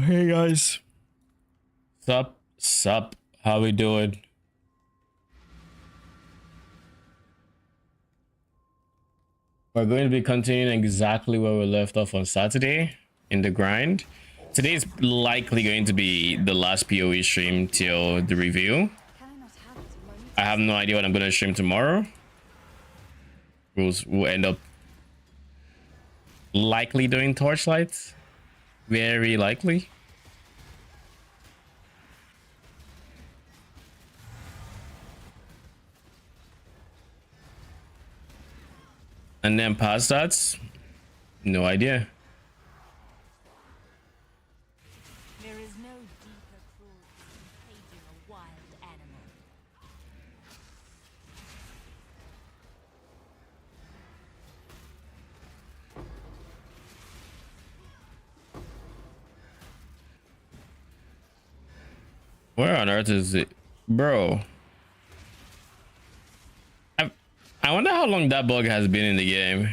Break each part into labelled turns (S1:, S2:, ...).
S1: Hey guys. Sup, how we doing? We're going to be continuing exactly where we left off on Saturday in the grind. Today is likely going to be the last PoE stream till the review. I have no idea what I'm going to stream tomorrow. We'll end up likely doing Torchlight. Very likely. And then past that, no idea.
S2: There is no deeper cruelty than caging a wild animal.
S1: Where on earth is it? Bro. I wonder how long that bug has been in the game.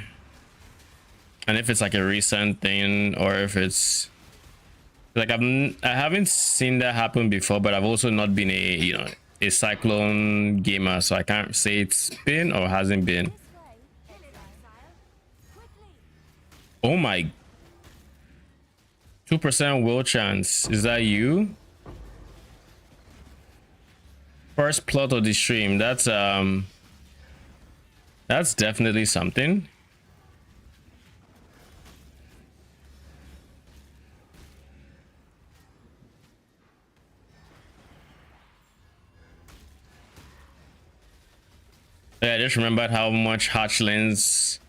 S1: And if it's like a recent thing or if it's like I haven't seen that happen before, but I've also not been a Cyclone gamer, so I can't say it's been or hasn't been. Oh my, 2% will chance. Is that you? First plot of the stream. That's definitely something. Yeah, I just remembered how much hatchlings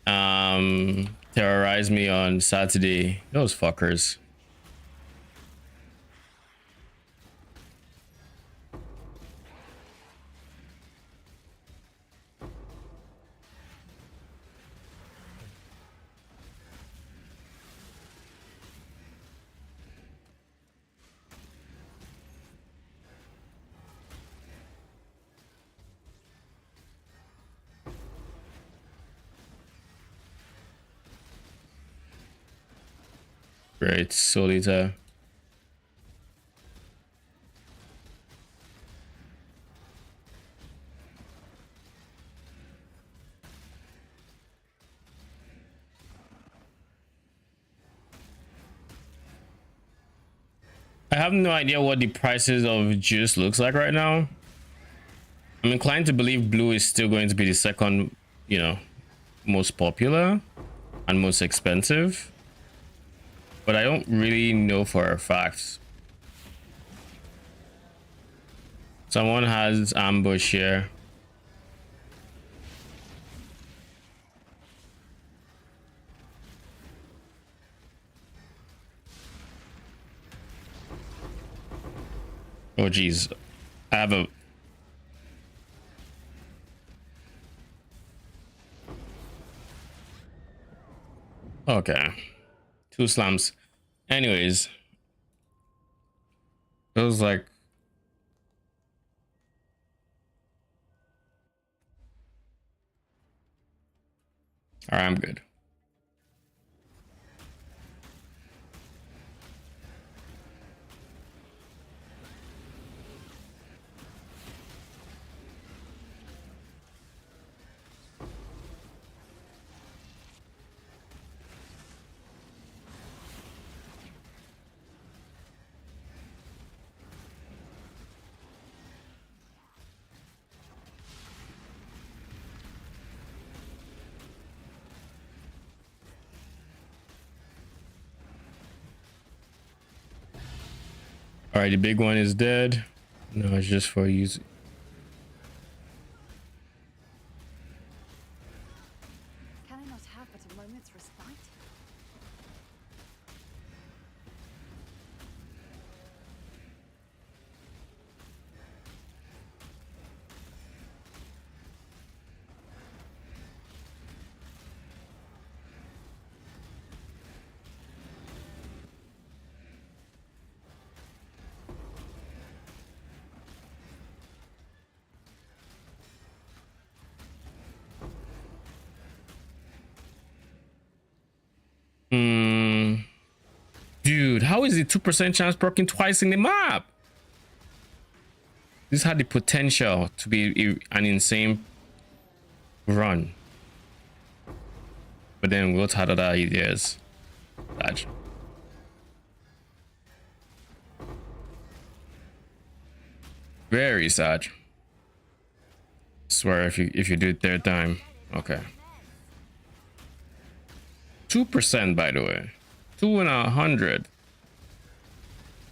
S1: terrorized me on Saturday. Those fuckers. Great, Solita. I have no idea what the prices of juice looks like right now. I'm inclined to believe blue is still going to be the second, most popular and most expensive. But I don't really know for a fact. Someone has ambush here. Oh geez, I have a okay, 2 slams. Anyways, it was like all right, I'm good. All right, the big one is dead. No, it's just for use.
S2: Can I not have but a moment's respite?
S1: how is it 2% chance proccing twice in the map? This had the potential to be an insane run. But then what had other ideas? Sad. Very sad. Swear if you do it third time. Okay. 2% by the way. 2 in 100.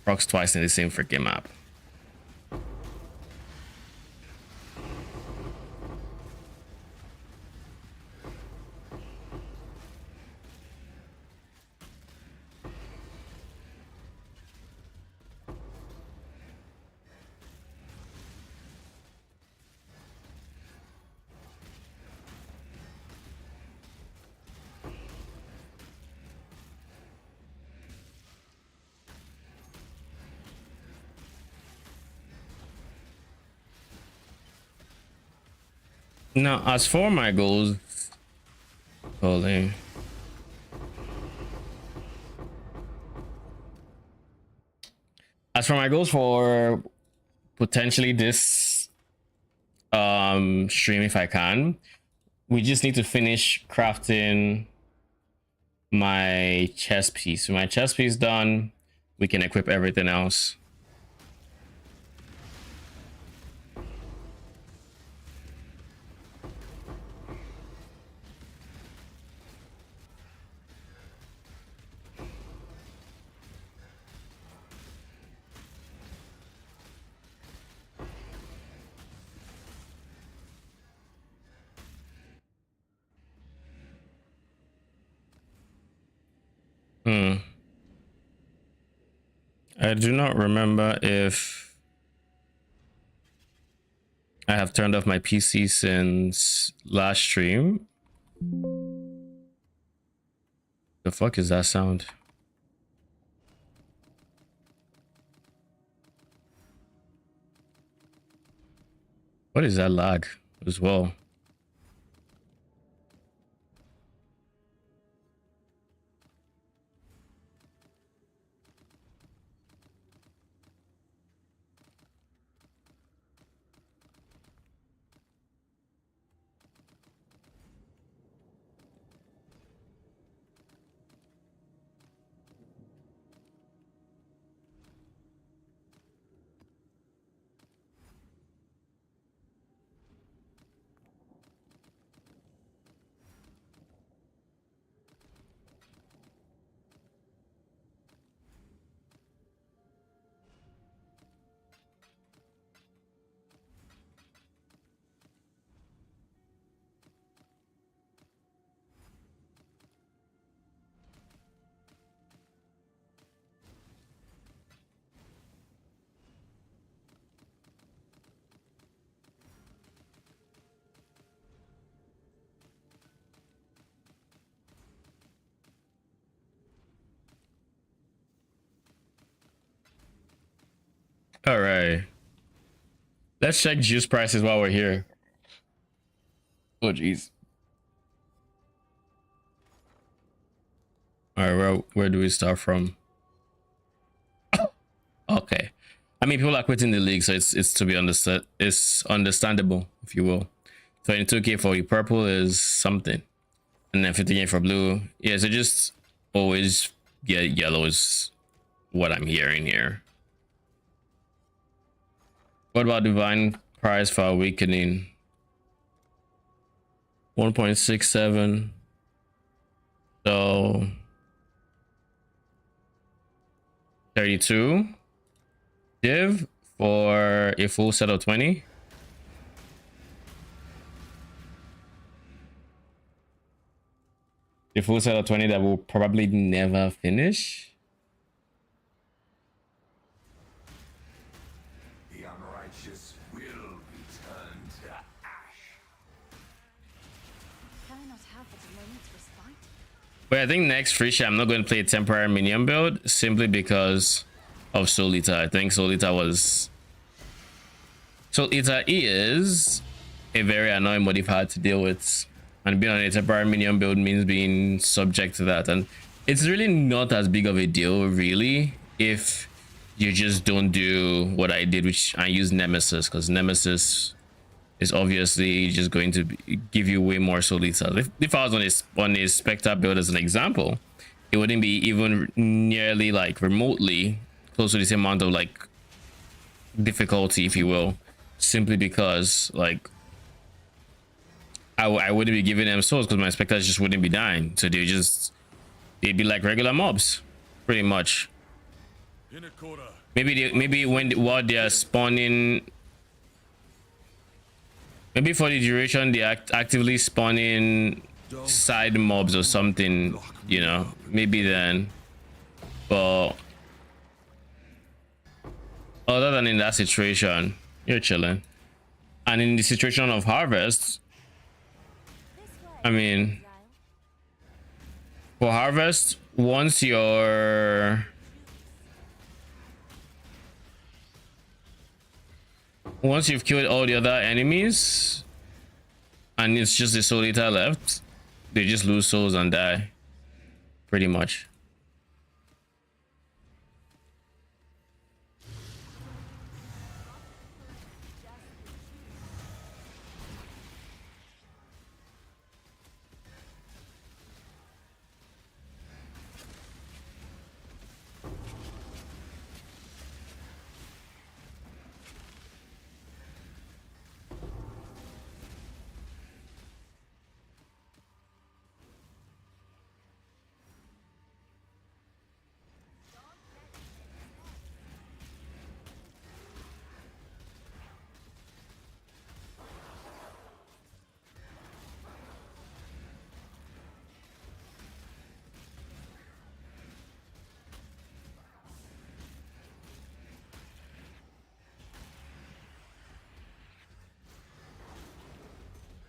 S1: Rocks twice in the same freaking map. Now, as for my goals, holy. As for my goals for potentially this stream, if I can, we just need to finish crafting my chest piece. With my chest piece done, we can equip everything else. I do not remember if I have turned off my PC since last stream. The fuck is that sound? What is that lag as well? All right. Let's check juice prices while we're here. Oh, jeez. All right, where do we start from? Okay. I mean, people are quitting the league, so it's to be understood. It's understandable, if you will. 22k for the purple is something, and then 50k for blue. Yeah, so just always get yellow is what I'm hearing here. What about divine price for awakening? 1.67. So 32. Div for a full set of 20. A full set of 20 that will probably never finish.
S3: The unrighteous will be turned to ash.
S2: Can I not have but a moment's respite?
S1: But I think next Phrecia, I'm not going to play a temporary minion build simply because of Soul Eater. I think Soul Eater is a very annoying modifier to deal with, and being on a temporary minion build means being subject to that. And it's really not as big of a deal, really, if you just don't do what I did, which I use Nemesis, because Nemesis is obviously just going to give you way more solitas. If I was on a Spectre build as an example, it wouldn't be even nearly like remotely close to the same amount of like difficulty, if you will, simply because like I wouldn't be giving them souls because my Spectres just wouldn't be dying. So they'd be like regular mobs, pretty much. Maybe while they're spawning, maybe for the duration they actively spawning side mobs or something, you know, maybe then. But other than in that situation, you're chilling. And in the situation of harvest, I mean, for harvest, once you've killed all the other enemies and it's just the solitaire left, they just lose souls and die, pretty much.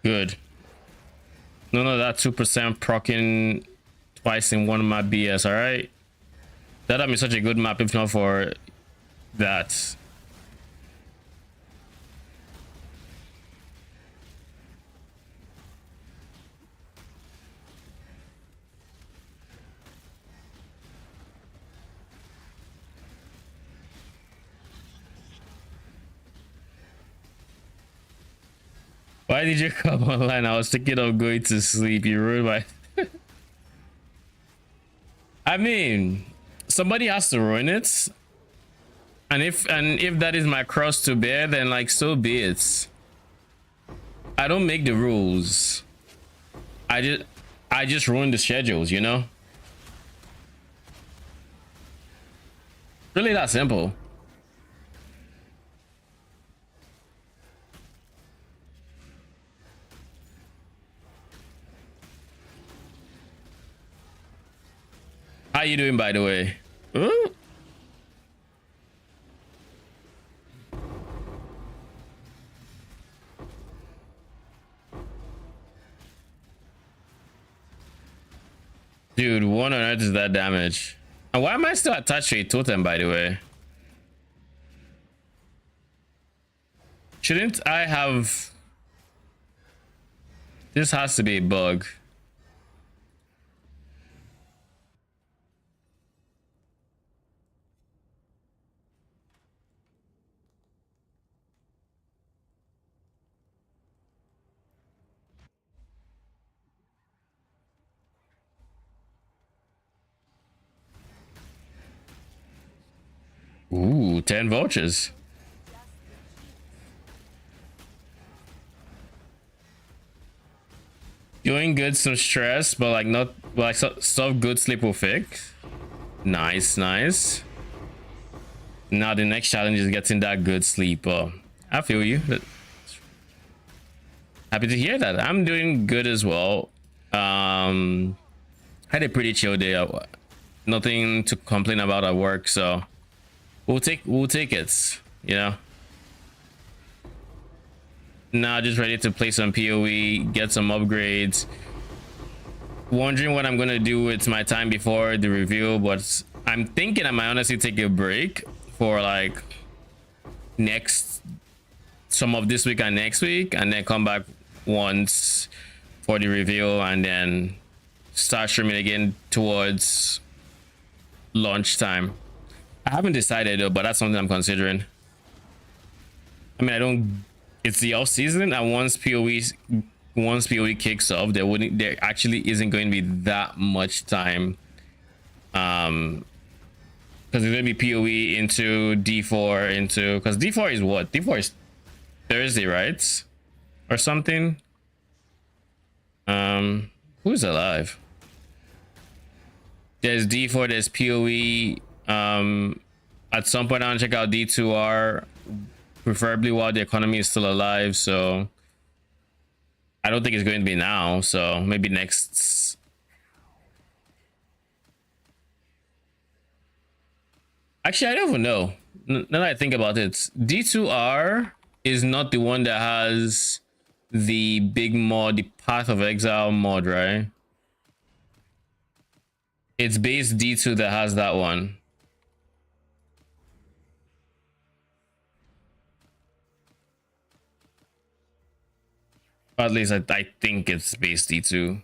S1: Good. None of that 2% proccing twice in one map BS, alright? That'd be such a good map if not for that. Why did you come online? I was thinking of going to sleep. You ruined my... I mean, somebody has to ruin it. And if that is my cross to bear, then like so be it. I don't make the rules. I just ruin the schedules, you know? Really that simple. How you doing, by the way? Ooh. Dude, what on earth is that damage? And why am I still attached to a totem, by the way? Shouldn't I have... This has to be a bug. Ooh, 10 vultures. Doing good, some stress, but like not like stuff good sleep will fix. Nice, nice. Now the next challenge is getting that good sleep. I feel you. Happy to hear that. I'm doing good as well. Had a pretty chill day. Nothing to complain about at work, so we'll take it, you know. Now just ready to play some PoE, get some upgrades. Wondering what I'm gonna do with my time before the review, but I'm thinking I might honestly take a break for like some of this week and next week, and then come back once for the review and then start streaming again towards lunchtime. I haven't decided though, but that's something I'm considering. I mean, I don't. It's the off season, and once PoE kicks off, there actually isn't going to be that much time. Because it's going to be PoE into D4 into because D4 is what? D4 is Thursday, right? Or something. Who's alive? There's D4, there's PoE. At some point I'll check out D2R, preferably while the economy is still alive, so I don't think it's going to be now, so maybe next. Actually, I don't even know. Now that I think about it, D2R is not the one that has the big mod, the Path of Exile mod, right? It's base D2 that has that one. At least I think it's base D2.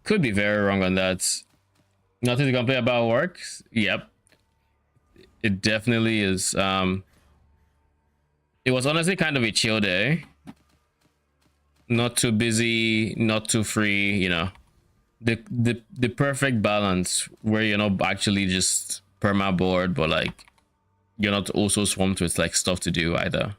S1: Could be very wrong on that. Nothing to complain about work. Yep. It definitely is. It was honestly kind of a chill day. Not too busy, not too free, you know. The perfect balance where you're not actually just perma bored, but like you're not also swamped with like stuff to do either.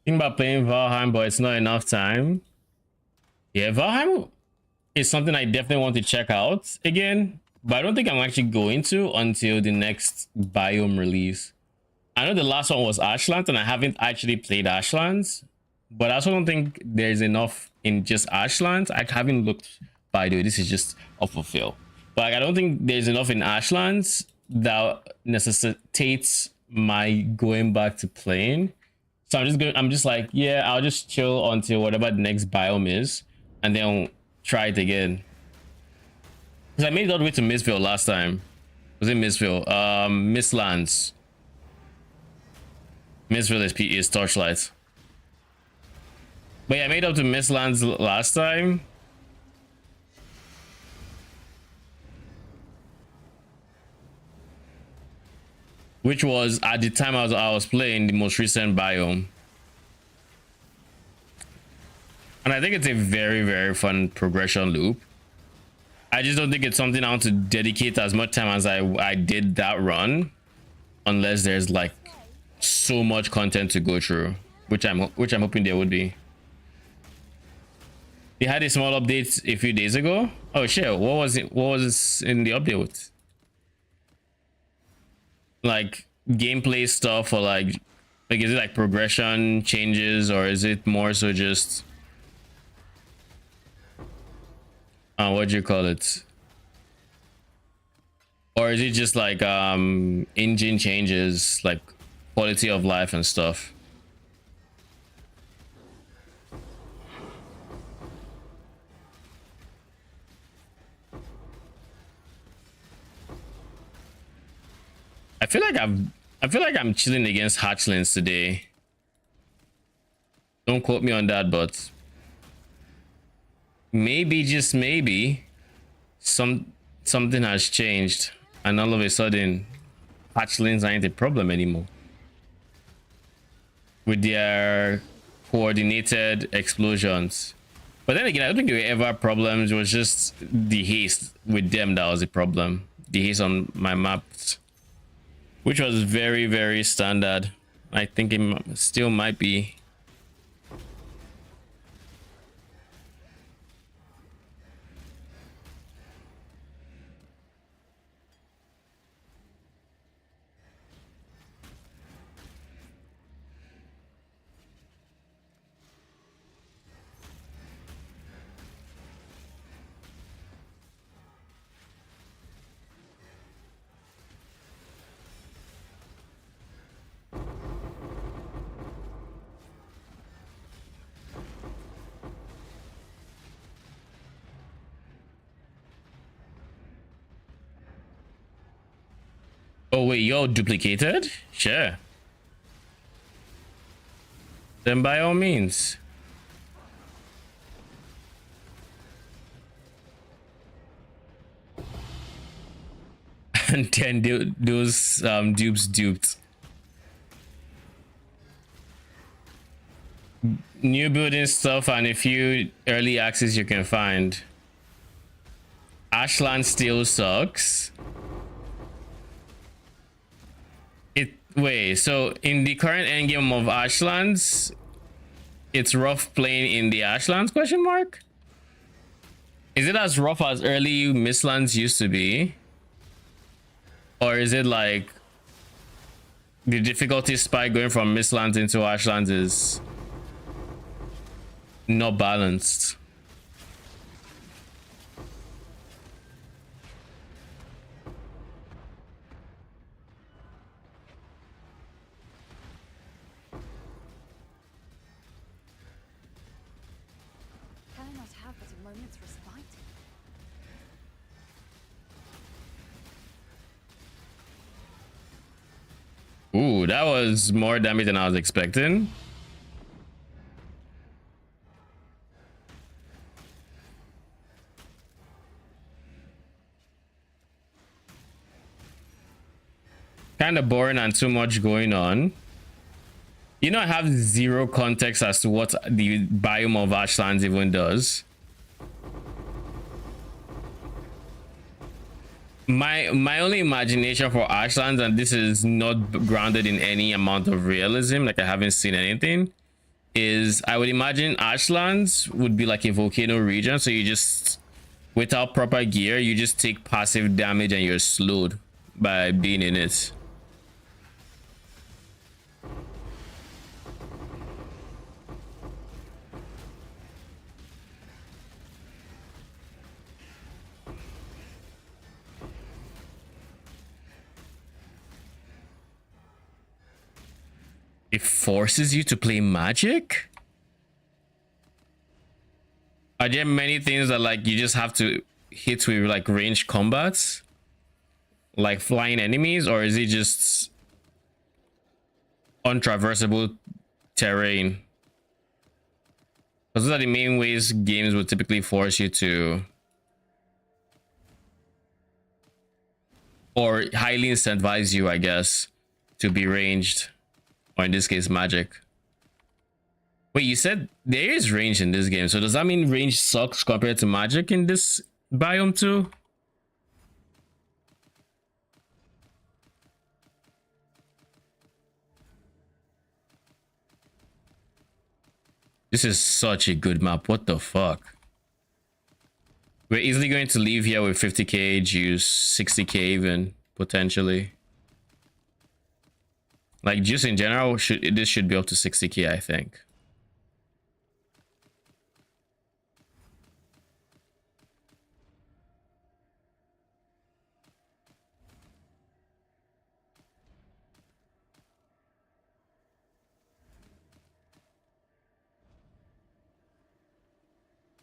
S1: Think about playing Valheim, but it's not enough time. Yeah, Valheim is something I definitely want to check out again, but I don't think I'm actually going to until the next biome release. I know the last one was Ashlands, and I haven't actually played Ashlands, but I also don't think there's enough in just Ashlands. I haven't looked, by the way, this is just off of Phil. But like, I don't think there's enough in Ashlands that necessitates my going back to playing. So I'm just like, yeah, I'll just chill until whatever the next biome is, and then try it again. Because I made it all the way to Mistville last time. Was it Mistville? Mistlands. Mistville is Torchlight. But yeah, I made up to Mistlands last time. Which was at the time I was playing the most recent biome. And I think it's a very, very fun progression loop. I just don't think it's something I want to dedicate as much time as I did that run, unless there's like so much content to go through, which I'm hoping there would be. They had a small update a few days ago. Oh shit, what was it? What was in the update? Like gameplay stuff, or like is it like progression changes, or is it more so just what do you call it, or is it just like engine changes, like quality of life and stuff? I feel like I'm chilling against hatchlings today. Don't quote me on that, but maybe, just maybe, something has changed, and all of a sudden hatchlings aren't a problem anymore with their coordinated explosions. But then again, I don't think there were ever problems. It was just the haste with them that was a problem. The haste on my maps, which was very, very standard. I think it still might be. Oh wait, you're duplicated? Sure. Then by all means. And then those dupes duped. New building stuff and a few early access you can find. Ashland still sucks. Wait, so in the current endgame of Ashlands, it's rough playing in the Ashlands, question mark? Is it as rough as early Mistlands used to be? Or is it like the difficulty spike going from Mistlands into Ashlands is not balanced?
S2: Can I not have but a moment's respite?
S1: Ooh, that was more damage than I was expecting. Kind of boring and too much going on. You know, I have zero context as to what the biome of Ashlands even does. My only imagination for Ashlands, and this is not grounded in any amount of realism, like I haven't seen anything, is I would imagine Ashlands would be like a volcano region, so you just, without proper gear, you just take passive damage and you're slowed by being in it. It forces you to play Magic? Are there many things that like you just have to hit with like ranged combats? Like flying enemies, or is it just untraversable terrain? Because those are the main ways games would typically force you to, or highly incentivize you, I guess, to be ranged. Or in this case, Magic. Wait, you said there is range in this game, so does that mean range sucks compared to Magic in this biome too? This is such a good map. What the fuck? We're easily going to leave here with 50k juice, 60k even, potentially. Like juice in general, this should be up to 60k, I think.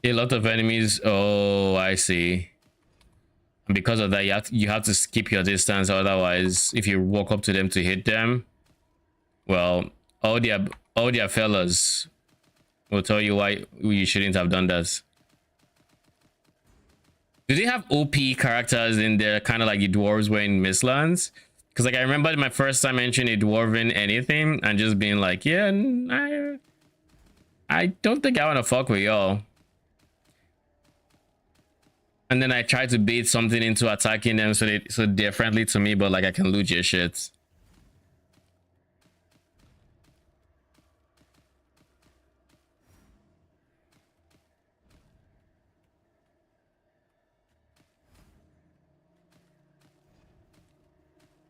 S1: A lot of enemies. Oh, I see. And because of that, you have to keep your distance. Otherwise, if you walk up to them to hit them, well, all their fellas will tell you why you shouldn't have done that. Do they have OP characters in there, kind of like the dwarves were in Mistlands? Because like I remember my first time entering a dwarven anything and just being like, yeah, I don't think I want to fuck with y'all. And then I tried to bait something into attacking them so they're friendly to me, but like I can loot your shit.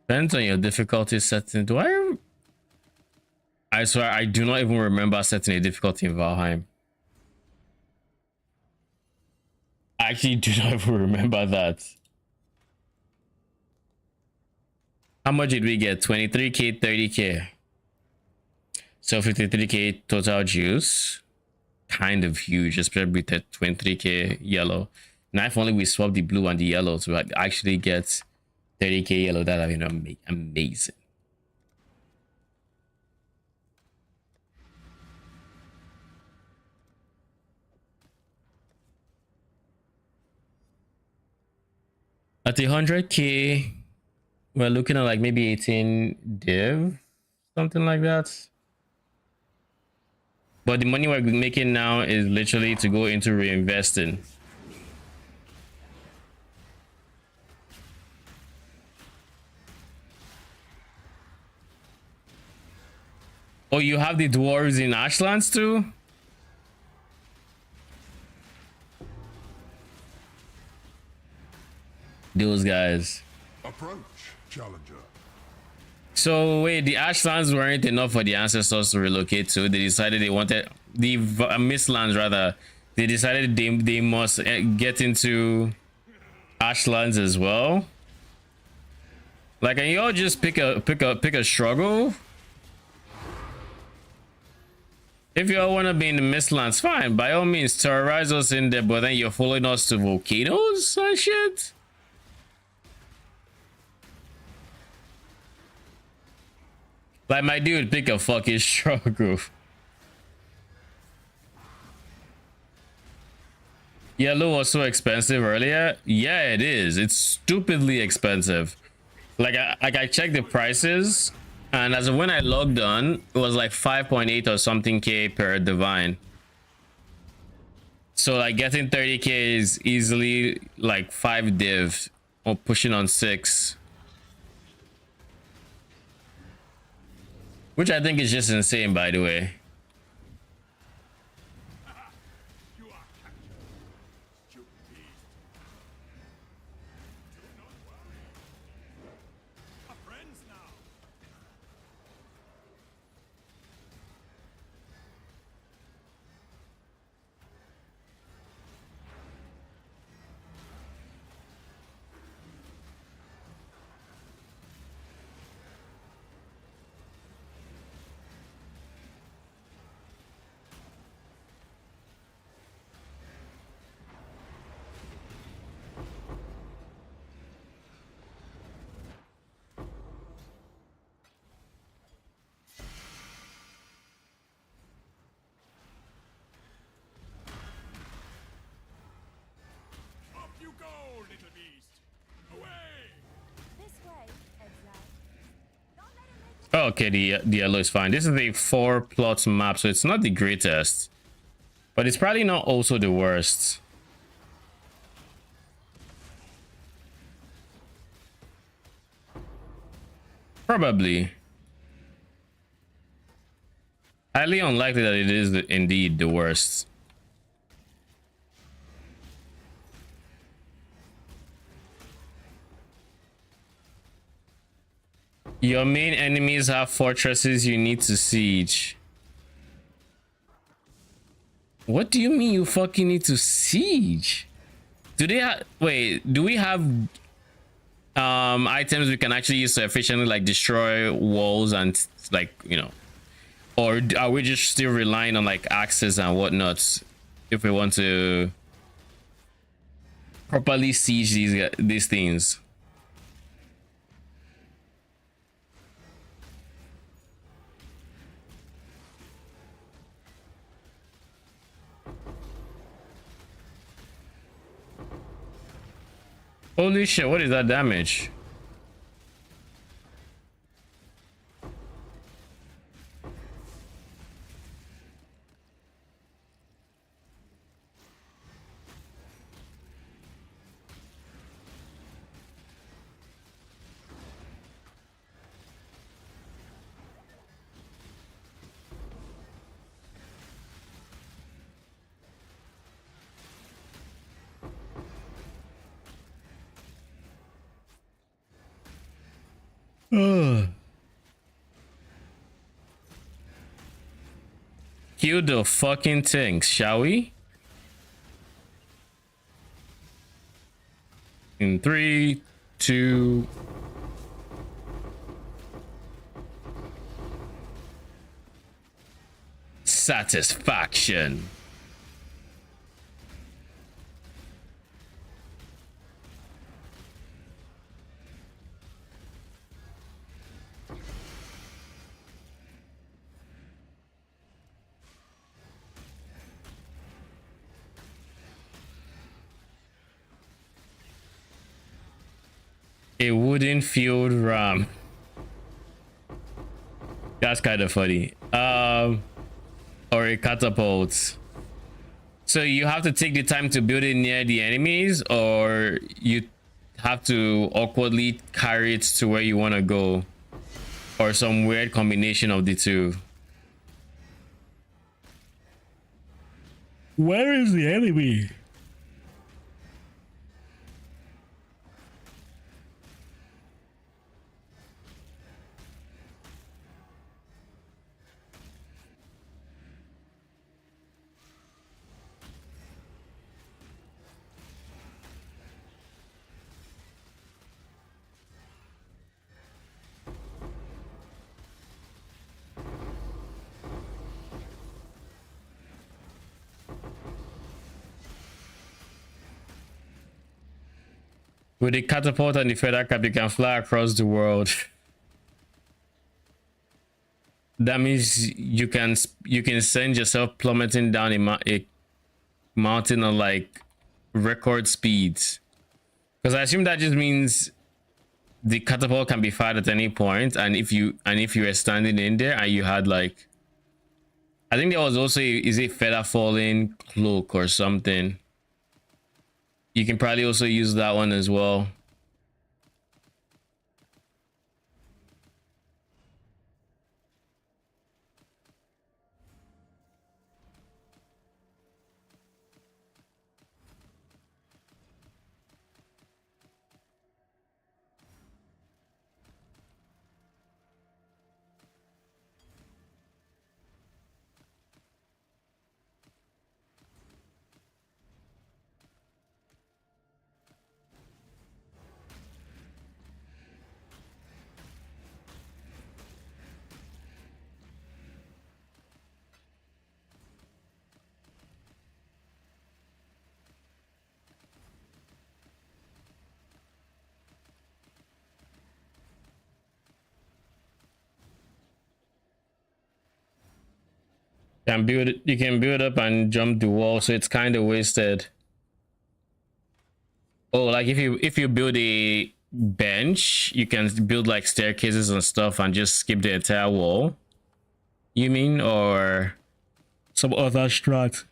S1: Depends on your difficulty setting. I swear I do not even remember setting a difficulty in Valheim. I actually do not even remember that. How much did we get? 23k, 30k. So 53k total juice. Kind of huge, especially with the 23k yellow. Now if only we swap the blue and the yellow to actually get 30k yellow, that'd have been amazing. At the 100k, we're looking at like maybe 18 div, something like that. But the money we're making now is literally to go into reinvesting. Oh, you have the dwarves in Ashlands too? Those guys.
S3: Approach, challenger.
S1: So wait, the Ashlands weren't enough for the ancestors to relocate to. They decided they wanted the Mistlands rather. They decided they must get into Ashlands as well. Like, can y'all just pick a struggle? If y'all want to be in the Mistlands, fine. By all means, terrorize us in there. But then you're following us to volcanoes and shit. Like, my dude, pick a fucking struggle. Yellow was so expensive earlier. Yeah, it is. It's stupidly expensive. Like I checked the prices, and as of when I logged on, it was like 5.8 or something k per divine. So like getting 30k is easily like 5 div or pushing on 6. Which I think is just insane, by the way. Okay, the yellow is fine. This is the 4 plots map, so it's not the greatest, but it's probably not also the worst. Probably. Highly unlikely that it is indeed the worst. Your main enemies have fortresses you need to siege. What do you mean you fucking need to siege? Do they have... Wait, do we have items we can actually use to efficiently like destroy walls and like, you know, or are we just still relying on like axes and whatnot if we want to properly siege these things? Holy shit, what is that damage? Kill the fucking things, shall we? In 3, 2. Satisfaction. A wooden field ram. That's kind of funny. Or a catapult. So you have to take the time to build it near the enemies, or you have to awkwardly carry it to where you want to go, or some weird combination of the two. Where is the enemy? With the catapult and the feather cap, you can fly across the world. That means you can send yourself plummeting down a mountain on like record speeds. Because I assume that just means the catapult can be fired at any point, and if you were standing in there and you had like, I think there was also is a feather falling cloak or something. You can probably also use that one as well. You can build up and jump the wall, so it's kind of wasted. Oh, like if you build a bench, you can build like staircases and stuff and just skip the entire wall. You mean, or some other strat?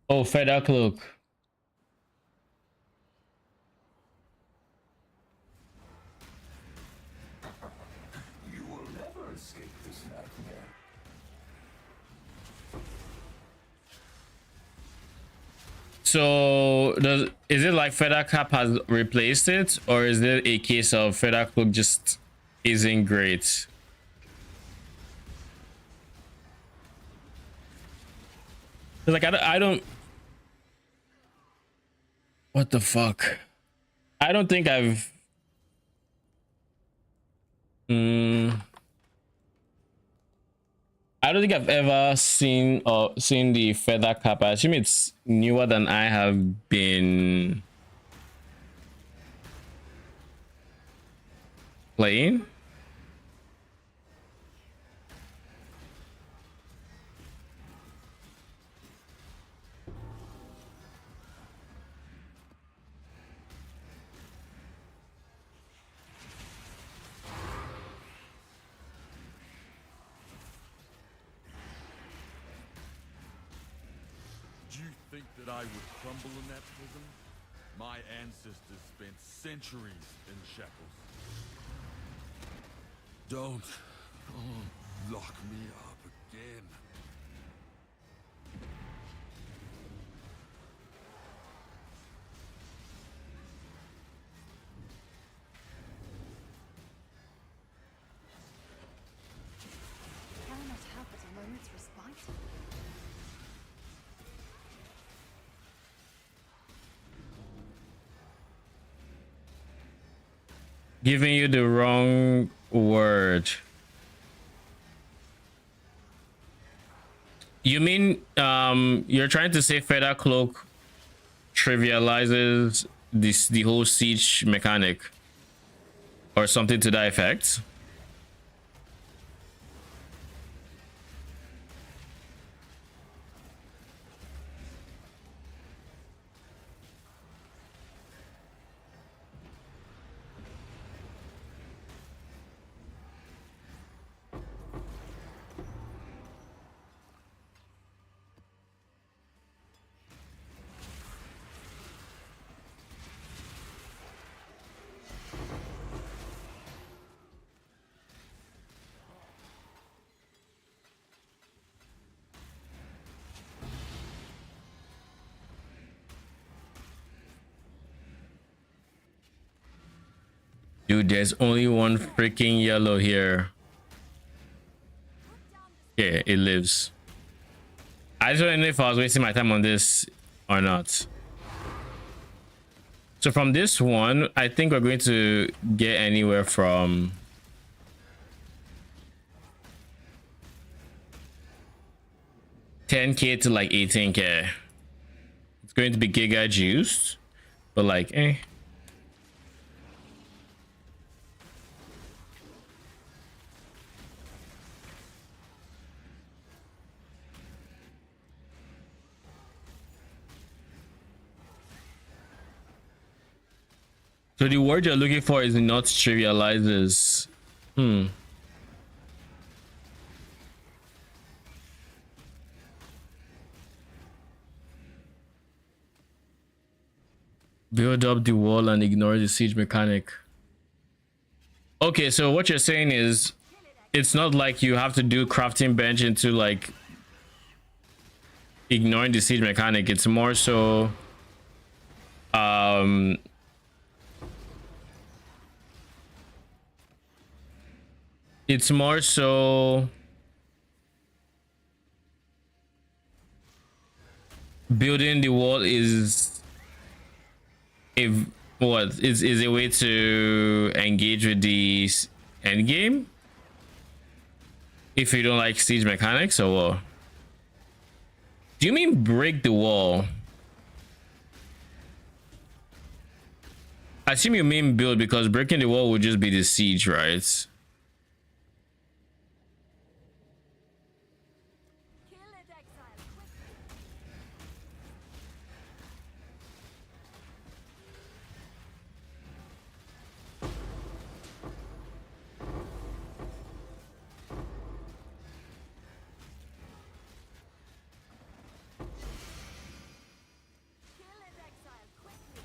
S1: Oh, feather cloak.
S3: You will never escape this nightmare.
S1: So is it like feather cap has replaced it, or is it a case of feather cloak just isn't great? Like I don't. What the fuck? I don't think I've. I don't think I've ever seen the feather cap. I assume it's newer than I have been playing.
S4: Do you think that I would crumble in that prison? My ancestors spent centuries in shackles. Don't lock me up again.
S2: Cannot help but a moment's respite.
S1: Giving you the wrong word. You mean you're trying to say Feather Cloak trivializes the whole siege mechanic or something to that effect? Dude, there's only one freaking yellow here. Yeah, it lives. I just don't know if I was wasting my time on this or not. So from this one, I think we're going to get anywhere from $10K to like $18K. It's going to be giga juiced, but like, eh. So the word you're looking for is not trivializes. Build up the wall and ignore the siege mechanic. Okay, so what you're saying is it's not like you have to do crafting bench into like ignoring the siege mechanic. It's more so it's more so building the wall is a what is a way to engage with the end game if you don't like siege mechanics, or what? Do you mean break the wall? I assume you mean build, because breaking the wall would just be the siege, right?
S2: Kill it, Exile, quickly. Kill it, Exile, quickly.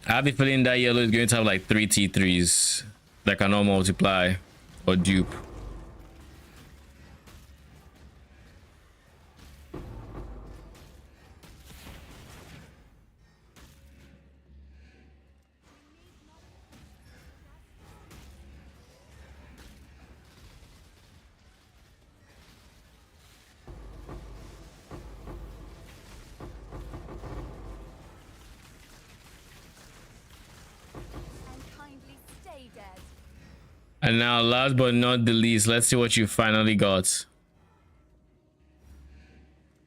S1: I have a feeling that yellow is going to have like 3 T3s that cannot multiply or dupe.
S2: And kindly stay dead.
S1: And now, last but not the least, let's see what you finally got.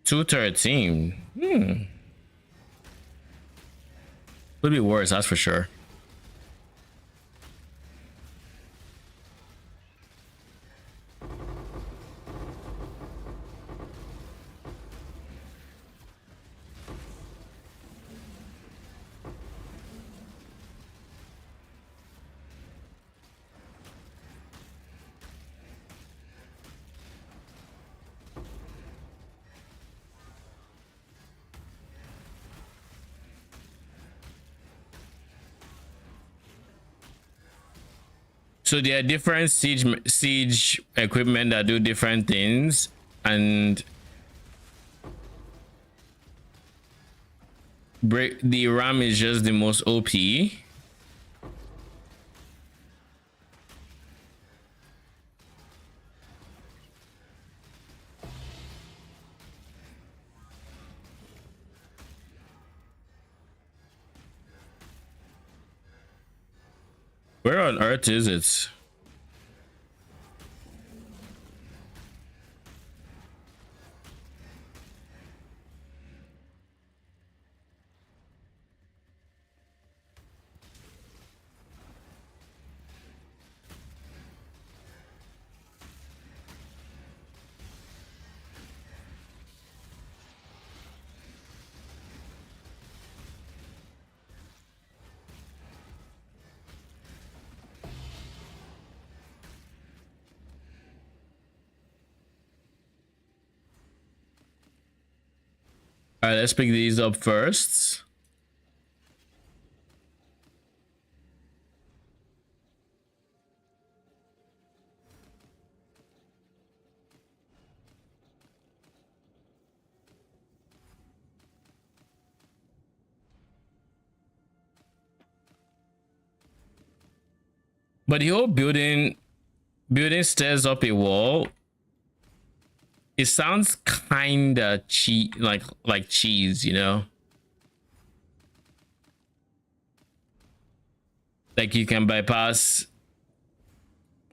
S1: 213. Could be worse, that's for sure. So there are different siege equipment that do different things, and the ram is just the most OP. Where on earth is it? All right, let's pick these up first. But the whole building stairs up a wall, it sounds kinda cheap, like cheese, you know? Like you can bypass.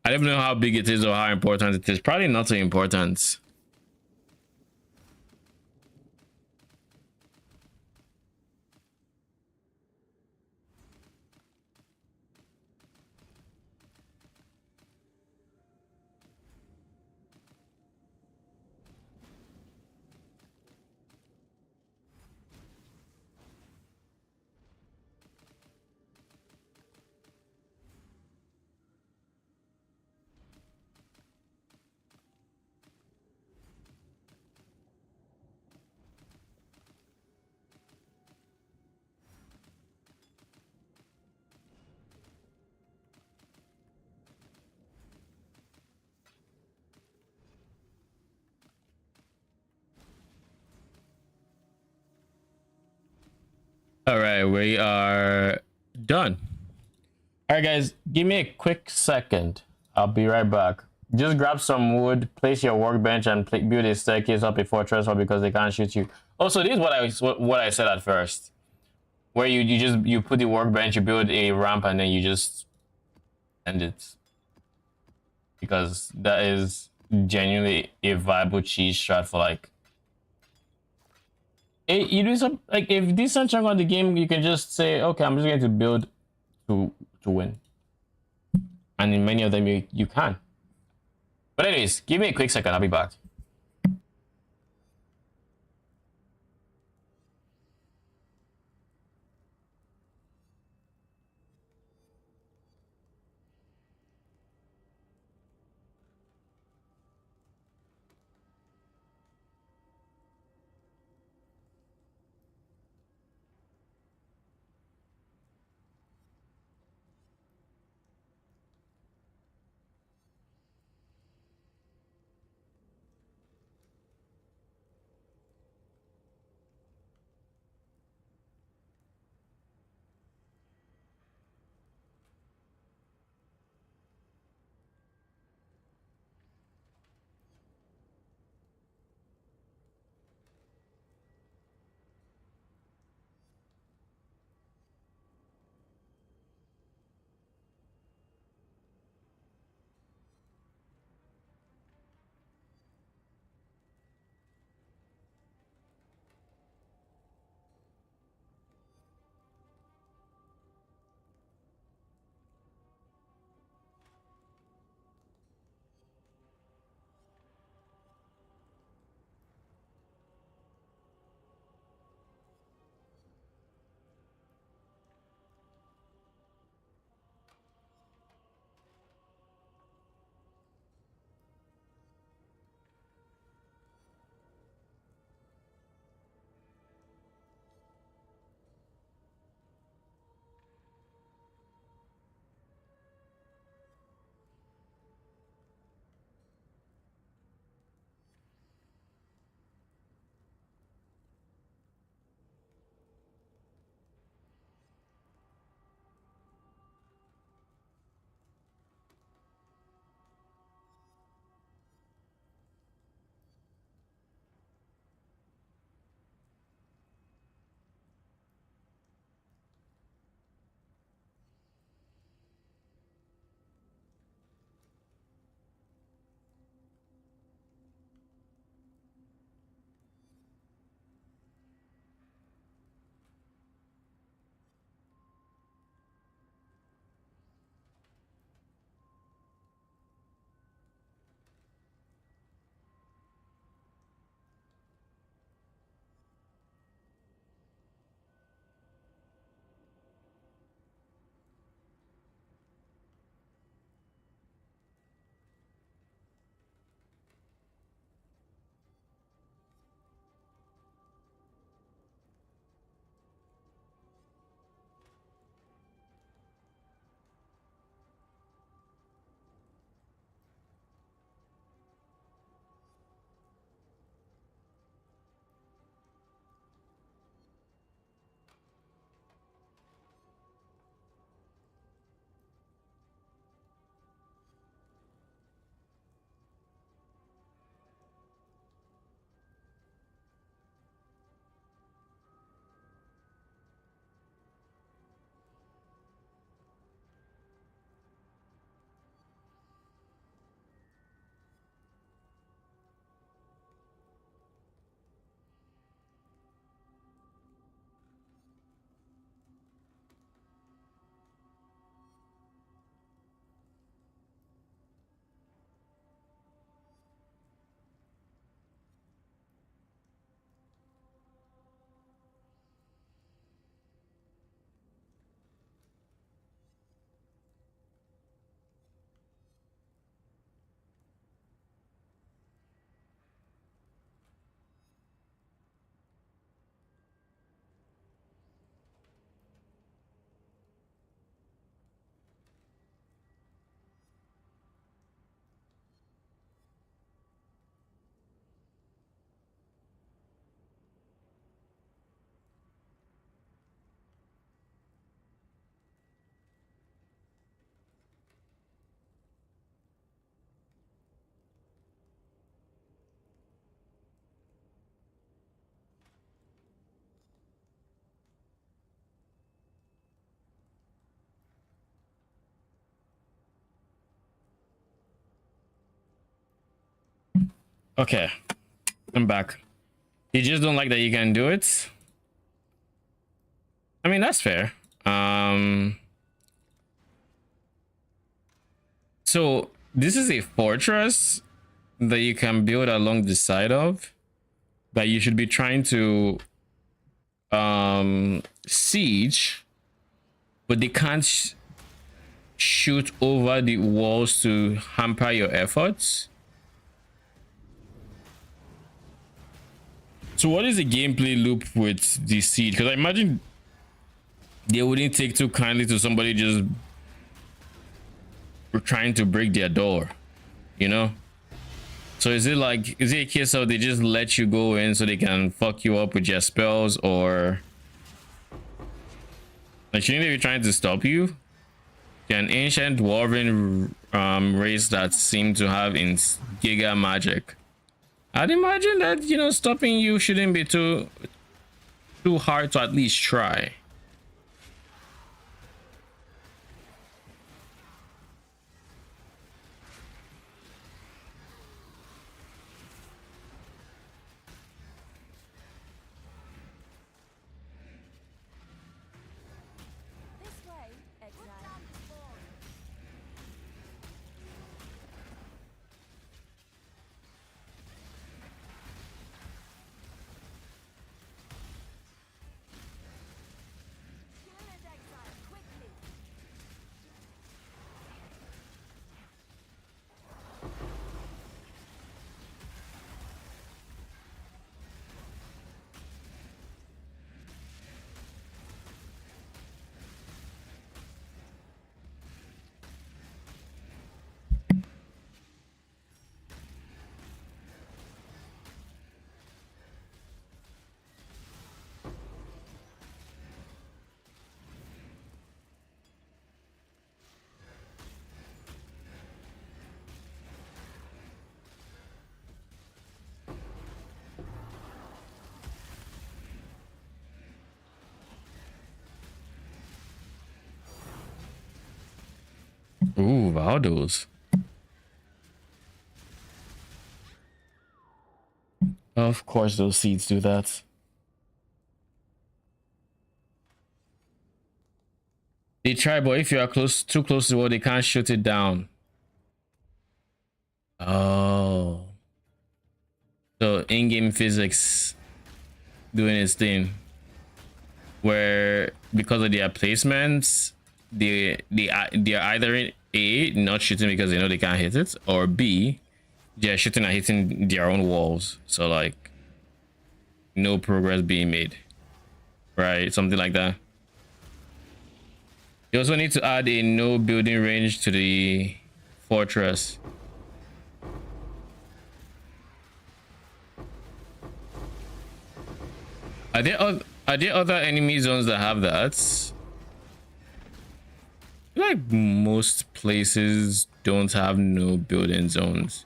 S1: I don't know how big it is or how important it is. Probably not so important. All right, we are done. All right, guys, give me a quick second. I'll be right back. Just grab some wood, place your workbench, and build a staircase up a fortress, or because they can't shoot you. Also, this is what I said at first, where you put the workbench, you build a ramp, and then you just end it, because that is genuinely a viable cheese strat for like. You do some like if decent chunk of the game, you can just say, okay, I'm just going to build to win, and in many of them you can. But anyways, give me a quick second. I'll be back. Okay, I'm back. You just don't like that you can do it? I mean, that's fair. So this is a fortress that you can build along the side of that you should be trying to siege, but they can't shoot over the walls to hamper your efforts. So what is the gameplay loop with the siege? Because I imagine they wouldn't take too kindly to somebody just trying to break their door, you know? So is it a case of they just let you go in so they can fuck you up with your spells, or like shouldn't they be trying to stop you? They're an ancient dwarven race that seem to have in giga magic. I'd imagine that, you know, stopping you shouldn't be too hard to at least try.
S2: This way, Exile. Kill it, Exile, quickly.
S1: Ooh, Valdos. Of course those seeds do that. They try, but if you are too close to the wall, they can't shoot it down. Oh. So in-game physics doing its thing. Where because of their placements, they're either A, not shooting because they know they can't hit it, or B, they're shooting and hitting their own walls. So like no progress being made. Right? Something like that. You also need to add a no building range to the fortress. Are there other enemy zones that have that? Like most places don't have no building zones.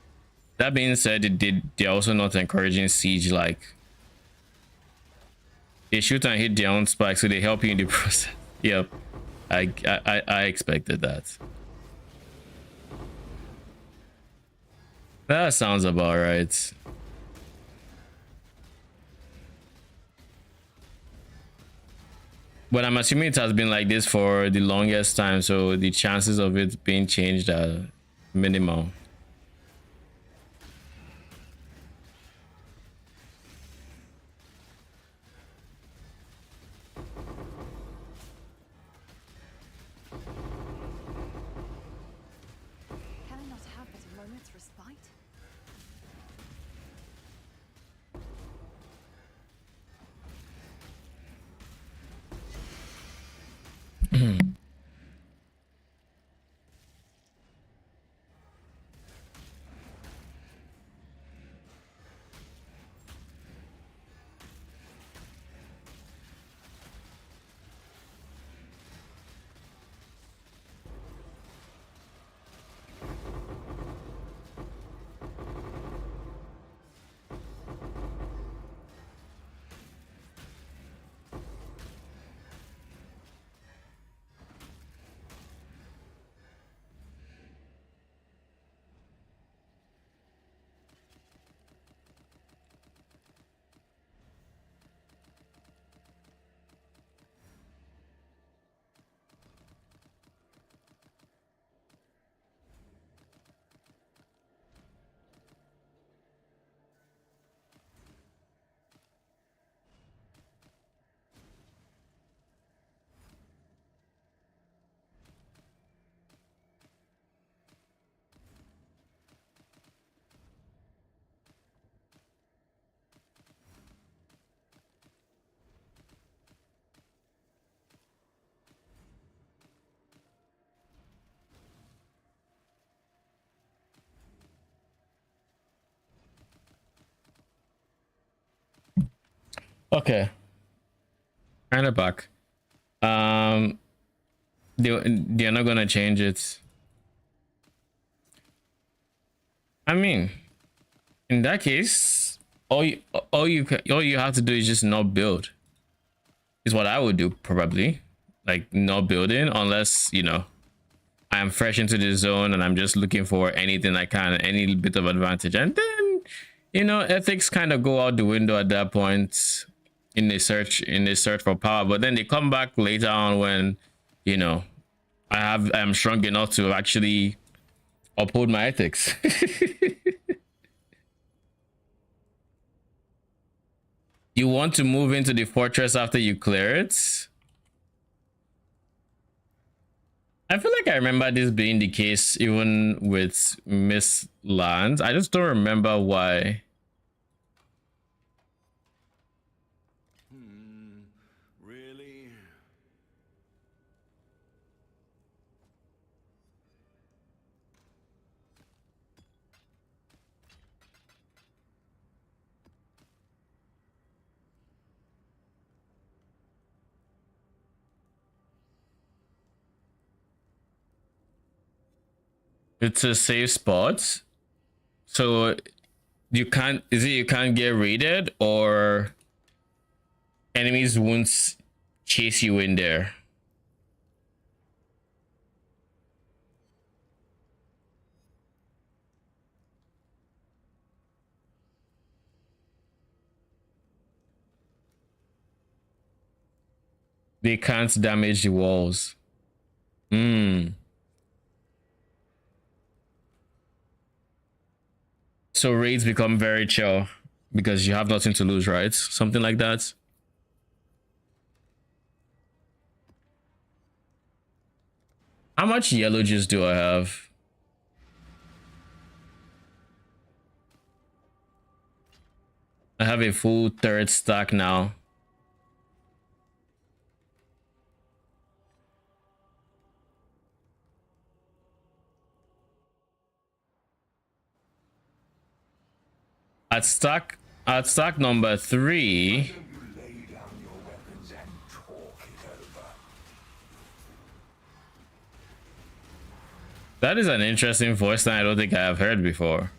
S1: That being said, they're also not encouraging siege. Like they shoot and hit their own spikes, so they help you in the process. Yep, I expected that. That sounds about right. But I'm assuming it has been like this for the longest time, so the chances of it being changed are minimal.
S2: Can I not have but a moment's respite?
S1: Okay, kind of back. They're not gonna change it. I mean, in that case, all you have to do is just not build. Is what I would do probably, like not building unless you know I am fresh into the zone and I'm just looking for anything I can, any bit of advantage, and then you know ethics kind of go out the window at that point in the search for power. But then they come back later on when you know I'm strong enough to actually uphold my ethics. You want to move into the fortress after you clear it? I feel like I remember this being the case even with Miss Lands. I just don't remember why.
S3: Really?
S1: It's a safe spot. So you can't, is it you can't get raided or enemies won't chase you in there? They can't damage the walls. So raids become very chill because you have nothing to lose, right? Something like that. How much yellow juice do I have? I have a full third stack now. At stack number 3.
S3: Don't you lay down your weapons and talk it over?
S1: That is an interesting voice line I don't think I have heard before.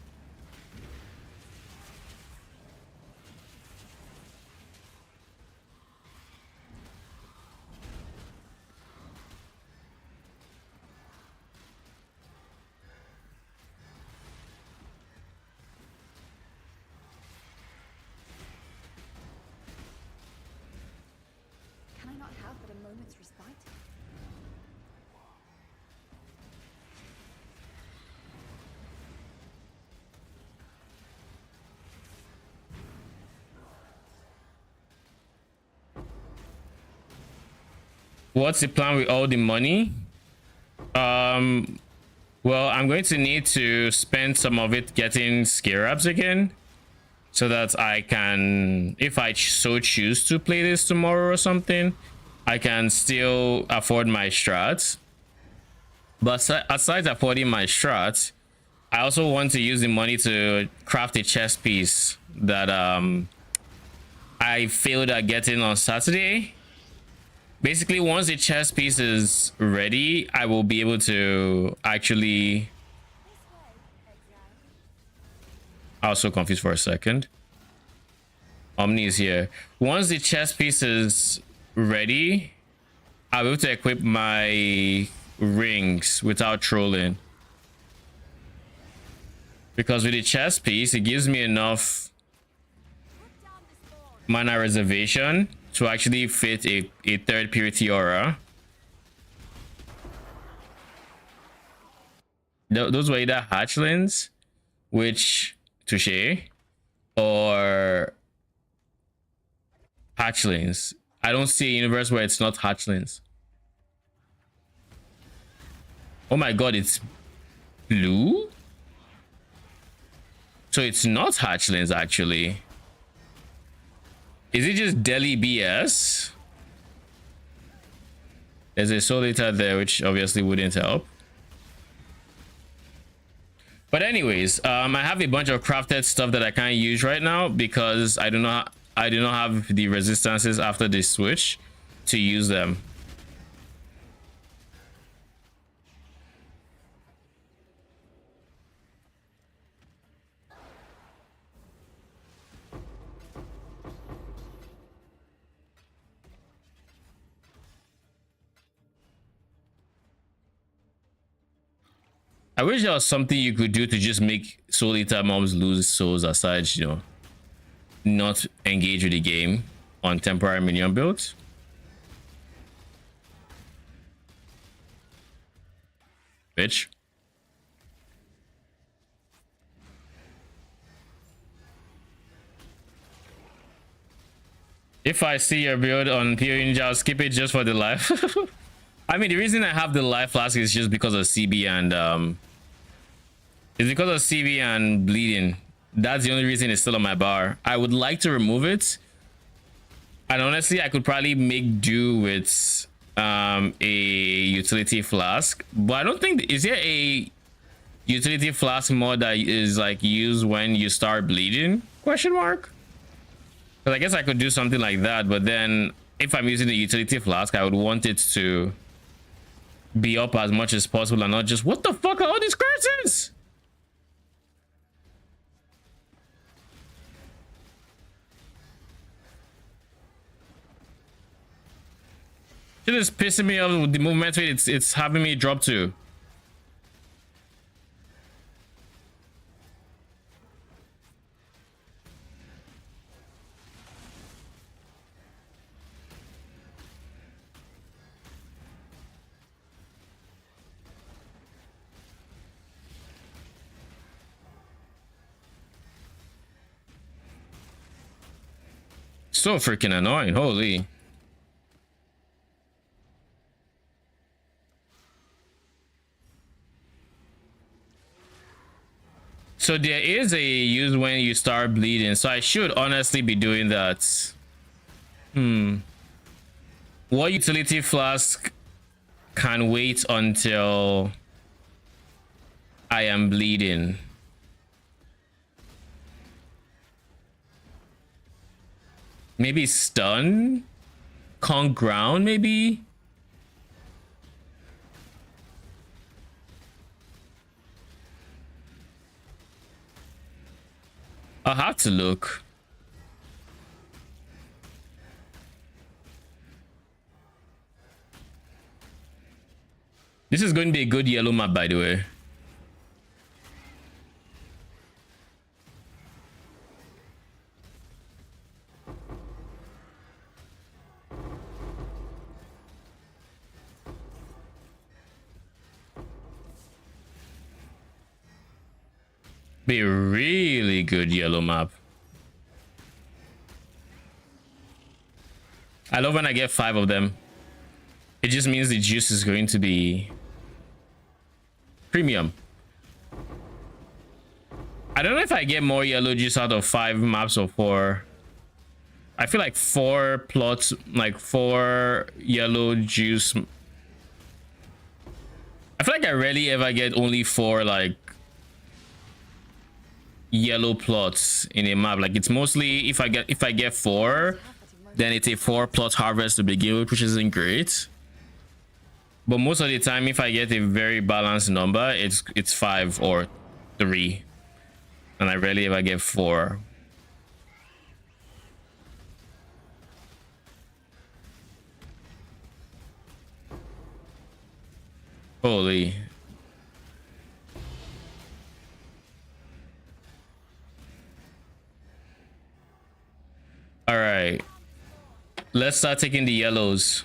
S5: Can I not have but a moment's respite?
S1: What's the plan with all the money? Well, I'm going to need to spend some of it getting scarabs again so that I can, if I so choose to play this tomorrow or something, I can still afford my strats. But aside affording my strats, I also want to use the money to craft a chest piece that I failed at getting on Saturday. Basically, once the chest piece is ready, I will be able to actually... I was so confused for a second. Omni is here. Once the chest piece is ready, I'll be able to equip my rings without trolling. Because with the chest piece, it gives me enough mana reservation to actually fit a third purity aura. Those were either hatchlings, which touche, or hatchlings. I don't see a universe where it's not hatchlings. Oh my god, it's blue? So it's not hatchlings actually. Is it just Delhi BS? There's a soul eater there, which obviously wouldn't help. But anyways, I have a bunch of crafted stuff that I can't use right now because I do not I do not have the resistances after the switch to use them. I wish there was something you could do to just make Soul Eater mobs lose souls aside, you know, not engage with the game on temporary minion builds. Bitch. If I see your build on PO Ninja, I'll skip it just for the life. I mean, the reason I have the life flask is just because of CB and it's because of CB and bleeding. That's the only reason it's still on my bar. I would like to remove it, and honestly, I could probably make do with a utility flask, but I don't think, is there a utility flask mod that is like used when you start bleeding? Question mark. Because I guess I could do something like that, but then if I'm using the utility flask, I would want it to be up as much as possible and not just, what the fuck are all these curses? It is pissing me off with the movement rate it's having me drop to. So freaking annoying, holy. So there is a use when you start bleeding, so I should honestly be doing that. What utility flask can wait until I am bleeding? Maybe stun? Conk ground, maybe? I'll have to look. This is going to be a good yellow map, by the way. Be a really good yellow map. I love when I get 5 of them. It just means the juice is going to be premium. I don't know if I get more yellow juice out of 5 maps or 4. I feel like 4 plots, like 4 yellow juice. I feel like I rarely ever get only 4 like yellow plots in a map. Like it's mostly if I get 4, then it's a 4 plot harvest to begin with, which isn't great. But most of the time, if I get a very balanced number, it's 5 or 3, and I rarely ever get 4. Holy. All right, let's start taking the yellows.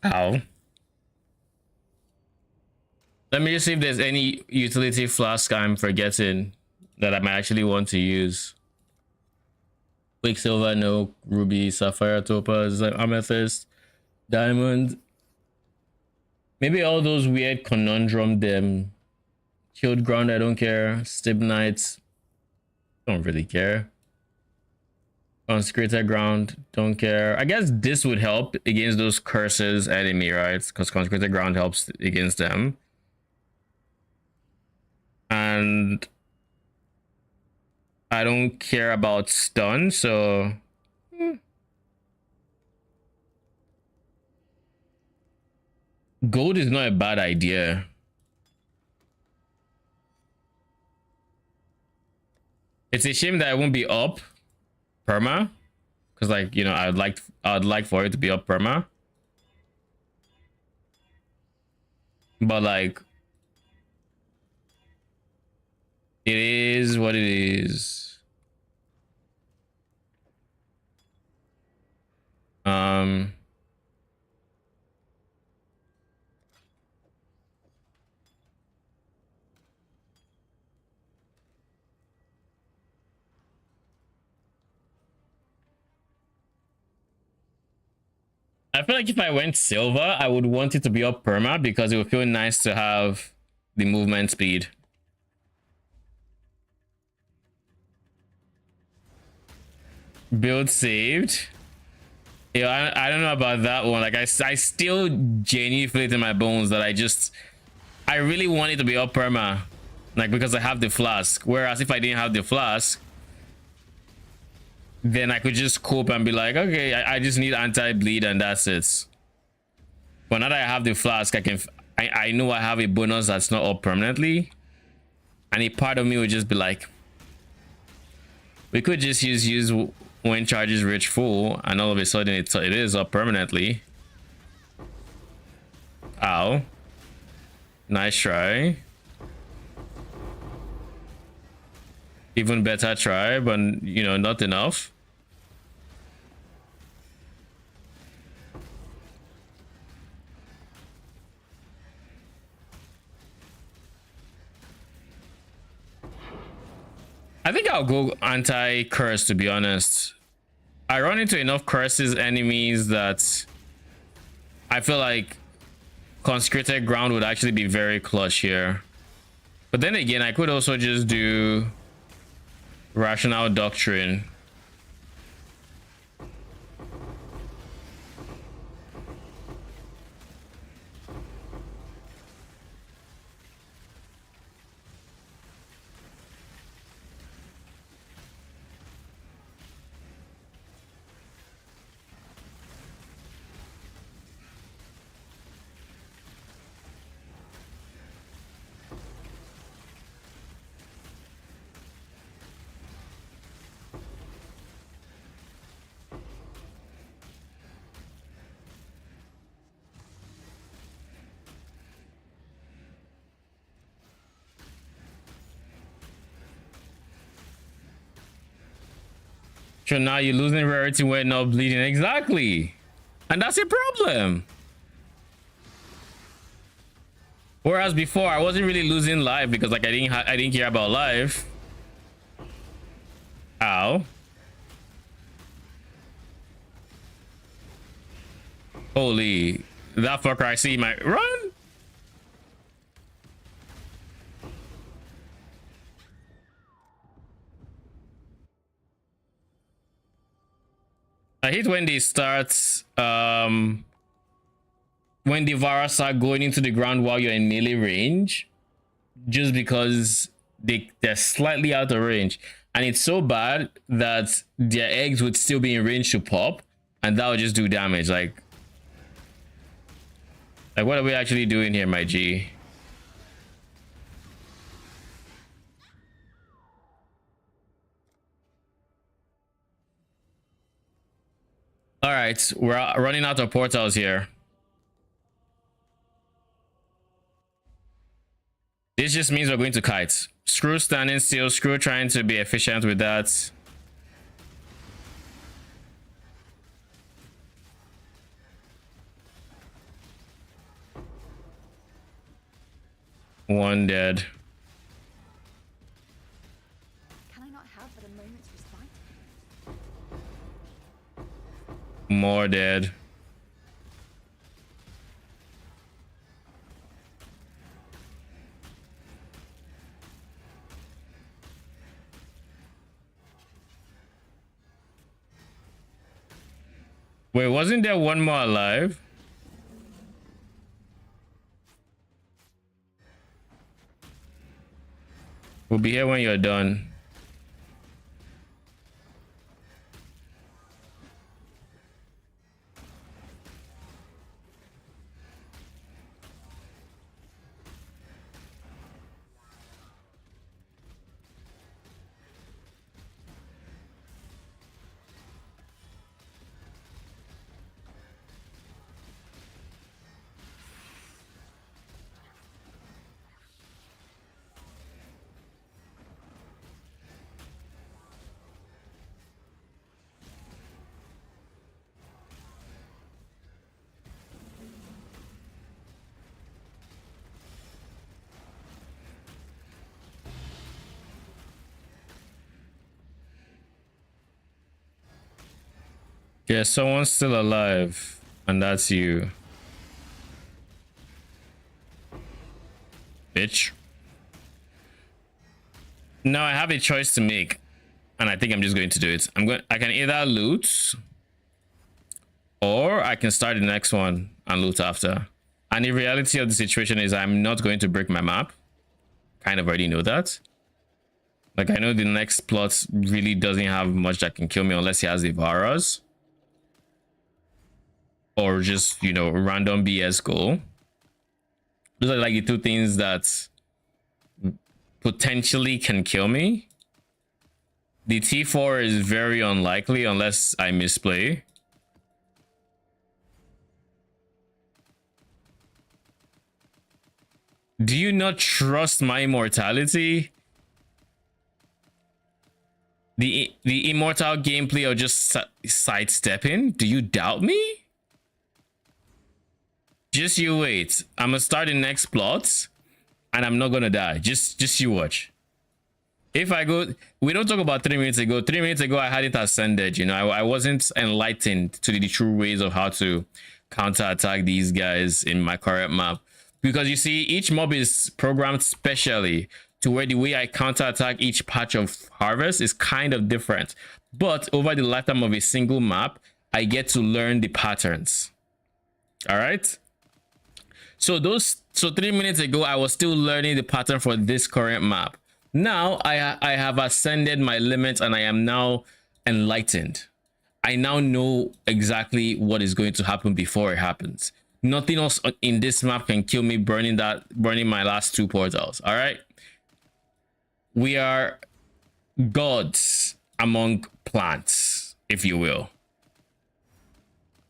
S1: Ow. Let me just see if there's any utility flask I'm forgetting that I might actually want to use. Quicksilver, no. Ruby, sapphire, topaz, amethyst, diamond. Maybe all those weird conundrum them. Chilled ground, I don't care. Stibnite. Don't really care. Consecrated ground, don't care. I guess this would help against those curses enemy, right? Because consecrated ground helps against them. And I don't care about stun, so gold is not a bad idea. It's a shame that I won't be up perma, because like, you know, I'd like for it to be up perma, but like it is what it is. I feel like if I went silver, I would want it to be up perma because it would feel nice to have the movement speed. Build saved. Yeah, I don't know about that one. Like I still genuinely feel it in my bones that I really want it to be up perma, like because I have the flask. Whereas if I didn't have the flask, then I could just cope and be like, okay, I just need anti-bleed and that's it. But now that I have the flask, I know I have a bonus that's not up permanently, and a part of me would just be like, we could just use when charges reach full, and all of a sudden it is up permanently. Ow. Nice try. Even better try, but you know, not enough. I think I'll go anti-curse, to be honest. I run into enough curses enemies that I feel like consecrated ground would actually be very clutch here. But then again, I could also just do rational doctrine. So now you're losing rarity when not bleeding. Exactly. And that's a problem. Whereas before I wasn't really losing life because like I didn't care about life. Ow. Holy, that fucker I see my run. I hate when they start when the Vara start going into the ground while you're in melee range, just because they're slightly out of range, and it's so bad that their eggs would still be in range to pop, and that would just do damage. Like what are we actually doing here, my G? All right, we're running out of portals here. This just means we're going to kite. Screw standing still, screw trying to be efficient with that. One dead.
S5: Can I not have but a moment's respite?
S1: More dead. Wait, wasn't there one more alive? We'll be here when you're done. Yeah, someone's still alive, and that's you. Bitch. Now I have a choice to make, and I think I'm just going to do it. I can either loot, or I can start the next one and loot after. And the reality of the situation is I'm not going to break my map. Kind of already know that. Like, I know the next plot really doesn't have much that can kill me unless he has the Varas. Or just, you know, random BS goal. Those are like the two things that potentially can kill me. The T4 is very unlikely unless I misplay. Do you not trust my immortality? The immortal gameplay or just sidestepping? Do you doubt me? Just you wait. I'm gonna start the next plot, and I'm not gonna die. Just you watch. If I go, we don't talk about 3 minutes ago. 3 minutes ago, I hadn't ascended. You know, I wasn't enlightened to the true ways of how to counterattack these guys in my current map. Because you see, each mob is programmed specially to where the way I counterattack each patch of harvest is kind of different. But over the lifetime of a single map, I get to learn the patterns. All right. So 3 minutes ago, I was still learning the pattern for this current map. Now I have ascended my limits and I am now enlightened. I now know exactly what is going to happen before it happens. Nothing else in this map can kill me burning my last 2 portals. All right. We are gods among plants, if you will.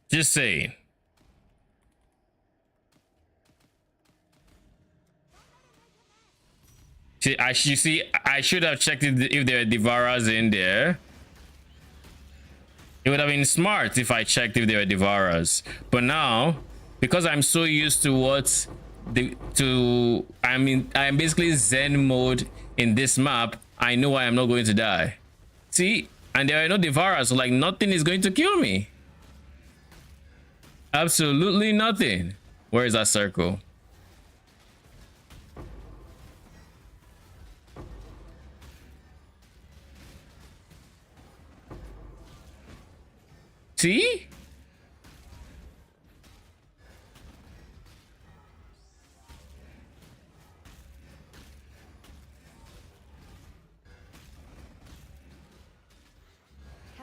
S1: Just saying. See, I should have checked if there are Devaras in there. It would have been smart if I checked if there are Devaras. But now, because I'm so used to I'm basically Zen mode in this map, I know I am not going to die. See, and there are no Devaras, so like nothing is going to kill me. Absolutely nothing. Where is that circle? See?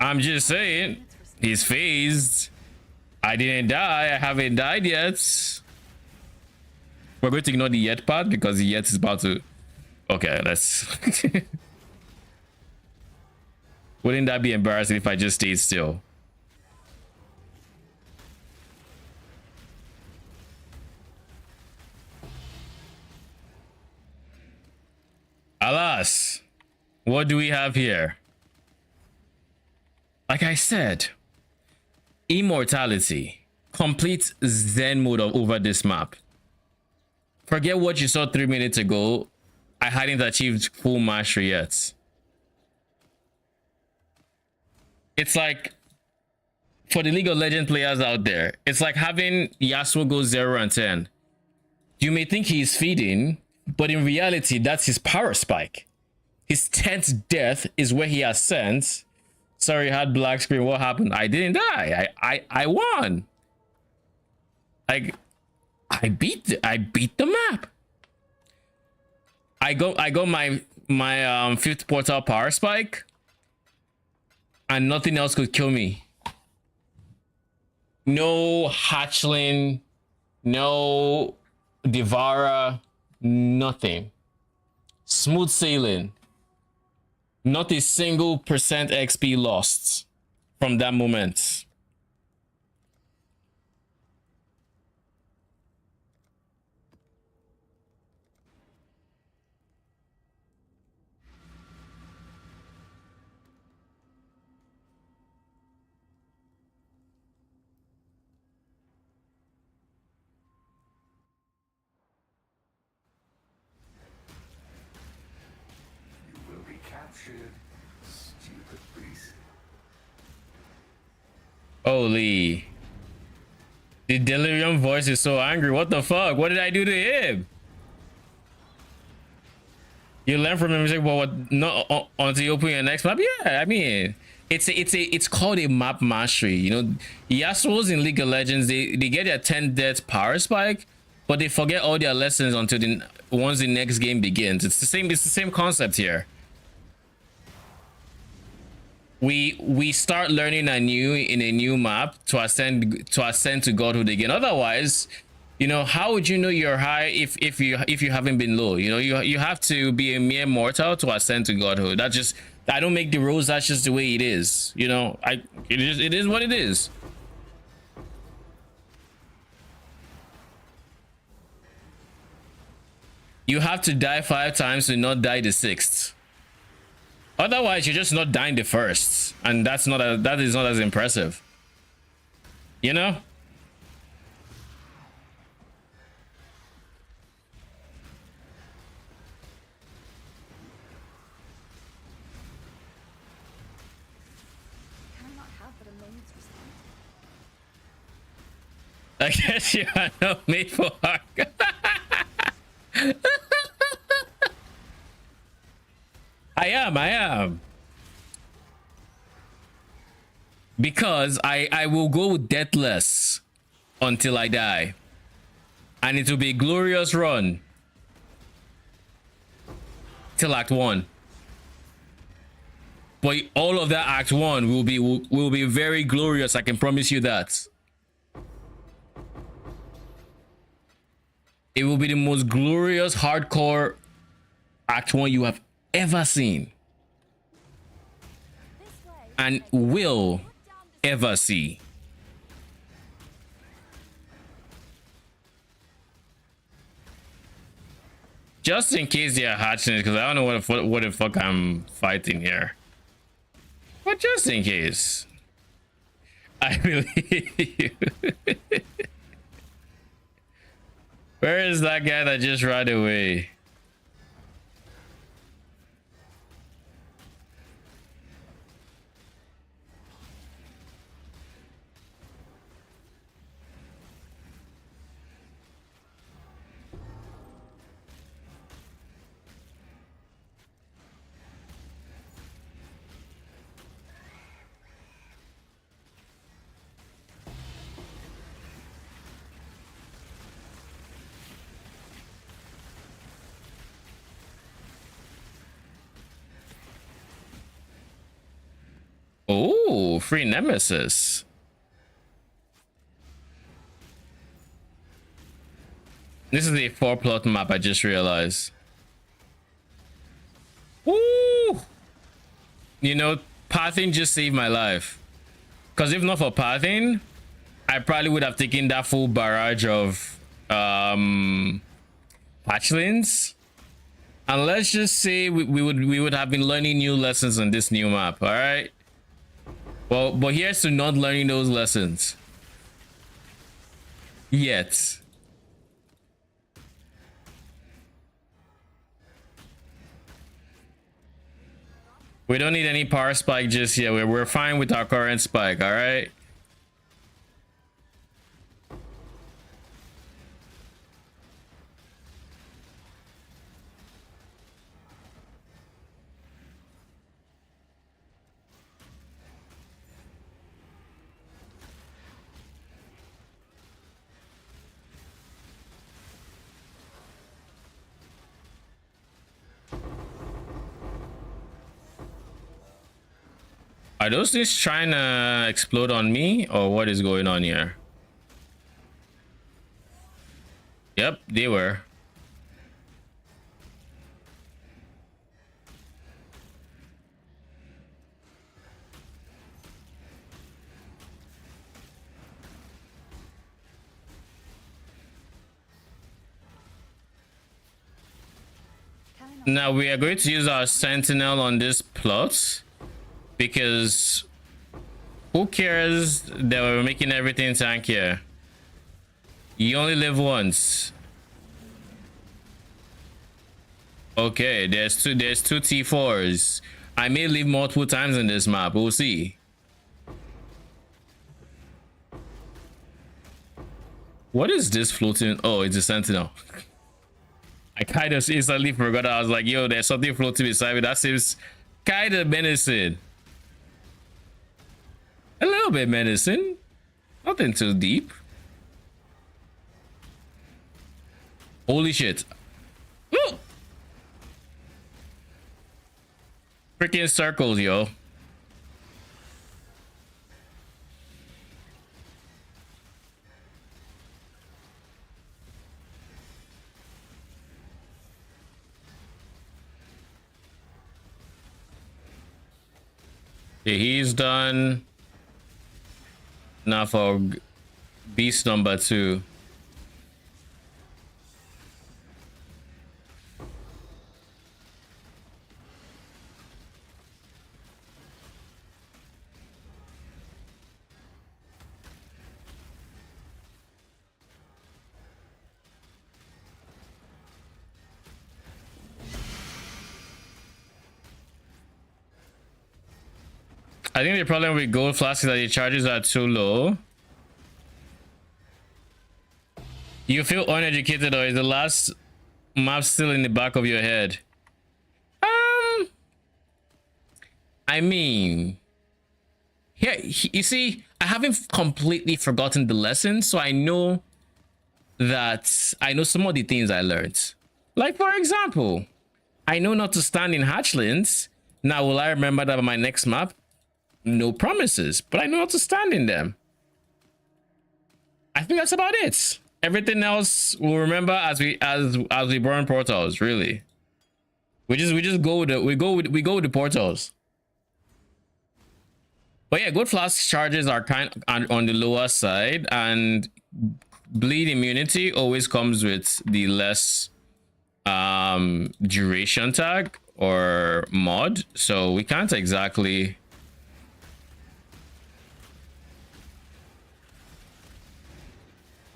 S1: I'm just saying, he's phased. I didn't die. I haven't died yet. We're going to ignore the yet part because the yet is about to... Okay, let's... Wouldn't that be embarrassing if I just stayed still? Alas, what do we have here? Like I said, immortality, complete Zen mode over this map. Forget what you saw 3 minutes ago. I hadn't achieved full mastery yet. It's like, for the League of Legends players out there, it's like having Yasuo go 0 and 10. You may think he's feeding, but in reality, that's his power spike. His 10th death is where he ascends Sorry, had black screen. What happened? I didn't die. I won. Like I beat the map. I got my fifth portal power spike, and nothing else could kill me. No hatchling, no devourer, nothing. Smooth sailing. Not a single percent XP lost from that moment.
S3: You will be captured, stupid beast.
S1: Holy. The delirium voice is so angry. What the fuck? What did I do to him? You learn from him. Like, well, what? No, until you open your next map. Yeah, I mean, it's called a map mastery. You know, Yasuo's in League of Legends, they get their 10 death power spike, but they forget all their lessons until once the next game begins. It's the same concept here. We start learning anew in a new map to ascend to godhood again. Otherwise, you know, how would you know you're high if you haven't been low? You know, you have to be a mere mortal to ascend to godhood. That just, I don't make the rules. That's just the way it is. You know, it is what it is. You have to die 5 times to not die the 6th. Otherwise, you're just not dying the 1st, and that is not as impressive. You know?
S5: Can I not have but a moment's respite?
S1: I guess you are not made for hardcore. I am. Because I will go deathless until I die. And it will be a glorious run. Till Act 1. But all of that Act 1 will be very glorious, I can promise you that. It will be the most glorious hardcore Act 1 you have ever seen. And will ever see. Just in case they are hatching it, because I don't know what the fuck I'm fighting here. But just in case. I believe you. Where is that guy that just ran away? Oh, free nemesis. This is a 4-plot map, I just realized. Woo! You know, pathing just saved my life. Because if not for pathing, I probably would have taken that full barrage of hatchlings. And let's just say we would have been learning new lessons on this new map, alright? Well, but here's to not learning those lessons. Yet. We don't need any power spike just yet. We're fine with our current spike, alright? Are those things trying to explode on me, or what is going on here? Yep, they were. Now we are going to use our sentinel on this plot because who cares that we're making everything tankier? You only live once. Okay, there's two T4s. I may live multiple times in this map. We'll see. What is this floating? Oh, it's a sentinel. I kind of instantly forgot. I was like, yo, there's something floating beside me. That seems kind of menacing. A little bit menacing. Nothing too deep. Holy shit. Ooh! Freaking circles, yo. Okay, he's done. Now for beast number 2. I think the problem with gold flask is that the charges are too low. You feel uneducated, or is the last map still in the back of your head? I mean, here you see, I haven't completely forgotten the lesson, so I know some of the things I learned. Like, for example, I know not to stand in hatchlands. Now, will I remember that on my next map? No promises, but I know how to stand in them. I think that's about it. Everything else we'll remember as we burn portals. Really, we just go with the portals. But yeah, good flask charges are kind of on the lower side, and bleed immunity always comes with the less duration tag or mod, so we can't exactly.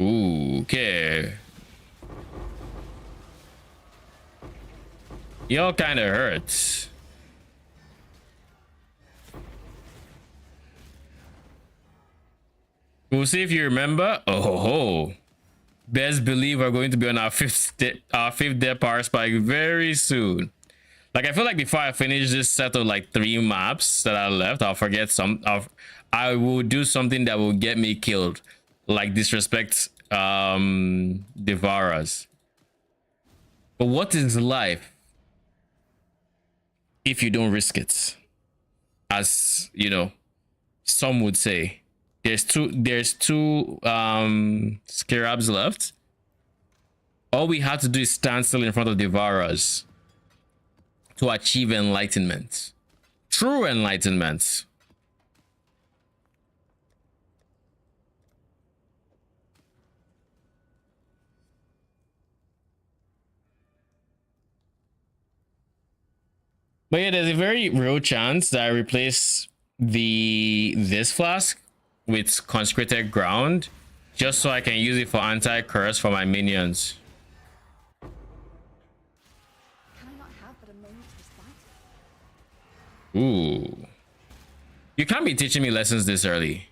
S1: Ooh, okay. Y'all kind of hurts. We'll see if you remember. Oh, best believe we're going to be on our fifth death power spike very soon. Like, I feel like before I finish this set of like 3 maps that are left, I'll forget some of. I will do something that will get me killed, like disrespect devourers. But what is life if you don't risk it? As you know, some would say. There's two scarabs left. All we have to do is stand still in front of devourers to achieve enlightenment. True enlightenment. But yeah, there's a very real chance that I replace this flask with consecrated ground just so I can use it for anti-curse for my minions.
S5: Can I not have but a moment to respond?
S1: Ooh. You can't be teaching me lessons this early.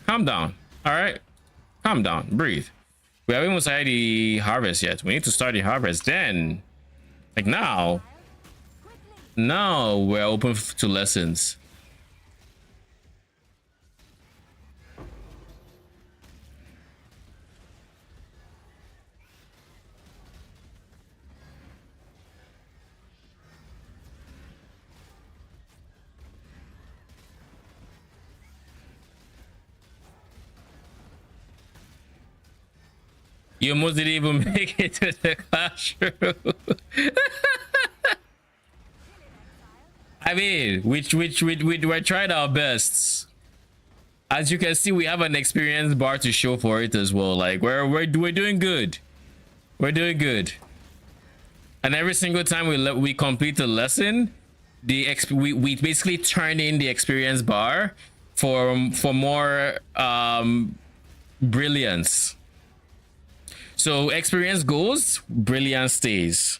S1: Calm down. Alright? Calm down. Breathe. We haven't even started the harvest yet. We need to start the harvest then. Like now. Now we're open to lessons. You almost didn't even make it to the classroom. I mean, we tried our best. As you can see, we have an experience bar to show for it as well. Like we're doing good. We're doing good. And every single time we complete the lesson, we basically turn in the experience bar for more brilliance. So experience goes, brilliance stays.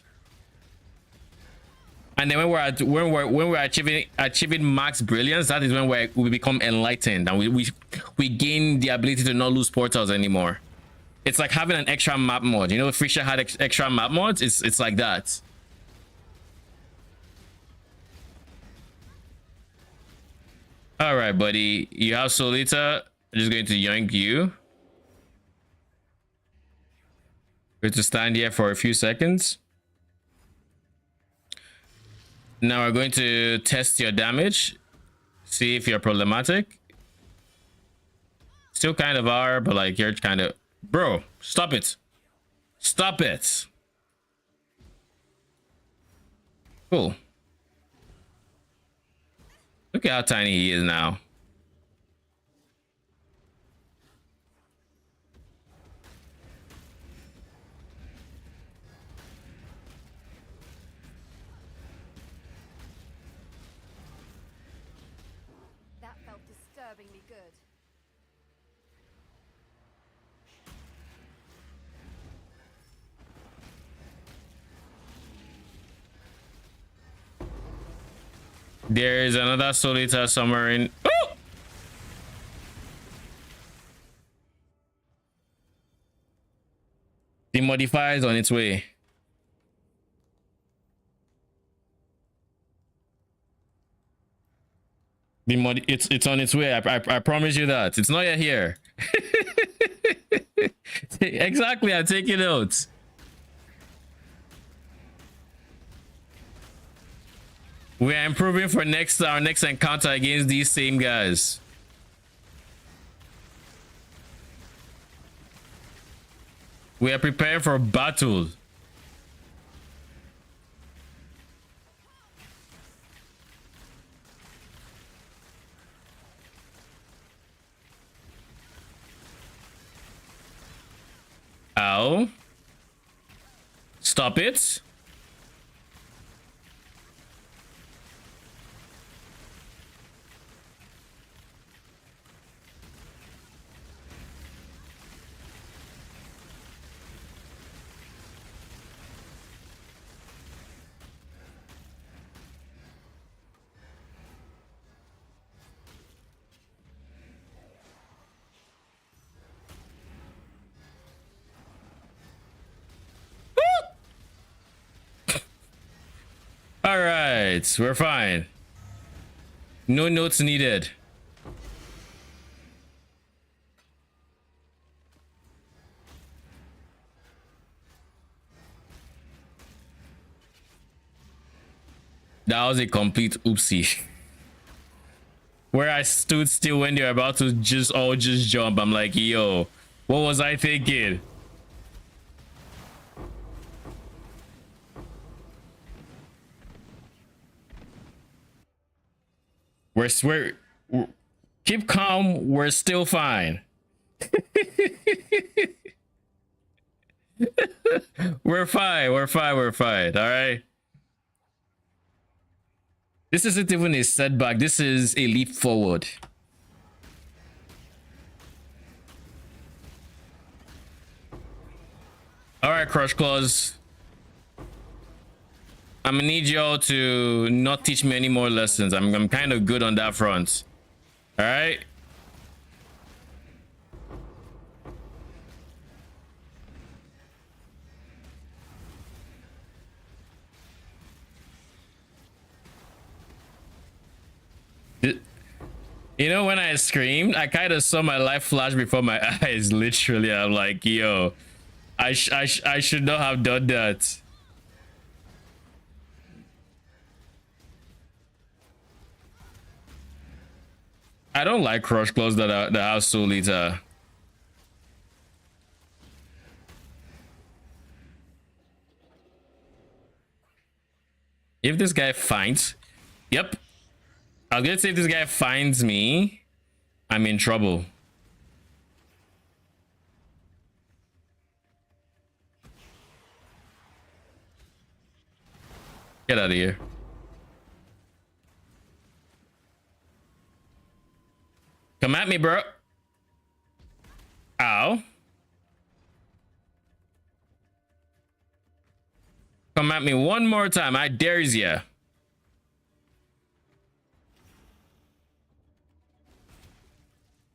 S1: And then when we're achieving max brilliance, that is when we become enlightened and we gain the ability to not lose portals anymore. It's like having an extra map mod. You know, Phrecia had extra map mods. It's like that. All right, buddy. You have Solita. I'm just going to yoink you. Going to stand here for a few seconds. Now we're going to test your damage. See if you're problematic. Still kind of are, but like you're kind of... Bro, stop it. Stop it. Cool. Look at how tiny he is now.
S5: That felt disturbingly good.
S1: There is another Solita somewhere in... Oh! The modifier is on its way. It's on its way. I promise you that. It's not yet here. Exactly, I'm taking notes. We are improving for our next encounter against these same guys. We are preparing for battle. Ow. Stop it. All right, we're fine. No notes needed. That was a complete oopsie. Where I stood still when they were about to just jump. I'm like, yo, what was I thinking? We're keep calm. We're still fine. We're fine. We're fine. We're fine. All right. This isn't even a setback. This is a leap forward. All right, Crush Claws. I'm gonna need y'all to not teach me any more lessons. I'm kind of good on that front. All right. You know, when I screamed, I kind of saw my life flash before my eyes. Literally, I'm like, yo, I should not have done that. I don't like crush claws that have Solita. If this guy finds... Yep. I was gonna say if this guy finds me, I'm in trouble. Get out of here. Come at me, bro. Ow. Come at me one more time. I dares ya.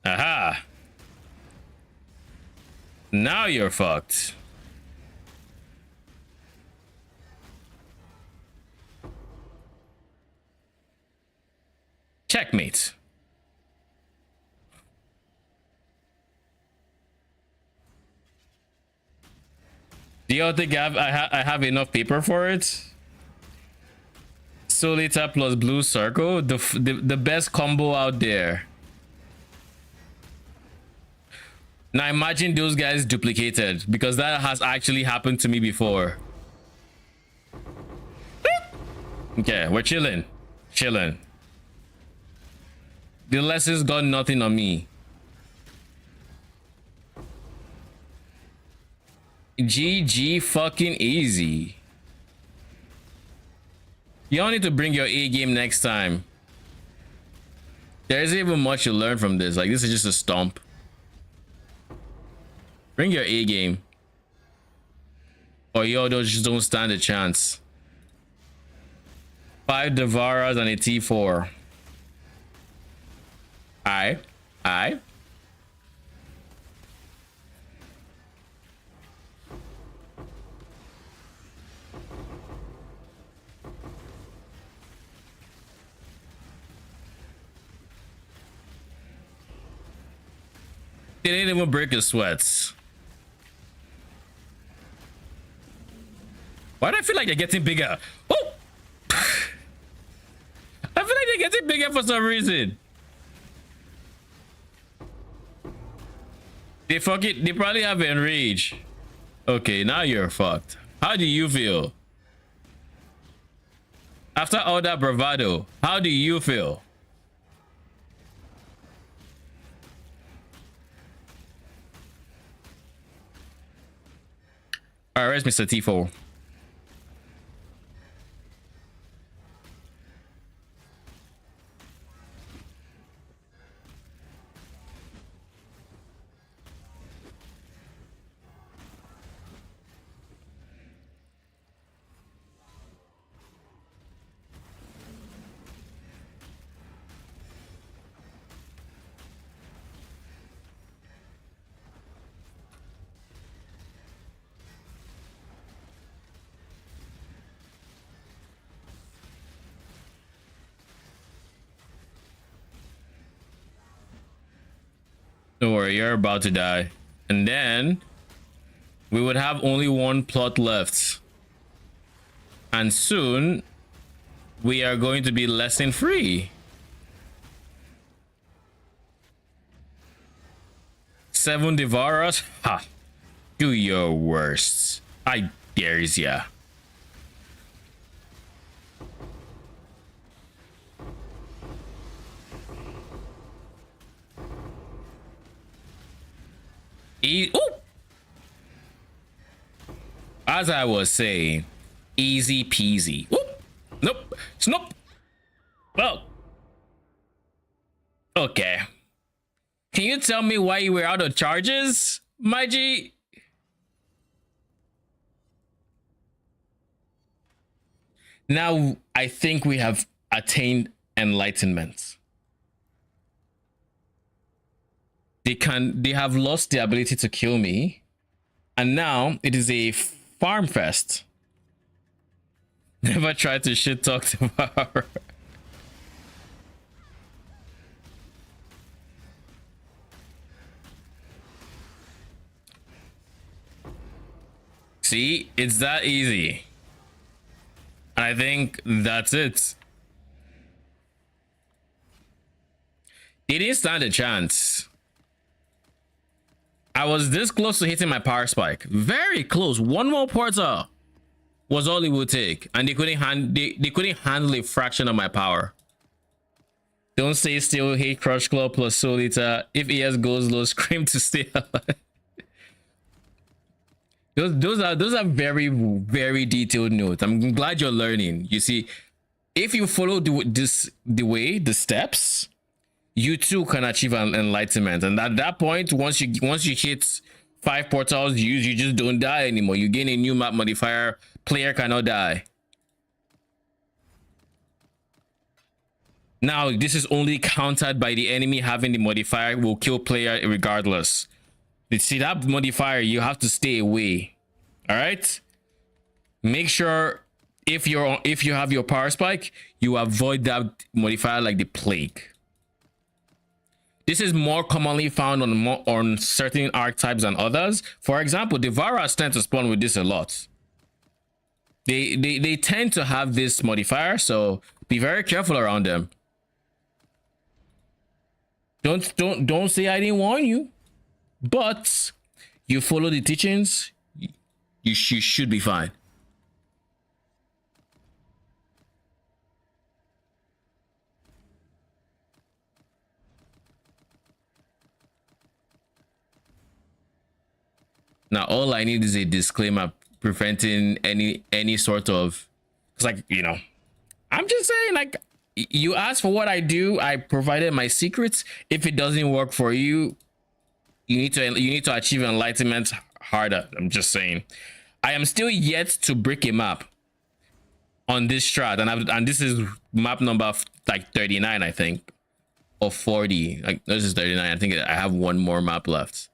S1: Aha. Now you're fucked. Checkmate. Do you think I have enough paper for it? Solita plus blue circle, the best combo out there. Now imagine those guys duplicated, because that has actually happened to me before. Okay, we're chilling. Chilling. The lessons got nothing on me. GG fucking easy. You all need to bring your A game next time. There isn't even much to learn from this. Like, this is just a stomp. Bring your A game. Or y'all just don't stand a chance. 5 Devaras and a T4. Aye. They didn't even break his sweats. Why do I feel like they're getting bigger? Oh! I feel like they're getting bigger for some reason. They probably have enrage. Okay, now you're fucked. How do you feel? After all that bravado, how do you feel? All right, where's Mr. T4? Don't worry, you're about to die. And then we would have only one plot left. And soon we are going to be lesson free. 7 Devaras? Ha! Do your worst. I dares ya. Ooh. As I was saying, easy peasy. Ooh. Nope. Snoop. Well. Okay. Can you tell me why you were out of charges, my G? Now, I think we have attained enlightenment. They have lost the ability to kill me, and now it is a farm fest. Never try to shit talk to her. See, it's that easy. And I think that's it. They didn't stand a chance. I was this close to hitting my power spike. Very close. One more portal. was all it would take, and they couldn't handle a fraction of my power. Don't stay still, hate Crush Claw plus Soul Eater. If ES goes low, scream to stay alive. Those are very, very detailed notes. I'm glad you're learning. You see, if you follow the steps, you too can achieve an enlightenment. And at that point, once you hit 5 portals used, you just don't die anymore. You gain a new map modifier. Player cannot die. Now, this is only countered by the enemy having the modifier will kill player regardless. You see that modifier, you have to stay away. All right? Make sure if you have your power spike, you avoid that modifier like the plague. This is more commonly found on certain archetypes than others. For example, Devouras tend to spawn with this a lot. They tend to have this modifier, so be very careful around them. Don't say I didn't warn you, but you follow the teachings, you should be fine. Now all I need is a disclaimer preventing any sort of, it's like, you know, I'm just saying, like, you asked for what I do, I provided my secrets. If it doesn't work for you, you need to achieve enlightenment harder. I'm just saying. I am still yet to break a map on this strat, and this is map number like 39, I think, or 40. Like, this is 39. I think I have one more map left.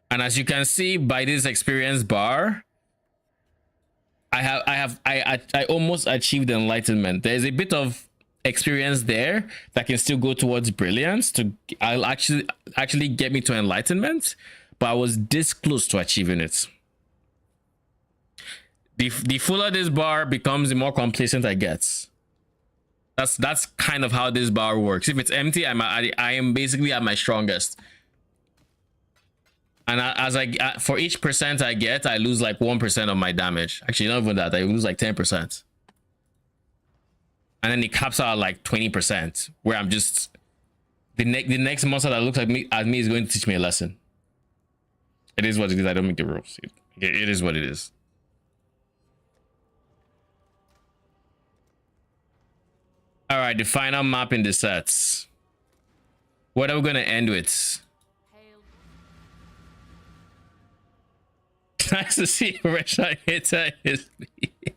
S1: And as you can see by this experience bar, I almost achieved enlightenment. There's a bit of experience there that can still go towards brilliance I'll actually get me to enlightenment, but I was this close to achieving it. The fuller this bar becomes, the more complacent I get. That's kind of how this bar works. If it's empty, I am basically at my strongest. And for each percent I get, I lose like 1% of my damage. Actually, not even that. I lose like 10%. And then it caps out like 20%, where I'm just the next monster that looks at me is going to teach me a lesson. It is what it is. I don't make the rules. It is what it is. All right, the final map in the sets. What are we gonna end with? Nice to see Phrecia hit his feet.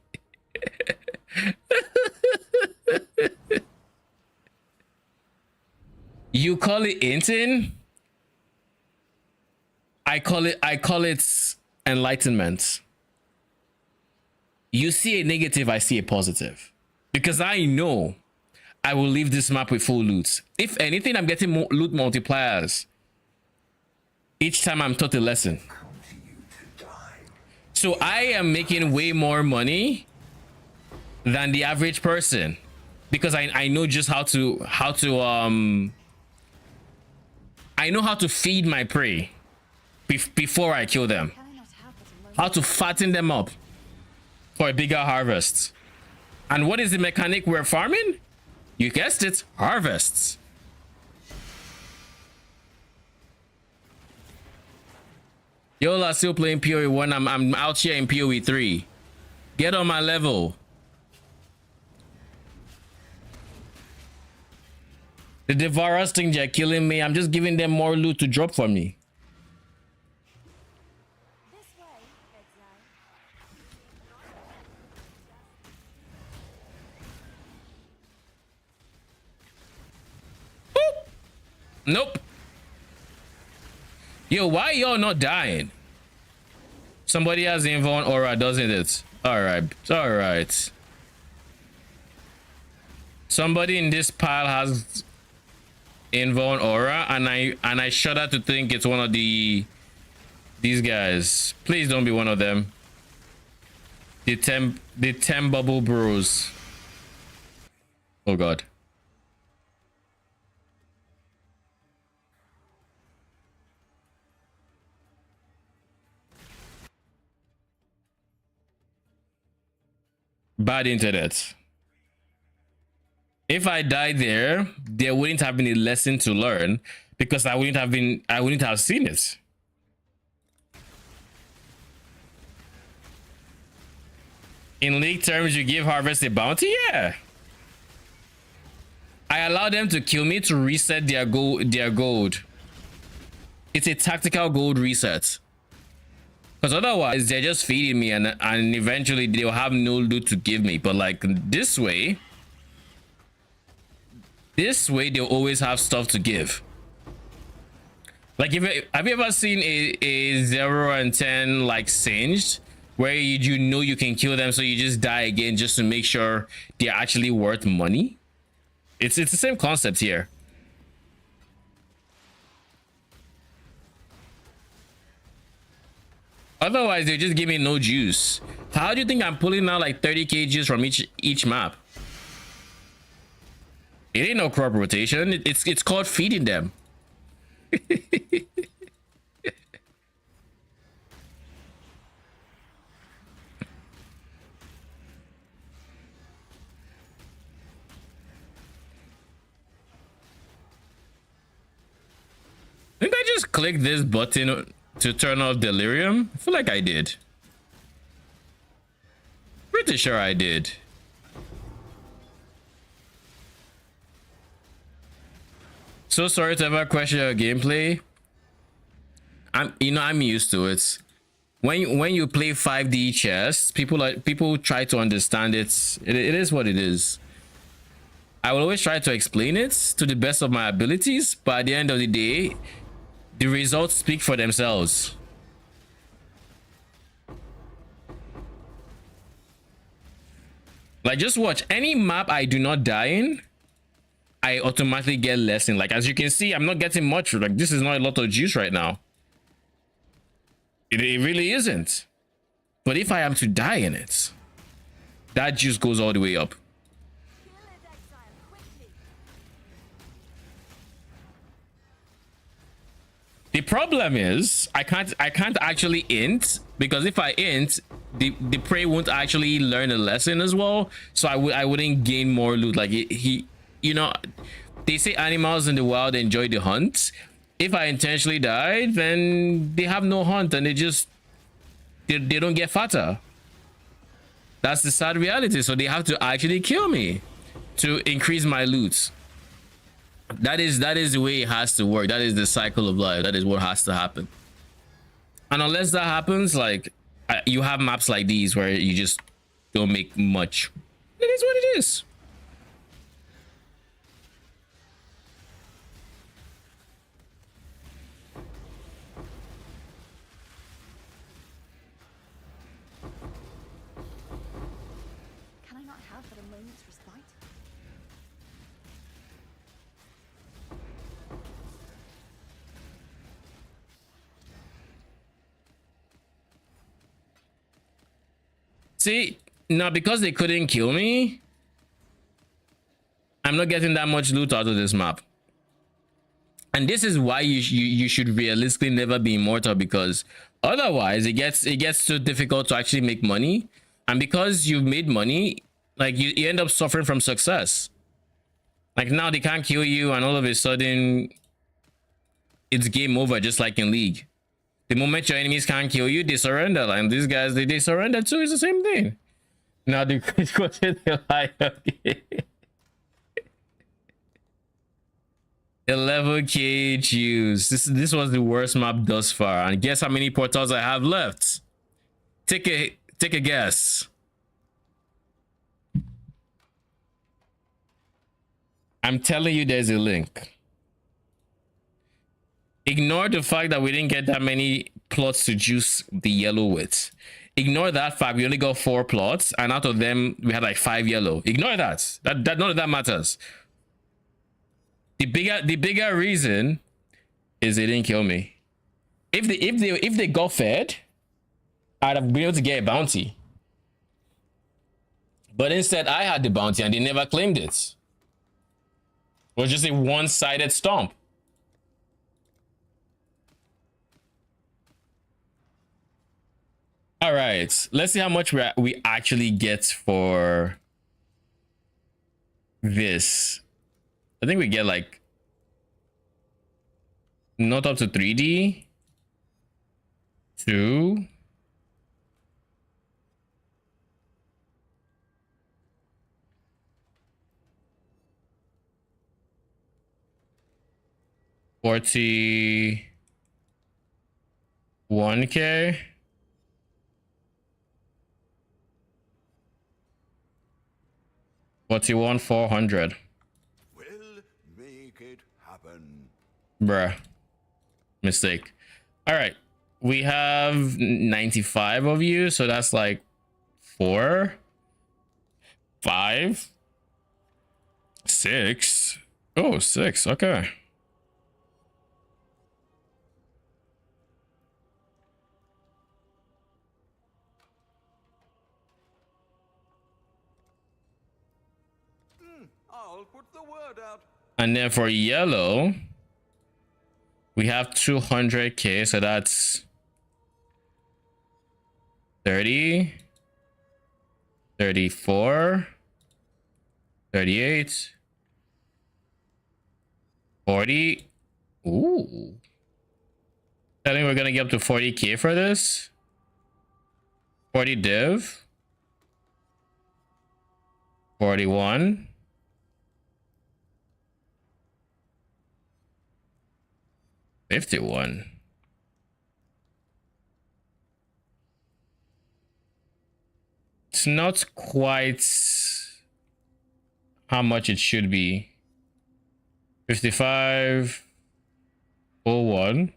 S1: You call it inting? I call it enlightenment. You see a negative, I see a positive. Because I know I will leave this map with full loot. If anything, I'm getting more loot multipliers each time I'm taught a lesson. So I am making way more money than the average person, because I know just how to I know how to feed my prey before I kill them. How to fatten them up for a bigger harvest. And what is the mechanic we're farming? You guessed it, harvests. Yola still playing PoE 1. I'm out here in PoE 3. Get on my level. The Devouras things are killing me. I'm just giving them more loot to drop for me.
S5: This way, Exile.
S1: Boop. Nope. Yo, why y'all not dying? Somebody has the invuln aura, doesn't it? All right. Somebody in this pile has invuln aura, and I shudder to think it's one of these guys. Please don't be one of them. The 10 bubble bros. Oh god. Bad internet. If I died there, there wouldn't have been a lesson to learn because I wouldn't have seen it. In league terms, you give Harvest a bounty? Yeah. I allow them to kill me to reset their gold. It's a tactical gold reset. Because otherwise, they're just feeding me and eventually they'll have no loot to give me. But like this way, they'll always have stuff to give. Like, have you ever seen a 0 and 10 like singed, where you know you can kill them, so you just die again just to make sure they're actually worth money? It's the same concept here. Otherwise, they just give me no juice. How do you think I'm pulling out like 30k juice from each map? It ain't no crop rotation. It's called feeding them. Didn't I just click this button to turn off delirium? I feel like I did. Pretty sure I did. So sorry to ever question your gameplay. I'm used to it. When you play 5D chess, people try to understand it. It is what it is. I will always try to explain it to the best of my abilities, but at the end of the day, the results speak for themselves. Like, just watch. Any map I do not die in, I automatically get lesson. Like, as you can see, I'm not getting much. Like, this is not a lot of juice right now. It really isn't. But if I am to die in it, that juice goes all the way up. The problem is I can't actually int, because if I int, the prey won't actually learn a lesson as well, so I wouldn't gain more loot. Like you know, they say animals in the wild enjoy the hunt. If I intentionally die, then they have no hunt and they don't get fatter. That's the sad reality. So they have to actually kill me to increase my loot. That is the way it has to work. That is the cycle of life. That is what has to happen. And unless that happens, like, you have maps like these where you just don't make much. It is what it is.
S5: Can I not have but a moment's respite?
S1: See, now because they couldn't kill me, I'm not getting that much loot out of this map. And this is why you should realistically never be immortal, because otherwise it gets too difficult to actually make money. And because you've made money, like you end up suffering from success. Like now they can't kill you and all of a sudden it's game over, just like in League. The moment your enemies can't kill you, they surrender. And these guys, they surrender too. It's the same thing. Now the question they like, okay. 11k juice. This was the worst map thus far. And guess how many portals I have left? Take a guess. I'm telling you, there's a link. Ignore the fact that we didn't get that many plots to juice the yellow with. Ignore that fact. We only got 4 plots, and out of them we had like 5 yellow. Ignore that. That none of that matters. The bigger reason is they didn't kill me. If they got fed, I'd have been able to get a bounty. But instead, I had the bounty and they never claimed it. It was just a one-sided stomp. All right, let's see how much we actually get for this. I think we get like not up to 3D. 2. $41K. 41,400.
S3: We'll make it happen.
S1: Bruh. Mistake. All right. We have 95 of you, so that's like 4, 5, 6. Oh, 6. Okay.
S3: I'll put the word out.
S1: And then for yellow, we have 200K, so that's 30, 34, 38, 40. Ooh. I think we're gonna get up to 40K for this. 40 div. 41. 51. It's not quite how much it should be. 55. 01.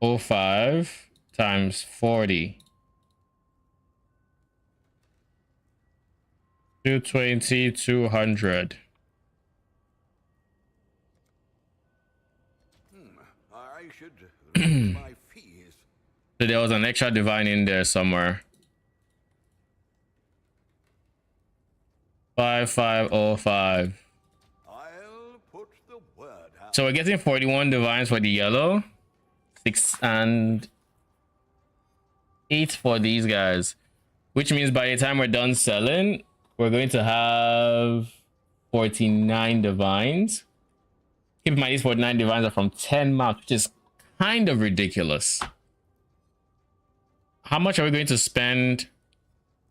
S1: 05 times 40. 220, 200.
S3: I should raise my fees.
S1: So there was an extra divine in there somewhere. 5505.
S3: I'll put the word out.
S1: So we're getting 41 divines for the yellow, 6 and 8 for these guys, which means by the time we're done selling, we're going to have 49 divines. Keep in mind, these 49 divines are from 10 maps, which is kind of ridiculous. How much are we going to spend?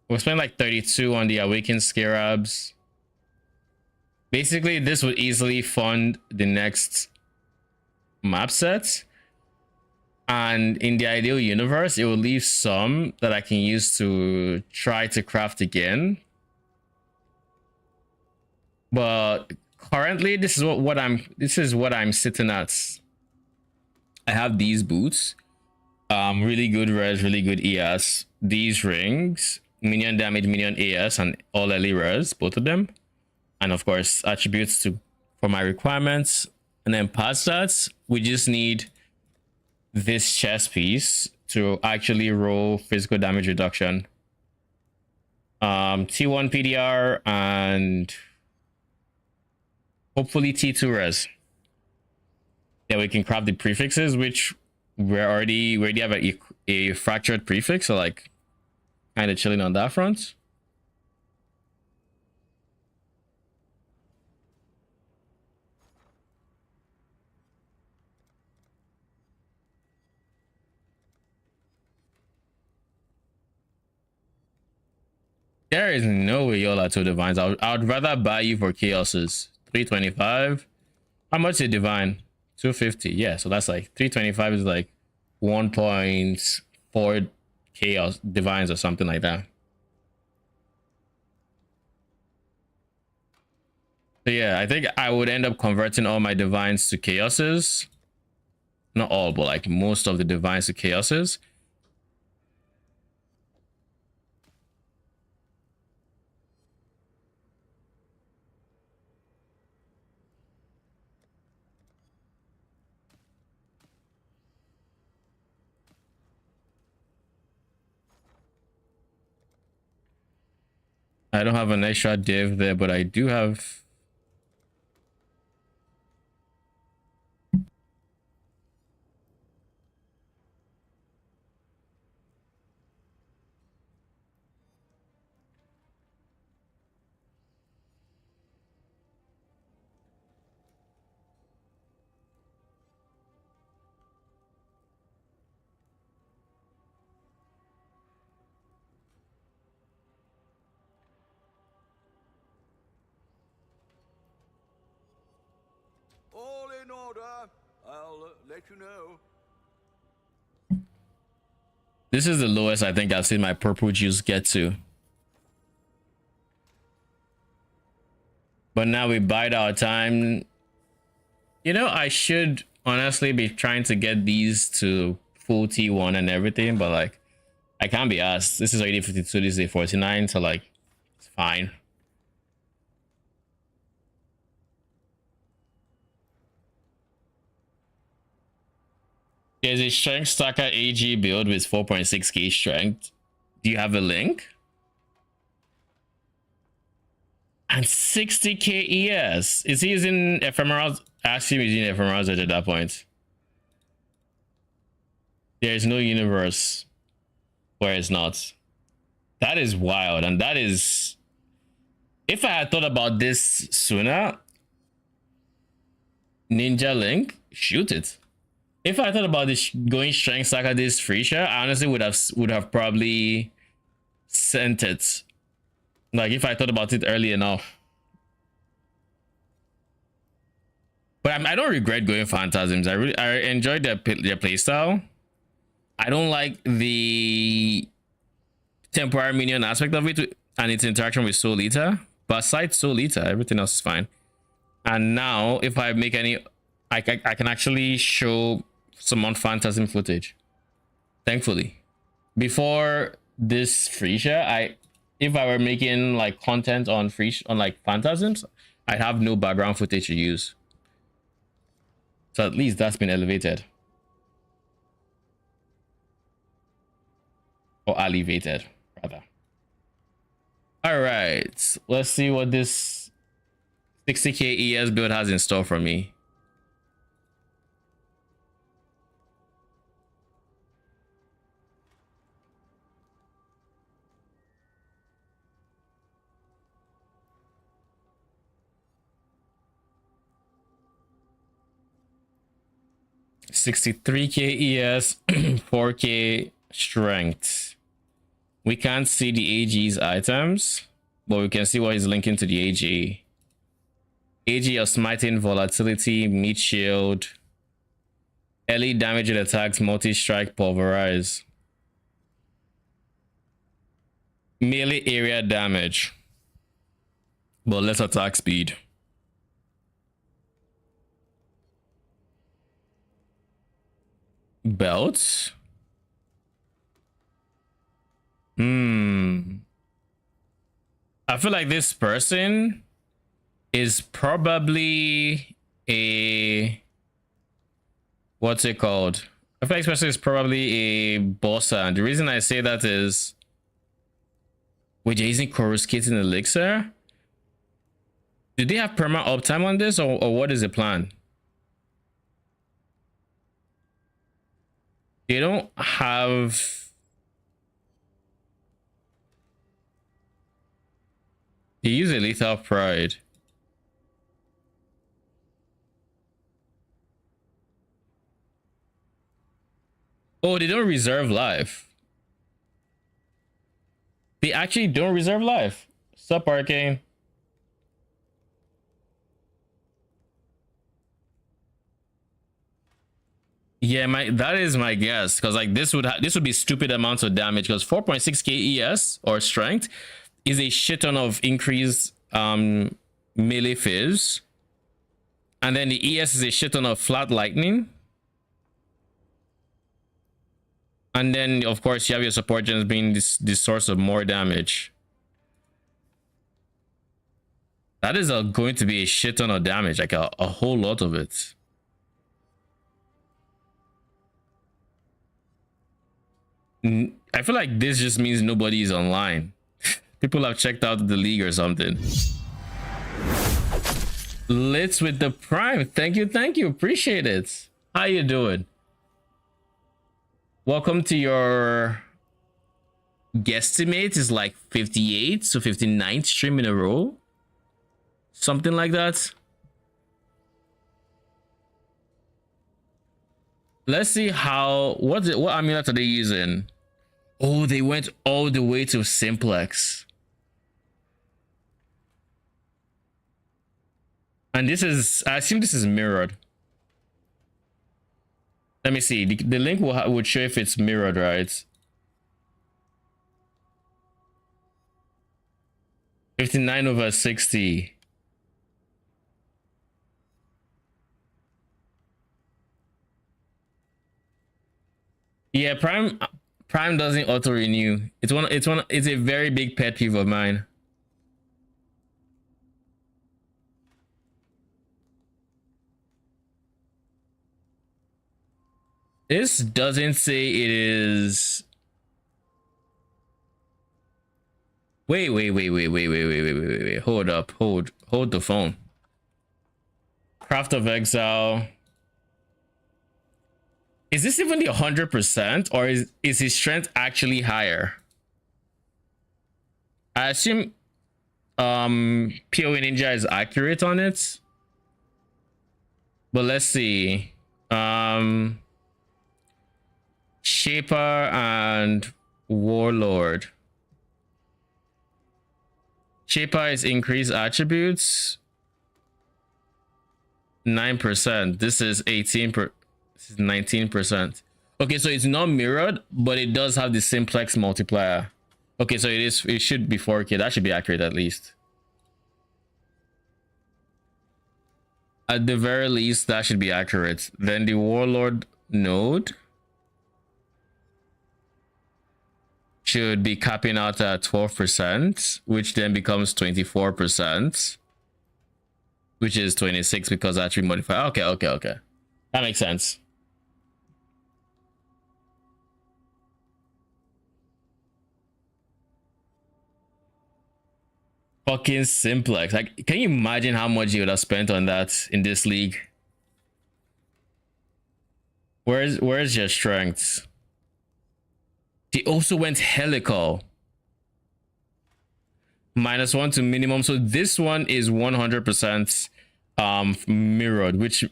S1: We'll spend like 32 on the Awakened Scarabs. Basically, this would easily fund the next map set. And in the ideal universe, it will leave some that I can use to try to craft again. But currently, this is what I'm sitting at. I have these boots. Really good res, really good ES. These rings, minion damage, minion AS, and all early res, both of them. And of course, attributes for my requirements. And then past that, we just need this chest piece to actually roll physical damage reduction. T1 PDR and hopefully T2 res. Yeah, we can craft the prefixes, which we already have a fractured prefix, so like kind of chilling on that front. There is no way y'all are two divines. I would rather buy you for chaoses. 325. How much is divine? 250. Yeah, so that's like 325 is like 1.4 chaos divines or something like that. So yeah, I think I would end up converting all my divines to chaoses. Not all, but like most of the divines to chaoses. I don't have an extra div there, but I do have.
S3: in order. I'll let you know.
S1: This is the lowest I think I've seen my purple juice get to. But now we bide our time. You know, I should honestly be trying to get these to full T1 and everything, but like, I can't be asked. This is already 52, this is 49, so like, it's fine. There's a strength stacker AG build with 4.6k strength. Do you have a link? And 60k ES. Is he using ephemerals? Ask him using ephemerals at that point. There's no universe where it's not. That is wild. And that is... If I had thought about this sooner, Ninja Link, shoot it. If I thought about this going strength stacker this Phrecia, I honestly would have probably sent it. Like if I thought about it early enough. But I don't regret going Phantasms. I enjoyed their playstyle. I don't like the temporary minion aspect of it and its interaction with Soul Eater. But aside Soul Eater, everything else is fine. And now if I make any, I can actually show some on Phantasm footage. Thankfully. Before this Phrecia, if I were making like content on Phrecia, on like Phantasms, I'd have no background footage to use. So at least that's been elevated. Or elevated, rather. All right, let's see what this 60k ES build has in store for me. $63k ES, 4k strength. We can't see the AG's items, but we can see what is linking to the AG. AG of smiting, volatility, meat shield, early damage and attacks, multi-strike, pulverize. Melee area damage, but less attack speed. Belts. I feel like this person is probably a, what's it called? I feel like this person is probably a bossa. And the reason I say that is, wait, you're using coruscating elixir? Do they have perma uptime on this, or what is the plan? They don't have... They use a lethal pride. Oh, they don't reserve life. They actually don't reserve life. Sup, Arcane? Yeah, that is my guess, because like this would be stupid amounts of damage, because 4.6k ES or strength is a shit ton of increased melee fizz, and then the ES is a shit ton of flat lightning, and then of course you have your support gens being this source of more damage. That is going to be a shit ton of damage, like a whole lot of it. I feel like this just means nobody is online. People have checked out the league or something. Let's with the prime. Thank you. Appreciate it. How you doing? Welcome to your guesstimate is like 58, so 59th stream in a row. Something like that. Let's see how, what amulet are they using? Oh, they went all the way to simplex. And this is, I assume this is mirrored. Let me see. The link would show if it's mirrored, right? 59/60. Yeah, Prime doesn't auto renew. It's a very big pet peeve of mine. This doesn't say it is. Wait. Hold up. Hold the phone. Craft of Exile. Is this even the 100%, or is his strength actually higher? I assume PoE Ninja is accurate on it. But let's see. Shaper and Warlord. Shaper is increased attributes. 9%. This is 18%. This is 19%. Okay, so it's not mirrored, but it does have the simplex multiplier. Okay, so it should be 4K. That should be accurate at least. At the very least, that should be accurate. Then the Warlord node should be capping out at 12%, which then becomes 24%, which is 26 because attribute modifier. Okay. That makes sense. Fucking simplex. Like, can you imagine how much you would have spent on that in this league? Where's your strengths? They also went helical. -1 to minimum. So this one is 100% mirrored, which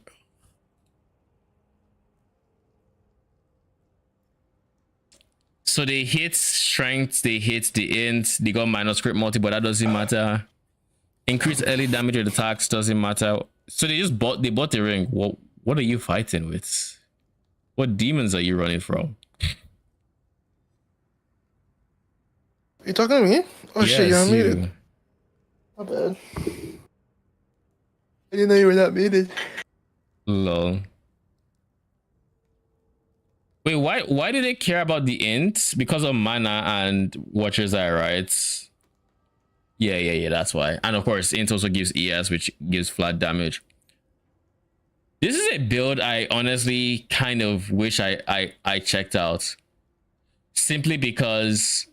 S1: so they hit strength, they hit the int, they got minus crit multi, but that doesn't matter. Increase early damage with attacks doesn't matter. So they bought the ring. What are you fighting with? What demons are you running from?
S6: Are you talking to me? Oh shit, you're unmuted. My bad. I didn't know you were that muted.
S1: Lol. Wait, why do they care about the int? Because of mana and Watcher's Eye, right? Yeah, that's why. And of course, int also gives ES, which gives flat damage. This is a build I honestly kind of wish I checked out. Simply because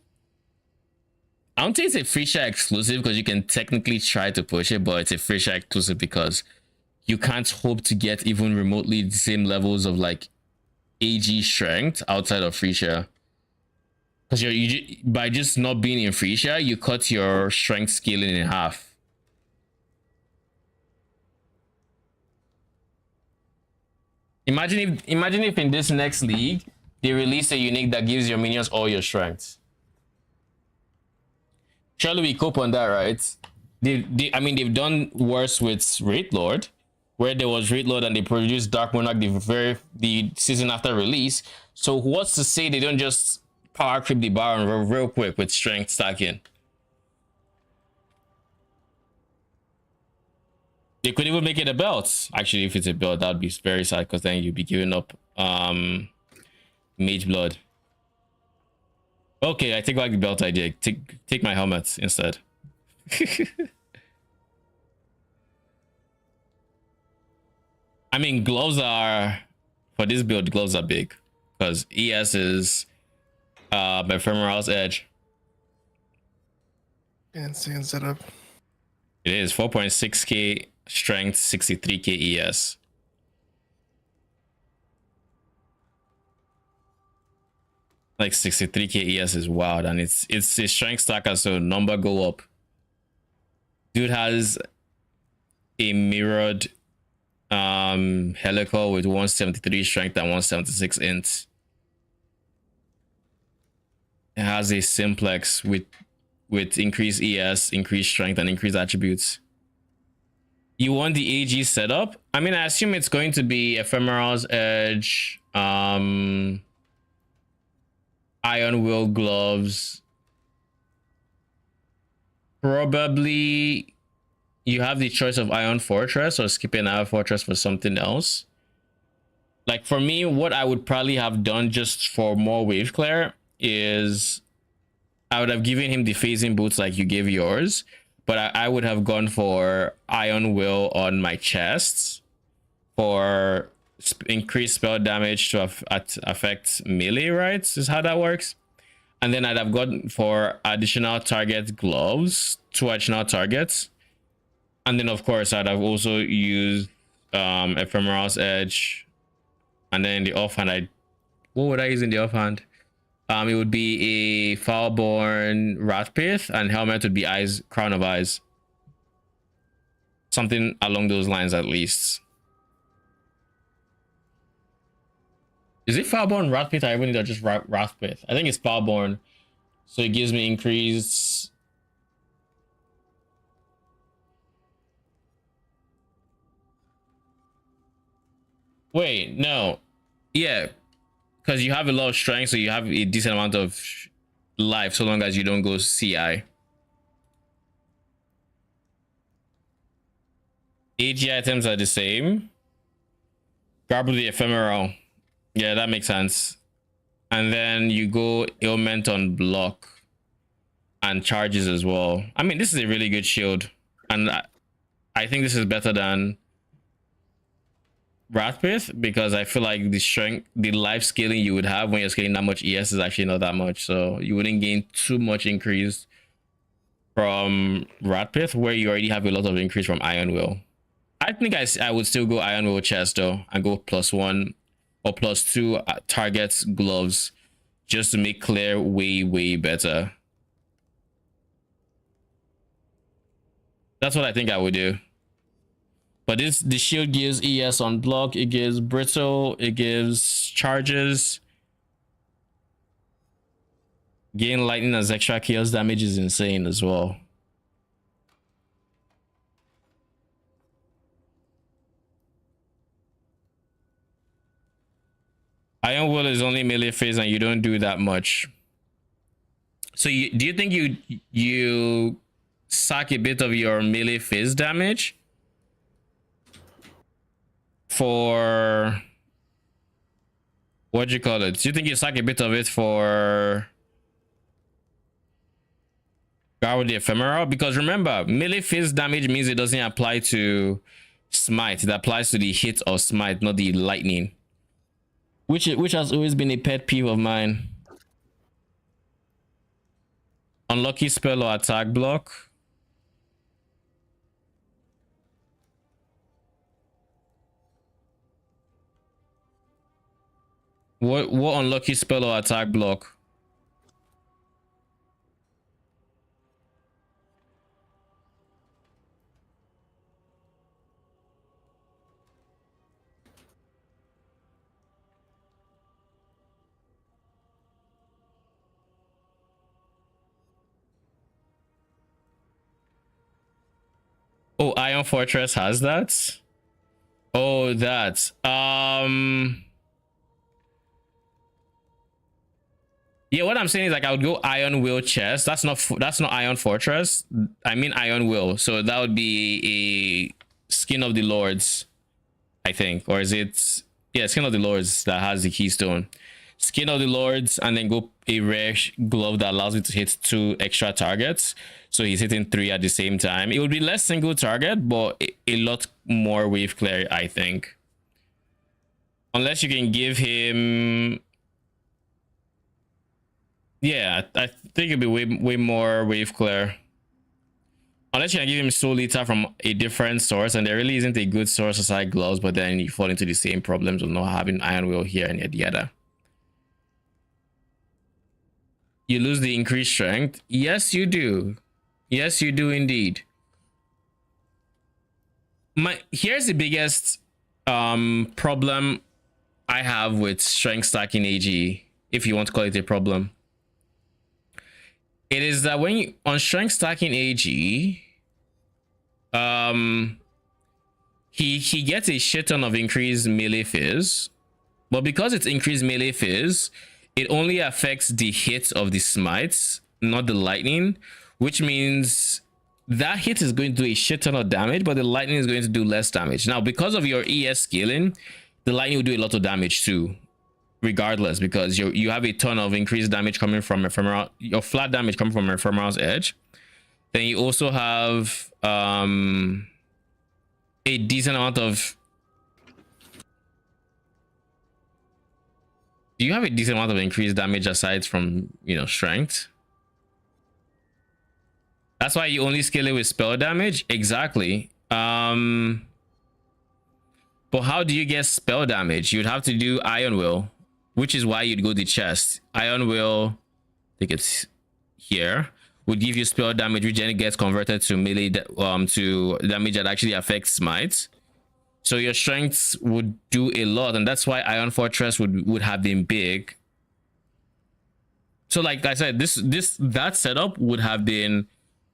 S1: I don't think it's a Phrecia exclusive, because you can technically try to push it, but it's a Phrecia exclusive because you can't hope to get even remotely the same levels of like AG strength outside of Phrecia. Because by just not being in Phrecia, you cut your strength scaling in half. Imagine if in this next league they release a unique that gives your minions all your strengths. Surely we cope on that, right? They've done worse with Wraith Lord, where there was Wraith Lord and they produced Dark Monarch the season after release. So what's to say they don't just power creep the Baron real quick with strength stacking? They could even make it a belt. Actually, if it's a belt, that'd be very sad, because then you'd be giving up Mage Blood. Okay, I take back the belt idea. Take my helmet instead. I mean, gloves are, for this build, gloves are big, because ES is Ephemeral's Edge.
S6: Insane setup.
S1: It is 4.6k strength, 63k ES. Like 63k ES is wild, and it's a strength stacker, so number go up. Dude has a mirrored helical with 173 strength and 176 int. It has a simplex with increased ES, increased strength, and increased attributes. You want the AG setup? I mean, I assume it's going to be Ephemeral's Edge, Iron Will gloves. Probably you have the choice of Iron Fortress or skipping Iron Fortress for something else. Like for me, what I would probably have done just for more wave clear is I would have given him the phasing boots like you gave yours, but I would have gone for Iron Will on my chests for increased spell damage to affect melee, right? Is how that works. And then I'd have gone for additional target gloves, 2 additional targets. And then of course I'd have also used Ephemeral's Edge. And then in the offhand, what would I use in the offhand? It would be a Foulborn Wrathpith, and helmet would be Eyes, Crown of Eyes. Something along those lines at least. Is it Foulborn Wrathpith or even just Wrathpith? I think it's Foulborn. So it gives me increase. Wait, no. Yeah. Because you have a lot of strength, so you have a decent amount of life so long as you don't go CI. AG items are the same. Grab the ephemeral. Yeah, that makes sense. And then you go ailment on block and charges as well. I mean, this is a really good shield, and I think this is better than Wrathpith because I feel like the strength, the life scaling you would have when you're scaling that much ES is actually not that much, so you wouldn't gain too much increase from Wrathpith where you already have a lot of increase from Iron Will. I think I would still go Iron Will chest though and go +1 or +2 targets gloves just to make clear way better. That's what I think I would do. But the shield gives ES on block, it gives brittle, it gives charges. Gain lightning as extra chaos damage is insane as well. Iron Will is only melee phase and you don't do that much. So do you think you sack a bit of your melee phase damage for what do you call it? Do you think you sack a bit of it for Guard with the Ephemeral? Because remember, melee phase damage means it doesn't apply to smite. It applies to the hit of smite, not the lightning. Which has always been a pet peeve of mine. Unlucky spell or attack block. What unlucky spell or attack block? Oh, Iron Fortress has that? Oh, that. Yeah, what I'm saying is like I would go Iron Will chest. That's not Iron Fortress. I mean Iron Will. So that would be a Skin of the Lords, I think. Or is it? Yeah, Skin of the Lords that has the keystone. Skin of the Lords, and then go a rare glove that allows you to hit 2 extra targets. So he's hitting 3 at the same time. It would be less single target, but a lot more wave clear, I think. Unless you can give him... Yeah, I think it'd be way more wave clear. Unless you can give him Soul Eater from a different source, and there really isn't a good source aside gloves, but then you fall into the same problems of not having Iron Will here and the other. You lose the increased strength. Yes, you do. Yes, you do indeed. Here's the biggest problem I have with strength stacking AG, if you want to call it a problem. It is that when you on strength stacking AG, he gets a shit ton of increased melee phase, but because it's increased melee phase, it only affects the hits of the smites, not the lightning, which means that hit is going to do a shit ton of damage, but the lightning is going to do less damage. Now, because of your ES scaling, the lightning will do a lot of damage too, regardless, because you have a ton of increased damage coming from ephemeral, your flat damage coming from ephemeral's edge. Then you also have a decent amount of, you have a decent amount of increased damage aside from, you know, strength. That's why you only scale it with spell damage. Exactly. But how do you get spell damage? You'd have to do Iron Will, which is why you'd go to chest. Iron Will, I think it's here, would give you spell damage, which then gets converted to melee, to damage that actually affects smites. So your strengths would do a lot, and that's why Iron Fortress would have been big. So like I said, that setup would have been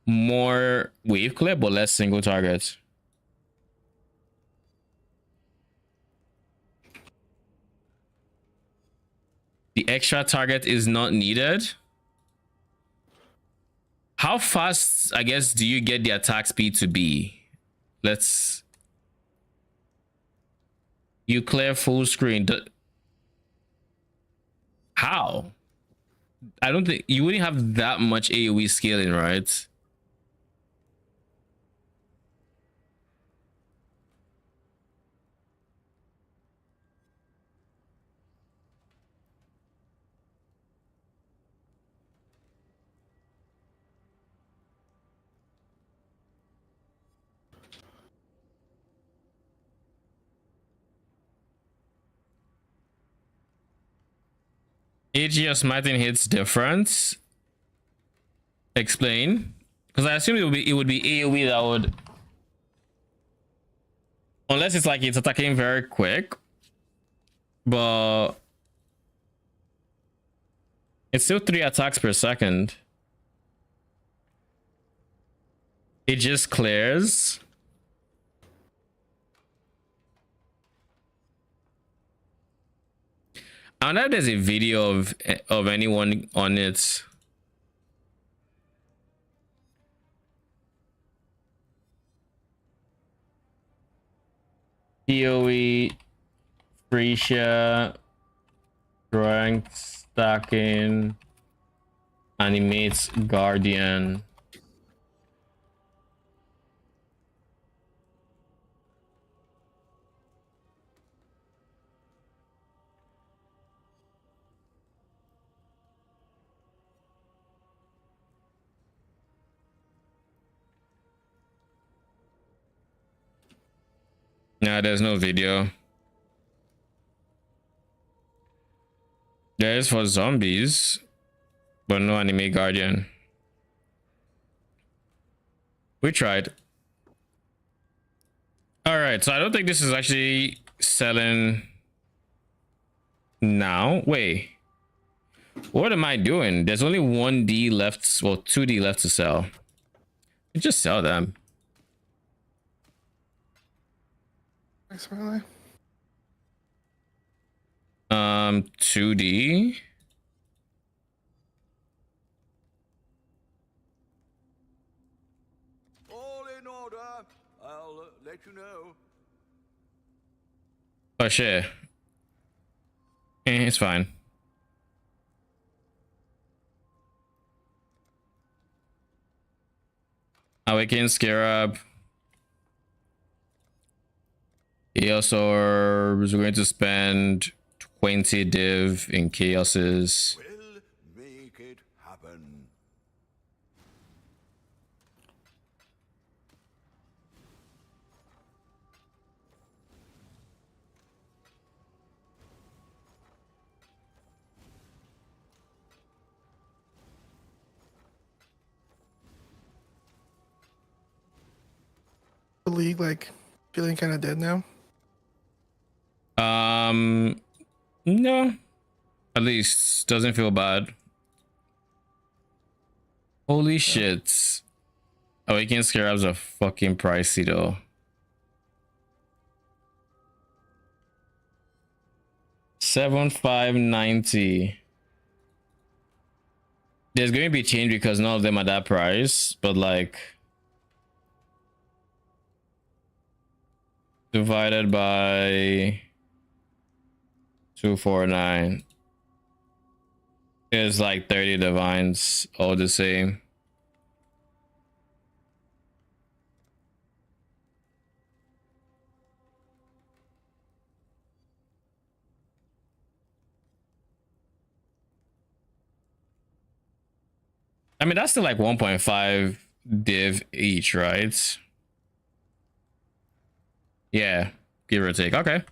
S1: more wave clip but less single targets. The extra target is not needed. How fast, I guess, do you get the attack speed to be? You clear full screen. How? I don't think you wouldn't have that much AoE scaling, right? AG of smiting hits different. Explain. Because I assume it would be AoE that would, unless it's like it's attacking very quick, but it's still 3 attacks per second. It just clears. I don't know if there's a video of anyone on it. PoE, Phrecia, strength, stacking, animates Guardian. Nah, there's no video. There is for zombies, but no anime guardian. We tried. All right, so I don't think this is actually selling now. Wait, what am I doing? There's only 1D left, well, 2D left to sell. Just sell them.
S6: Thanks, Riley.
S1: 2D.
S3: All in order. I'll let you know.
S1: Oh shit. It's fine. Awaken Scarab. Chaos Orbs. We're going to spend 20 div in Chaoses.
S3: We'll make it happen.
S6: The league, like, feeling kind of dead now.
S1: No. At least doesn't feel bad. Holy shit. Awaken Scarabs are fucking pricey though. 7,590. There's going to be change because none of them are that price, but like divided by 249 is like 30 divines, all the same. I mean, that's still like 1.5 div each, right? Yeah, give or take. Okay.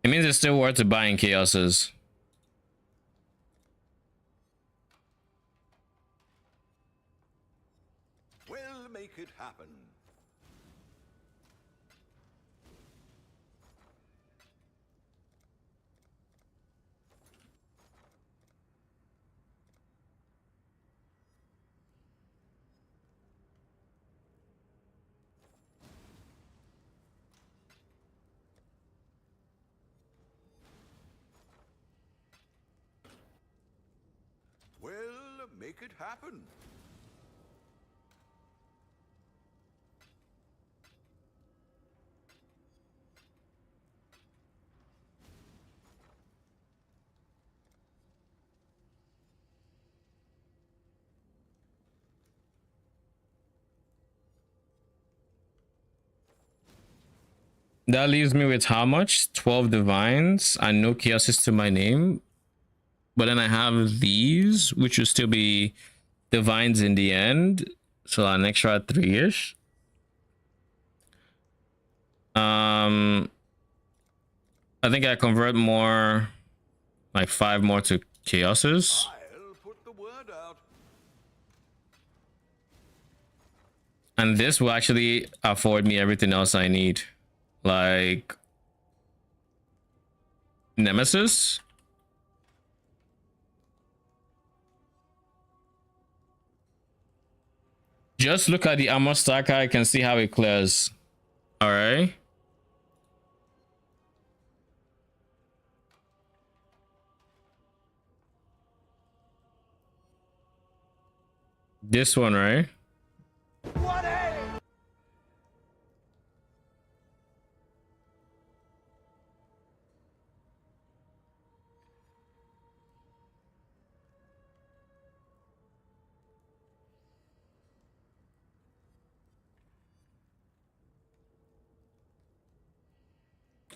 S1: It means it's still worth buying chaoses.
S3: We'll make it happen. We'll make it happen.
S1: That leaves me with how much? 12 divines and no chaoses to my name. But then I have these, which will still be divines in the end. So an extra 3-ish. I think I convert more, like 5 more to chaoses.
S3: I'll put the word out.
S1: And this will actually afford me everything else I need. Like Nemesis. Just look at the armor stacker. I can see how it clears. All right. This one, right?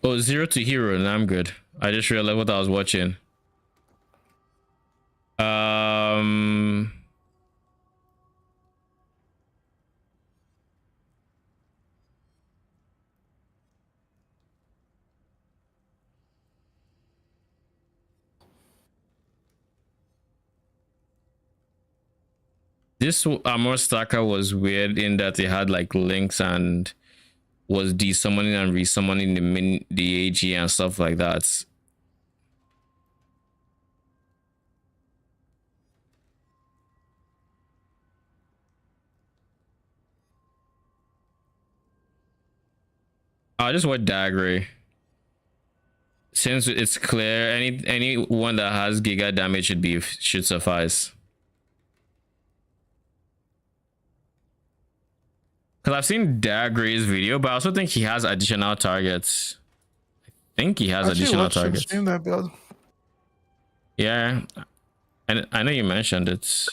S1: Oh, 0 to hero, and I'm good. I just realized what I was watching. This armor stacker was weird in that it had like links and was desummoning and resummoning the AG and stuff like that. I just want Daggery. Since it's clear, any one that has giga damage should suffice. Because I've seen Daggery's video, but I also think he has additional targets. I think he has additional targets.
S6: That build.
S1: Yeah, and I know you mentioned it.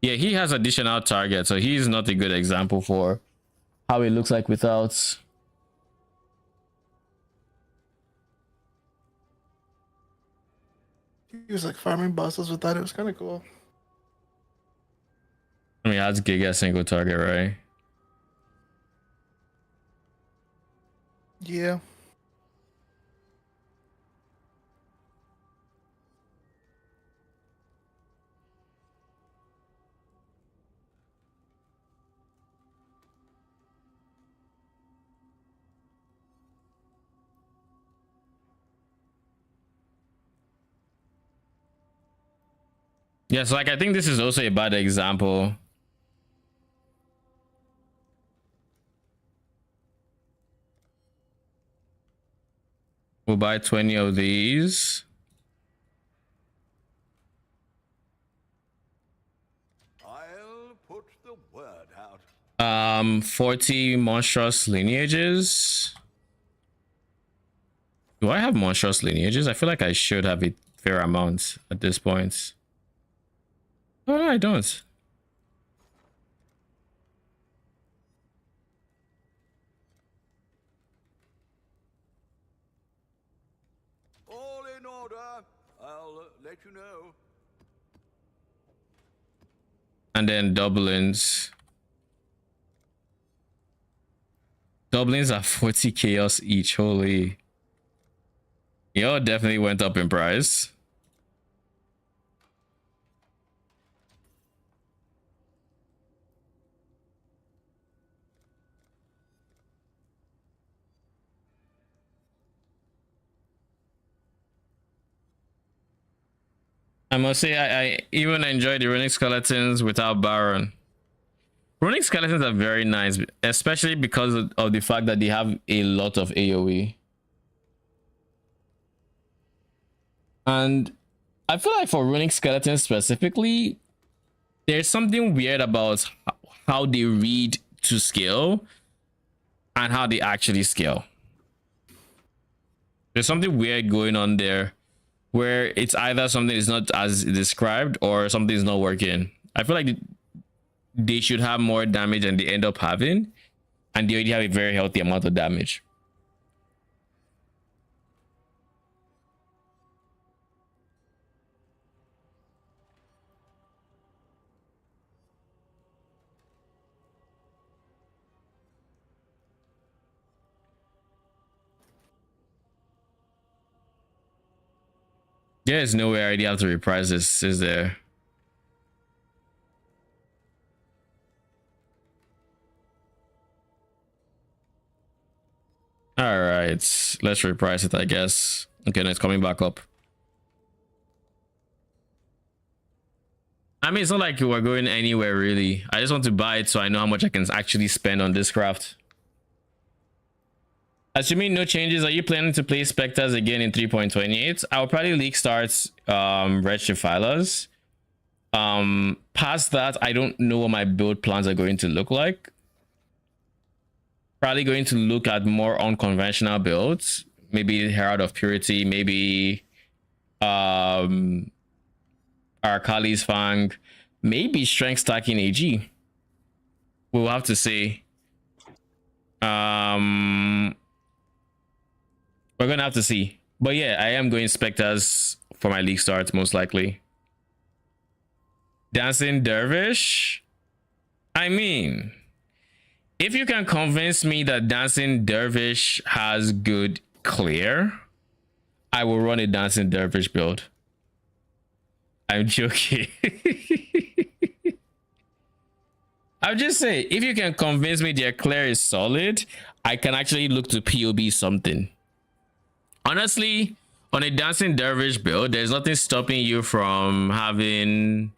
S1: Yeah, he has additional targets, so he's not a good example for how it looks like without.
S6: He was like farming bosses with that. It was kind of cool.
S1: I mean, that's giga single target, right?
S6: Yeah.
S1: Yes, like I think this is also a bad example. We'll buy 20 of these.
S3: I'll put the word out.
S1: 40 monstrous lineages. Do I have monstrous lineages? I feel like I should have a fair amount at this point. Oh, no, I don't.
S3: All in order. I'll let you know.
S1: And then doublings. Doublings are 40 chaos each. Holy. Y'all definitely went up in price. I must say, I even enjoy the runic skeletons without Baron. Runic skeletons are very nice, especially because of the fact that they have a lot of AoE. And I feel like for runic skeletons specifically, there's something weird about how they read to scale and how they actually scale. There's something weird going on there where it's either something is not as described or something is not working. I feel like they should have more damage than they end up having, and they already have a very healthy amount of damage. There's no way I already have to reprise this, is there? All right, let's reprise it, I guess. Okay, now it's coming back up. I mean, it's not like we're going anywhere really. I just want to buy it so I know how much I can actually spend on this craft. Assuming no changes, are you planning to play Spectres again in 3.28? I'll probably Leaguestart Retrofilers. Past that, I don't know what my build plans are going to look like. Probably going to look at more unconventional builds. Maybe Herald of Purity, maybe Arcali's Fang, maybe Strength Stacking AG. We'll have to see. We're gonna have to see. But yeah, I am going Spectres for my league starts most likely. Dancing Dervish? I mean, if you can convince me that Dancing Dervish has good clear, I will run a Dancing Dervish build. I'm joking. I'll just say, if you can convince me their clear is solid, I can actually look to POB something. Honestly, on a Dancing Dervish build, there's nothing stopping you from having,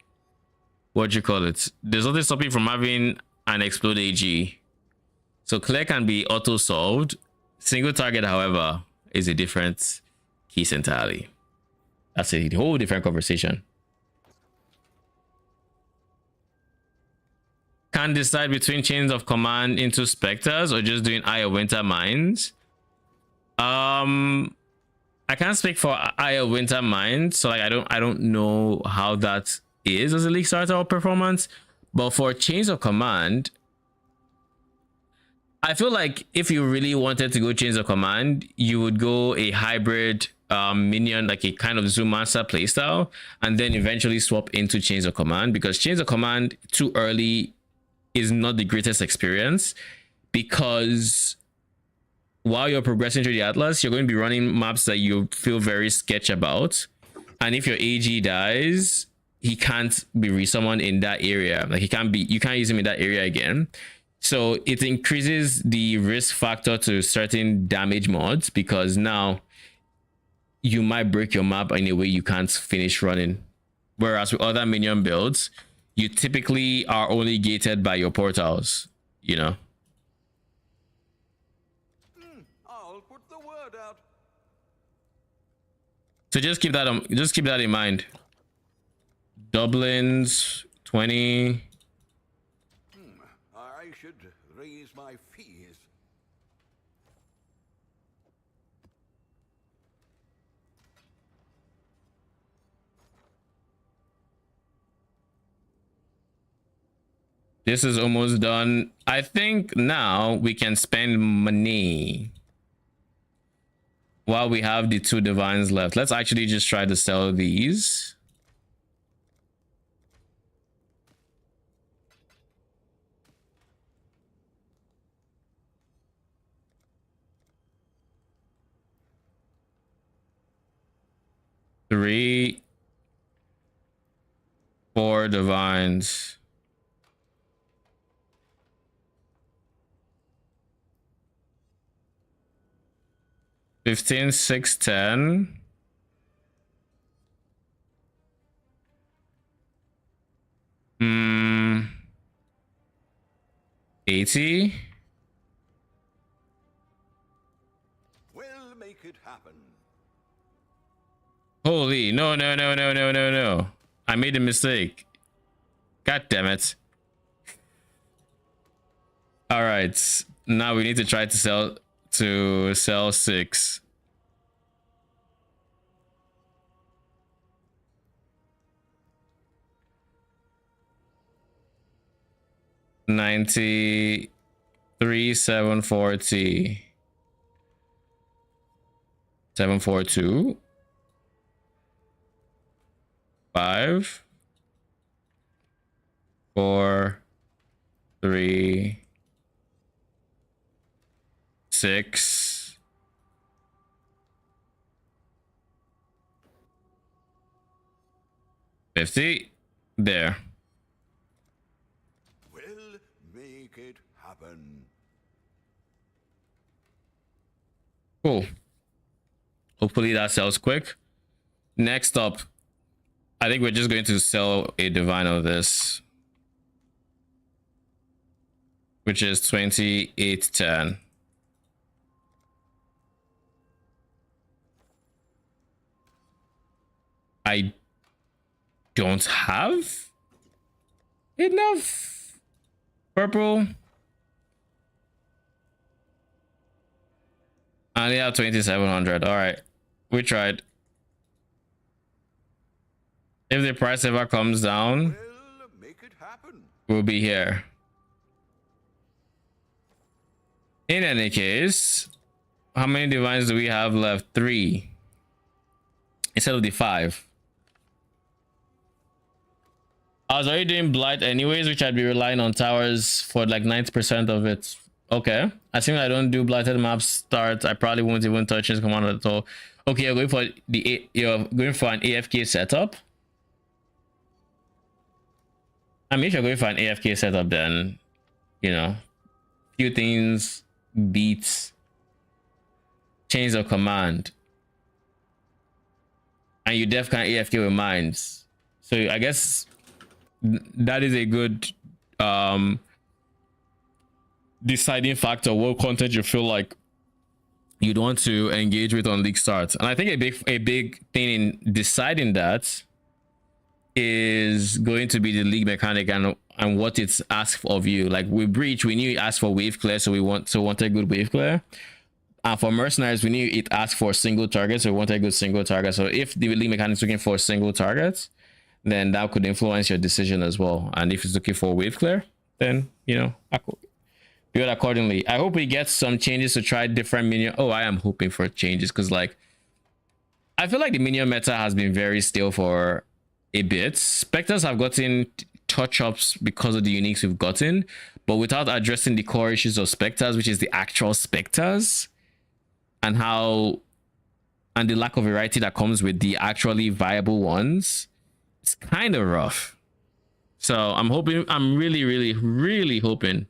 S1: what you call it? There's nothing stopping you from having an Explode AG. So clear can be auto solved. Single target, however, is a different case entirely. That's a whole different conversation. Can't decide between Chains of Command into Spectres or just doing Eye of Winter Mines. I can't speak for Eye of Winter Mines, so like I don't know how that is as a league starter or performance. But for Chains of Command, I feel like if you really wanted to go Chains of Command, you would go a hybrid minion, like a kind of Zoomaster playstyle, and then eventually swap into Chains of Command, because Chains of Command too early is not the greatest experience, because while you're progressing through the Atlas, you're going to be running maps that you feel very sketch about, and if your AG dies, he can't be resummoned in that area. Like you can't use him in that area again. So it increases the risk factor to certain damage mods, because now you might break your map in a way you can't finish running. Whereas with other minion builds, you typically are only gated by your portals, you know.
S3: I'll put the word out.
S1: So just keep that in mind. Dublin's 20.
S3: I should raise my fees.
S1: This is almost done. I think now we can spend money while we have the 2 divines left. Let's actually just try to sell these. Three, 4 divines. 15, 6, 10. Hmm. 80.
S3: We'll make it happen.
S1: Holy, no. I made a mistake. God damn it. All right. Now we need to try to sell 6. $93, 740. 742. 5, 4, 3, 6. $50. There.
S3: We'll make it happen.
S1: Cool. Hopefully that sells quick. Next up, I think we're just going to sell a divine of this, which is 2810. I don't have enough purple. I only have 2700. All right, we tried. If the price ever comes down,
S3: We'll make it happen.
S1: we'll be here. In any case, how many divines do we have left? 3 instead of the 5. I was already doing blight anyways, which I'd be relying on towers for like 90% of it. Okay, assuming I don't do blighted maps start, I probably won't even touch this command at all. Okay, you're going for an AFK setup. I mean, if you're going for an AFK setup, then, you know, few things beats change of command. And you def can AFK with mines. So I guess that is a good deciding factor what content you feel like you'd want to engage with on Leaguestart. And I think a big thing in deciding that is going to be the league mechanic and what it's asked of you. Like with Breach, we knew it asked for wave clear, so we wanted good wave clear. And for Mercenaries, we knew it asked for single target, so we wanted a good single target. So if the league mechanic is looking for single targets, then that could influence your decision as well. And if it's looking for wave clear, then, you know, do it accordingly. I hope we get some changes to try different minion. Oh, I am hoping for changes because, like, I feel like the minion meta has been very still for a bit. Spectres have gotten touch-ups because of the uniques we've gotten, but without addressing the core issues of Spectres, which is the actual Spectres, and the lack of variety that comes with the actually viable ones. It's kind of rough. So I'm really hoping.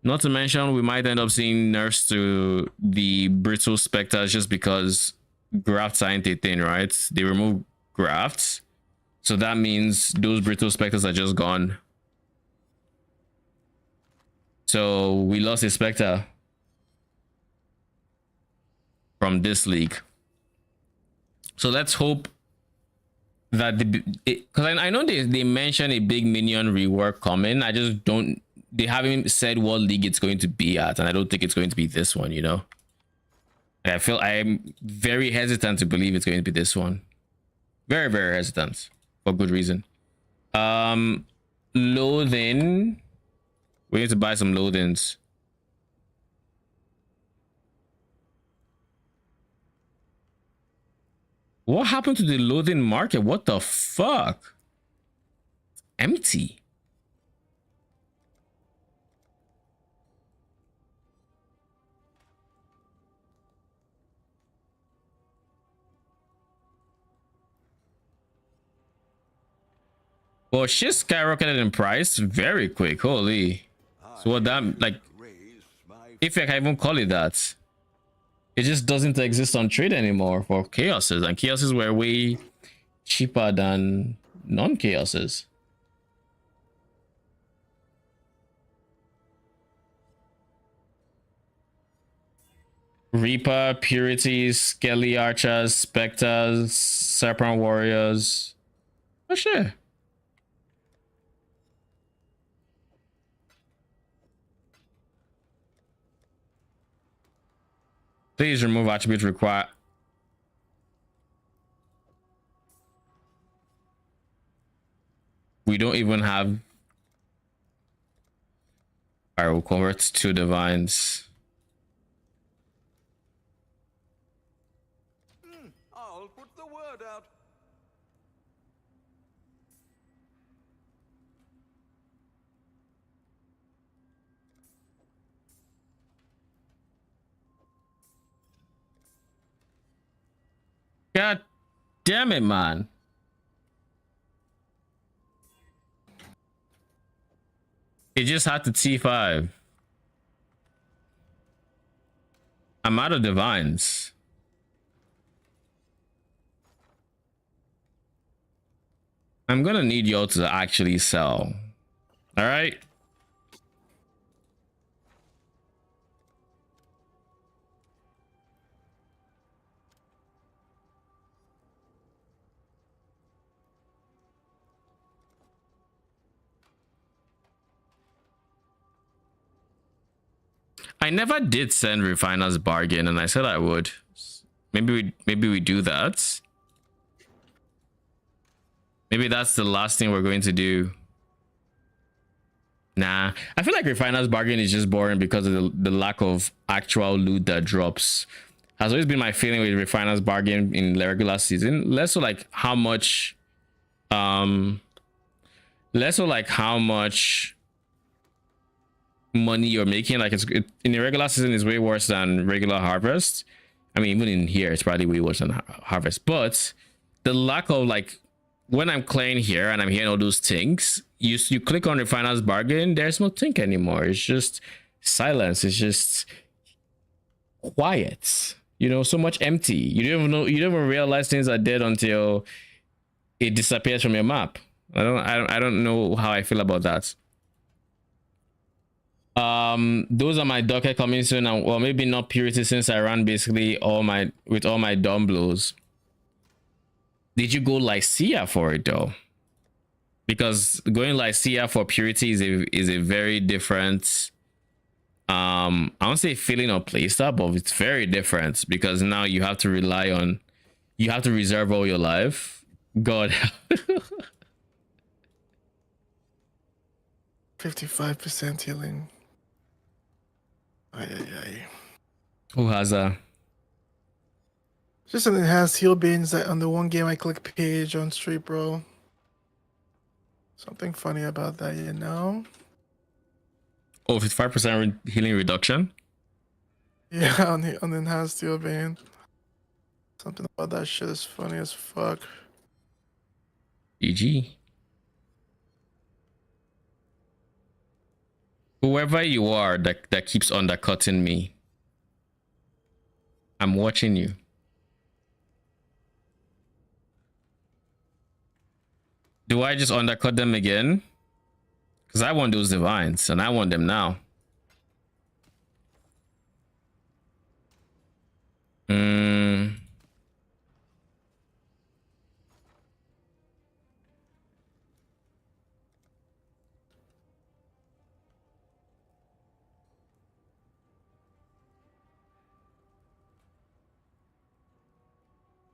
S1: Not to mention, we might end up seeing nerfs to the brittle Spectres just because grafts aren't a thing, right? They remove grafts. So that means those brittle Spectres are just gone. So we lost a Spectre from this league. So let's hope that because I know they mentioned a big minion rework coming. I just don't. They haven't said what league it's going to be at, and I don't think it's going to be this one. You know, I feel I'm very hesitant to believe it's going to be this one. Very, very hesitant for good reason. Loathing. We need to buy some loathings. What happened to the loathing market? What the fuck? Empty. Well, shit skyrocketed in price very quick. Holy. So what that, like, if I can even call it that, it just doesn't exist on trade anymore for chaoses, and chaoses were way cheaper than non-chaoses. Reaper, Purities, Skelly Archers, Spectres, Serpent Warriors. Oh shit. Please remove attribute required. We don't even have. I will convert to divines.
S3: I'll put the word out.
S1: God damn it, man. It just had to T5. I'm out of divines. I'm gonna need y'all to actually sell. All right. I never did send Refiner's Bargain, and I said I would. Maybe we do that. Maybe that's the last thing we're going to do. Nah, I feel like Refiner's Bargain is just boring because of the lack of actual loot that drops. Has always been my feeling with Refiner's Bargain in the regular season. Less so like how much money you're making. Like in the regular season is way worse than regular harvest. I mean, even in here it's probably way worse than harvest, but the lack of, like, when I'm clearing here and I'm hearing all those things, you click on Refiner's Bargain, there's no think anymore. It's just silence. It's just quiet, you know, so much empty. You don't even know, you don't even realize things are dead until it disappears from your map. I don't know how I feel about that. Those are my docket coming soon, and well, maybe not Purity, since I ran basically all my dumb blows. Did you go Lycia for it though? Because going Lycia for Purity is a very different, I won't say feeling or playstyle, but it's very different, because now you have to rely on, you have to reserve all your life. God.
S6: 55% healing. Ay.
S1: Who has a?
S6: Just an enhanced heal beans that on the one game I click page on Street, bro. Something funny about that, you know?
S1: Oh, 55% healing reduction?
S6: Yeah, on the enhanced heal bean. Something about that shit is funny as fuck.
S1: GG. Whoever you are that keeps undercutting me, I'm watching you. Do I just undercut them again? Because I want those divines, and I want them now.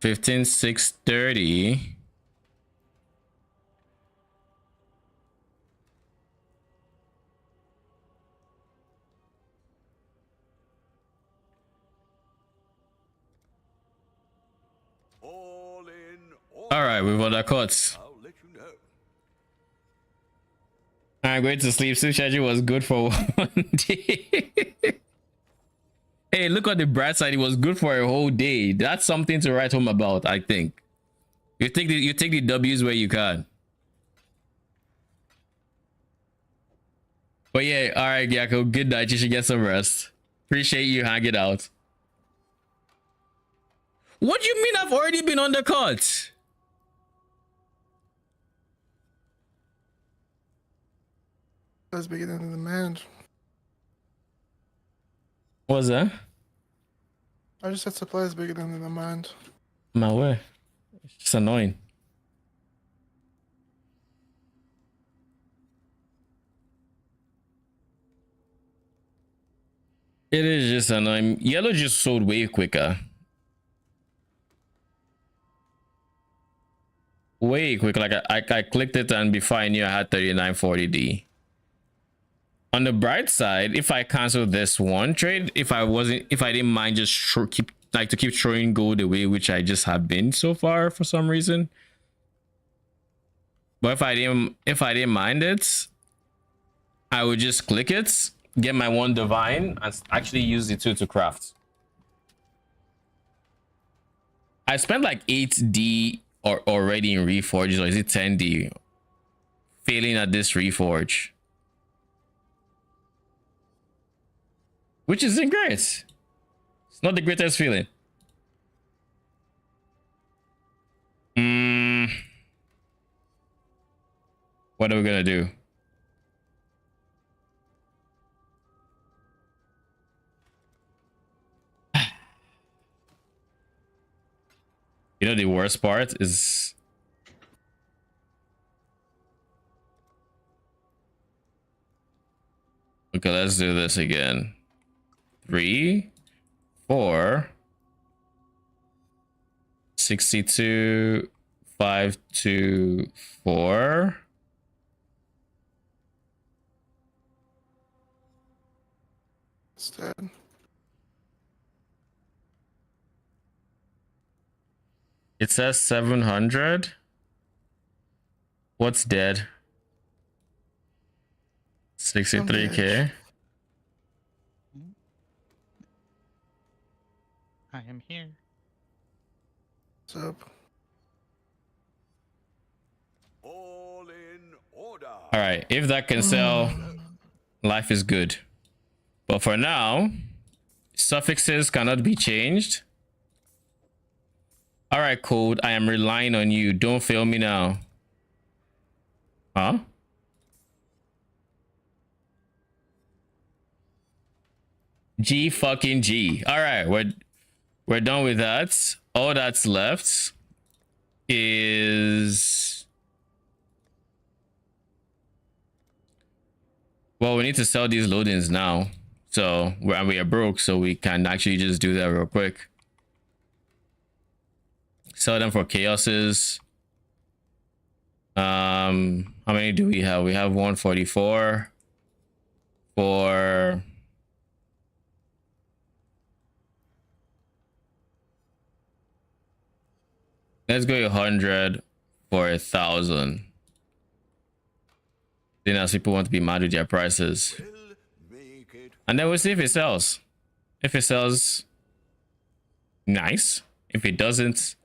S1: 15, 630.
S3: All in order.
S1: All right, we've other cuts.
S3: I'll let you know.
S1: I'm going to sleep. Sleep schedule was good for 1 day. Hey, look on the bright side. It was good for a whole day. That's something to write home about, I think. You take the W's where you can. But yeah, all right, Gyako. Good night. You should get some rest. Appreciate you hanging out. What do you mean I've already been undercut?
S6: That's bigger than the demand.
S1: What was that?
S6: I just said supply is bigger than the demand.
S1: My way. It's just annoying. It is just annoying. Yellow just sold way quicker. Way quick. Like I clicked it and before I knew I had 3940D. On the bright side, if I cancel this one trade, if I didn't mind just keep throwing gold away, which I just have been so far for some reason. But if I didn't mind it, I would just click it, get my one divine, and actually use the two to craft. I spent like 8D already in Reforge, or is it 10D? Failing at this Reforge. Which isn't great. It's not the greatest feeling. What are we gonna do? You know the worst part is okay, let's do this again. 3, 4, 62, 5, 2, 4.
S6: It's dead.
S1: It says 700. What's dead? 63K.
S7: I am here.
S6: What's up?
S3: All in order.
S1: All right, if that can sell, life is good. But for now, suffixes cannot be changed. All right, code, I am relying on you. Don't fail me now. Huh? G fucking G. All right, we're done with that. All that's left is, well, we need to sell these loadings now. So we are broke, so we can actually just do that real quick. Sell them for chaoses. How many do we have? We have 144 for, let's go 100 for 1,000. Then as people want to be mad with their prices.
S3: We'll make it.
S1: And then we'll see if it sells. If it sells, nice. If it doesn't,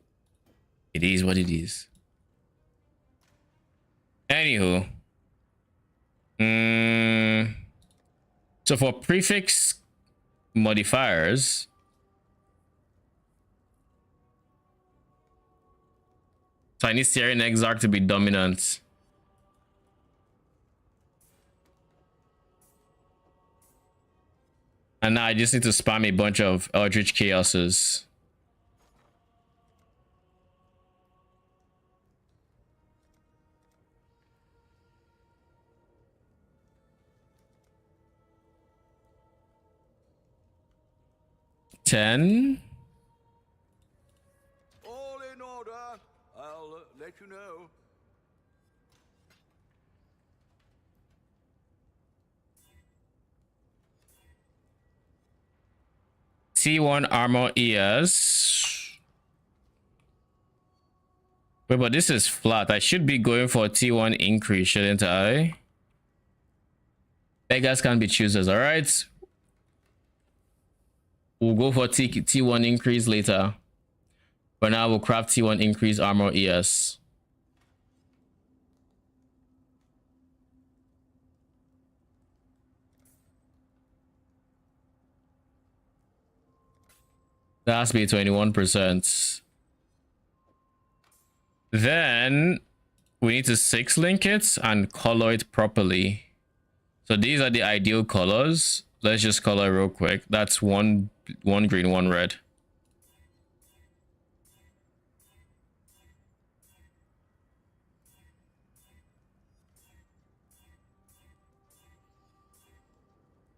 S1: it is what it is. Anywho. So for prefix modifiers, so I need Syrian Exarch to be dominant. And now I just need to spam a bunch of Eldritch Chaoses. $10.
S3: I'll let you know.
S1: T1 armor ES. Wait, but this is flat. I should be going for a T1 increase, shouldn't I? Beggars can be choosers, all right? We'll go for T1 increase later. For now, we'll craft T1 increase armor ES. That has to be 21%. Then we need to 6-link it and color it properly. So these are the ideal colors. Let's just color real quick. That's one green, one red.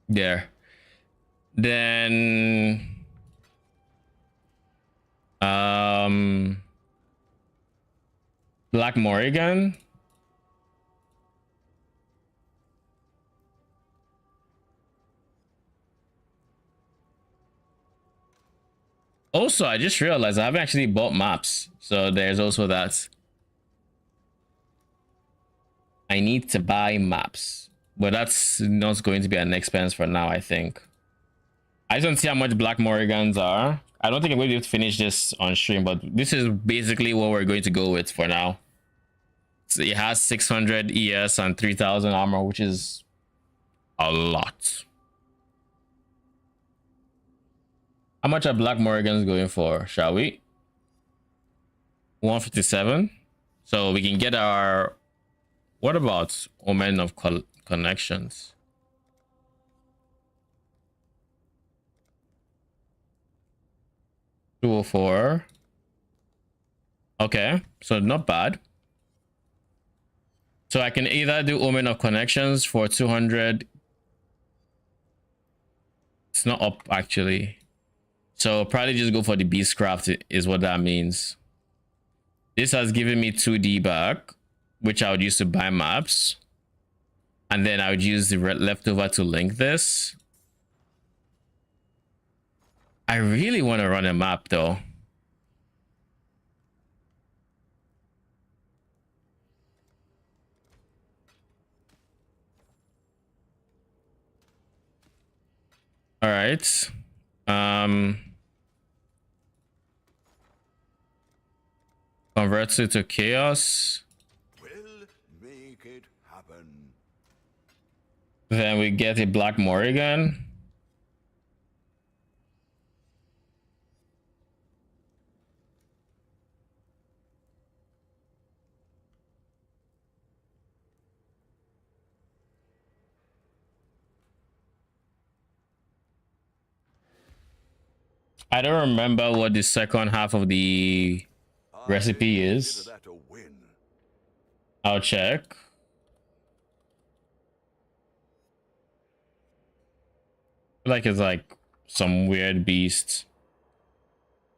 S1: There. Then Black Morrigan. Also, I just realized I haven't actually bought maps, so there's also that. I need to buy maps, but that's not going to be an expense for now, I think. I just don't see how much Black Morrigans are. I don't think I'm going to be able to finish this on stream, but this is basically what we're going to go with for now. So it has 600 ES and 3000 armor, which is a lot. How much are Black Morrigans going for, shall we? 157. So we can get our... What about Omen of Connections? $204. Okay, so not bad. So I can either do Omen of Connections for 200. It's not up actually. So probably just go for the Beastcraft is what that means. This has given me 2D back, which I would use to buy maps. And then I would use the leftover to link this. I really want to run a map though. All right. Converts it to chaos.
S3: We'll make it happen.
S1: Then we get a Black Morrigan. I don't remember what the second half of the recipe is.
S3: That a win.
S1: I'll check. Like it's like some weird beast.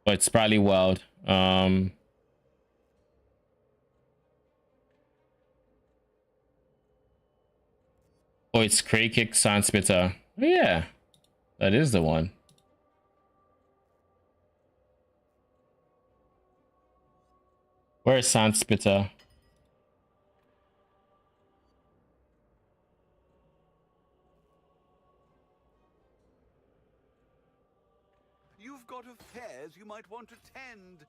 S1: But it's probably wild. Oh, it's Cray Kick Sandspitter. Oh, yeah, that is the one. Where is Sandspitter?
S3: You've got affairs you might want to tend.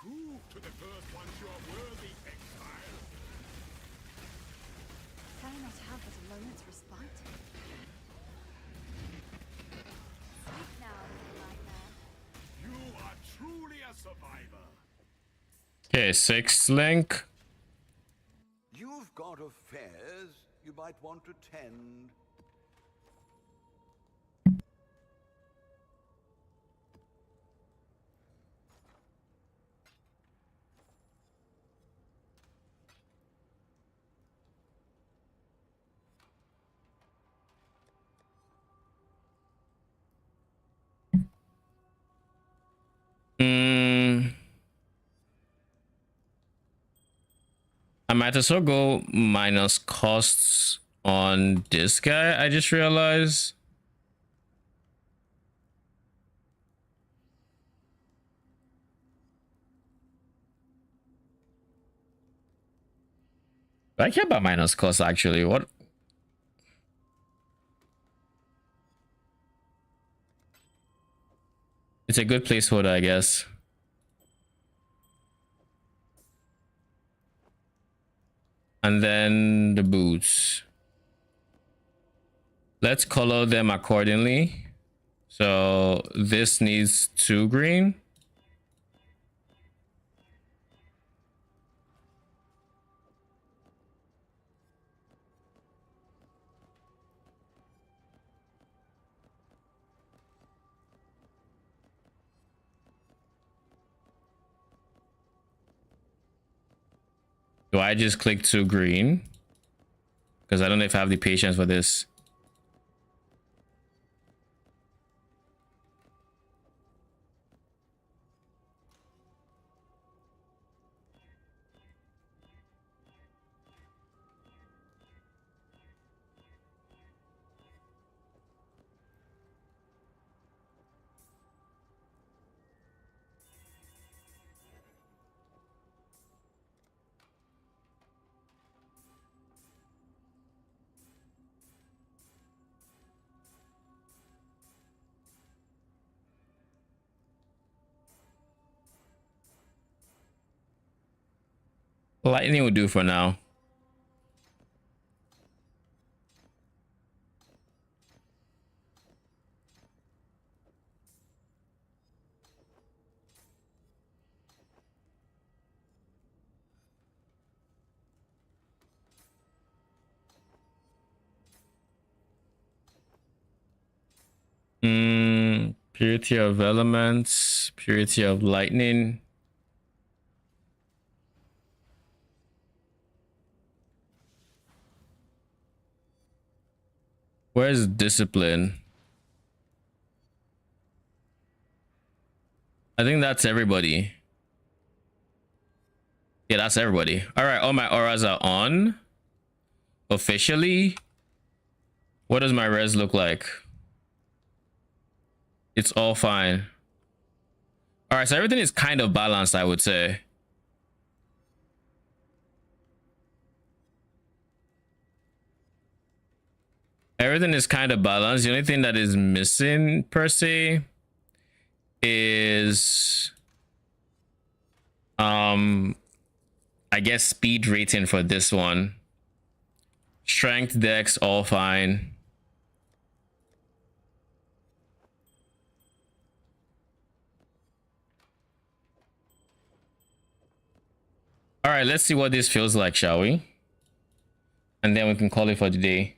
S4: Prove to the first ones you are worthy, Exile.
S5: Can I not have but a moment's respite? Speak now, little nightmare.
S4: You are truly a survivor.
S1: Okay, 6th link.
S3: You've got affairs you might want to tend.
S1: I might as well go minus costs on this guy. I just realized. I care about minus costs actually. What? It's a good placeholder, I guess. And then the boots. Let's color them accordingly. So this needs 2 green. Do I just click 2 green? Because I don't know if I have the patience for this. Lightning will do for now. Purity of elements, purity of lightning. Where's discipline? I think that's everybody. Yeah, that's everybody. All right, all my auras are on. Officially. What does my res look like? It's all fine. All right, so everything is kind of balanced, I would say. Everything is kind of balanced. The only thing that is missing per se is I guess speed rating for this one. Strength, dex, all fine. All right, let's see what this feels like, shall we? And then we can call it for the day.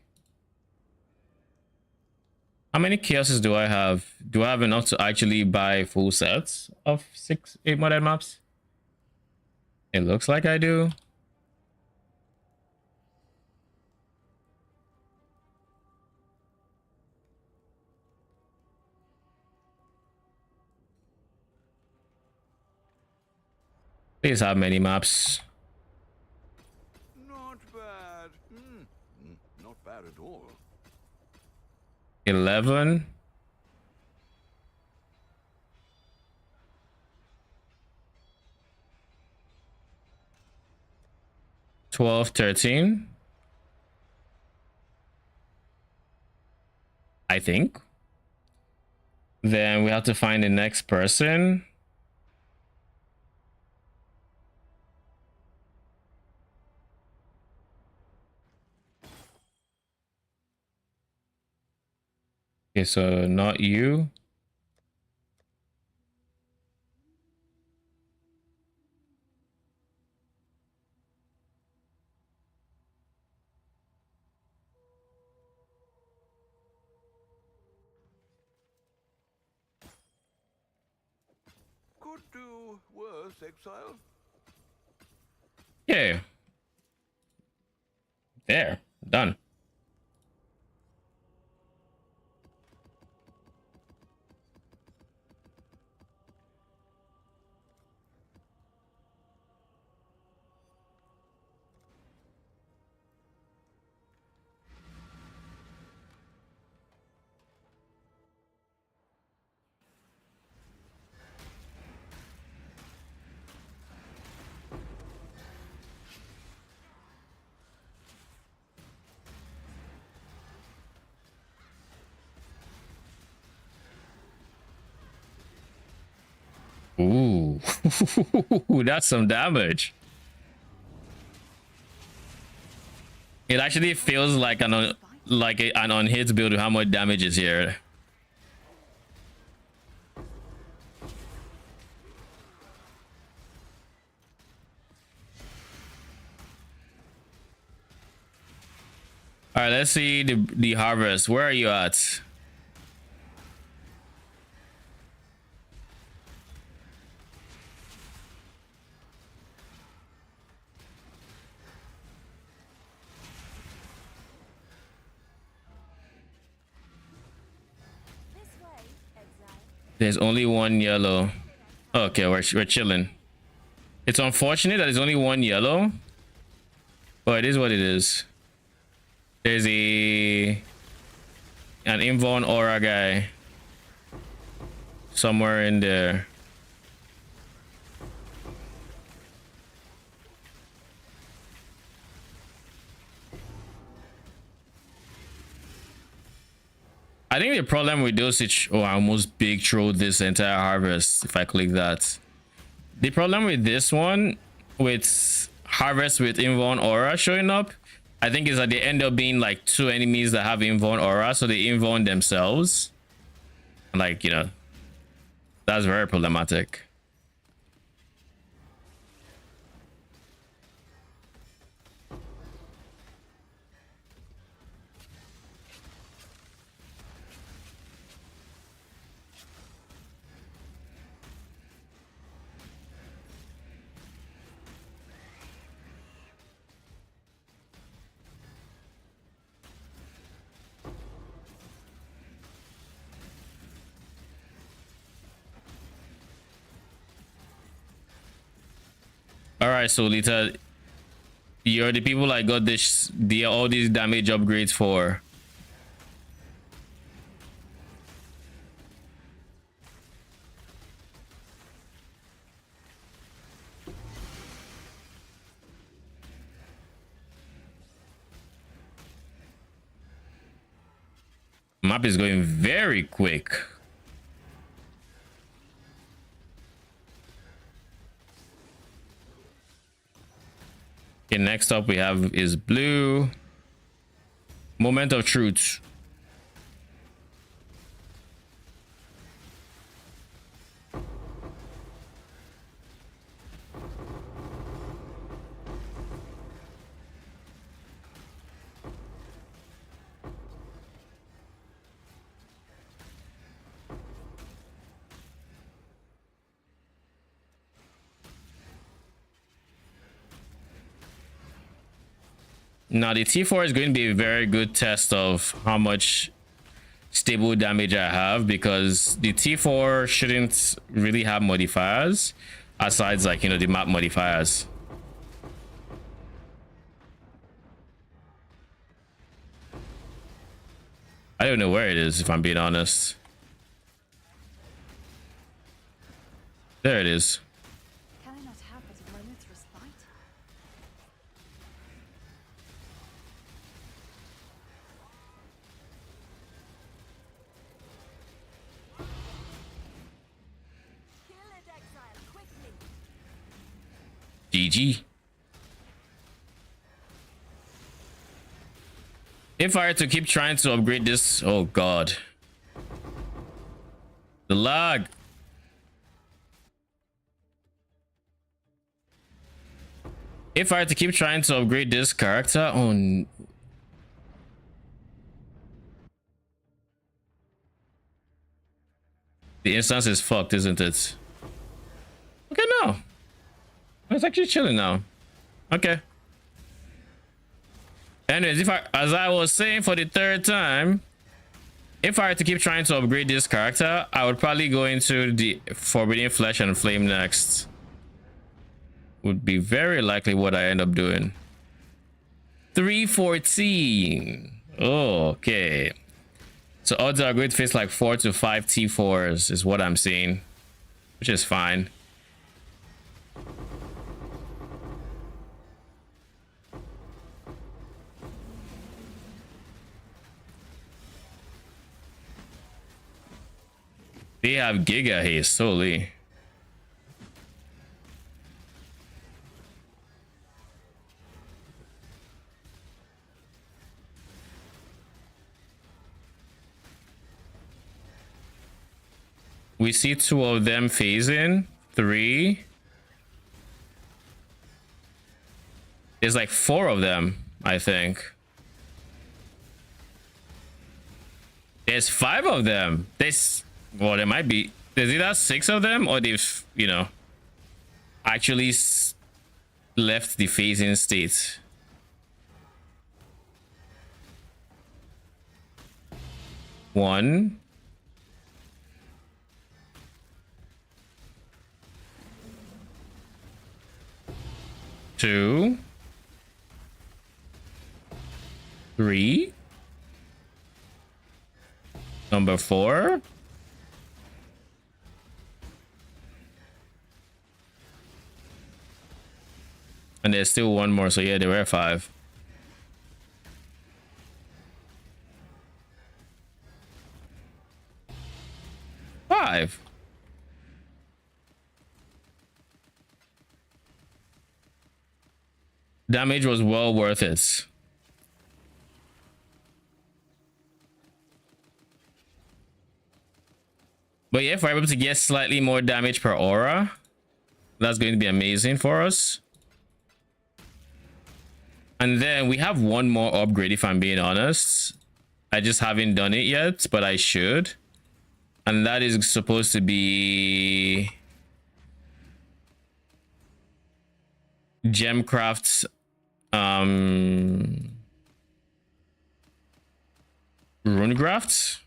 S1: How many chaoses do I have? Do I have enough to actually buy full sets of 8 modern maps? It looks like I do. Please have many maps.
S3: Not bad. Not bad at all.
S1: 11. 12, 13. I think. Then we have to find the next person. Okay, so not you.
S3: Could do worse, Exile.
S1: Yeah. There. Done. Ooh, that's some damage. It actually feels like an an unhit build with how much damage is here. All right, let's see the harvest. Where are you at?
S2: This way, Exile.
S1: There's only one yellow. Okay, we're chilling. It's unfortunate that there's only one yellow, but it is what it is. There's an Invuln aura guy somewhere in there. I think the problem with those I almost big throw this entire harvest if I click that. The problem with this one, with harvest with Invuln aura showing up, I think is that they end up being like two enemies that have Invuln aura, so they Invuln themselves. Like, you know, that's very problematic. All right, so Lita, you're the people I got all these damage upgrades for. Map is going very quick. Okay, next up we have is blue. Moment of truth. Now the T4 is going to be a very good test of how much stable damage I have, because the T4 shouldn't really have modifiers aside, like, you know, the map modifiers. I don't know where it is, if I'm being honest. There it is.
S5: Can I not have but a moment's respite?
S2: Kill it, Exile, quickly.
S1: GG. If I were to keep trying to upgrade this, oh god, the lag. If I were to keep trying to upgrade this character, the instance is fucked, isn't it? Okay, no, it's actually chilling now. Okay. Anyways, as I was saying for the third time, if I were to keep trying to upgrade this character, I would probably go into the Forbidden Flesh and Flame next. Would be very likely what I end up doing. 314. Oh, okay. So odds are going to face like 4 to 5 T4s is what I'm seeing, which is fine. They have Giga Haste solely. We see 2 of them phasing. 3. There's like 4 of them, I think. There's 5 of them. Well, there might be. There's either 6 of them or they've, you know, actually left the phasing state. One. Two. 3. Number 4. And there's still 1 more, so yeah, there were 5. Damage was well worth it. But yeah, if we're able to get slightly more damage per aura, that's going to be amazing for us. And then we have 1 more upgrade, if I'm being honest. I just haven't done it yet, but I should. And that is supposed to be Gemcraft's Runegraft.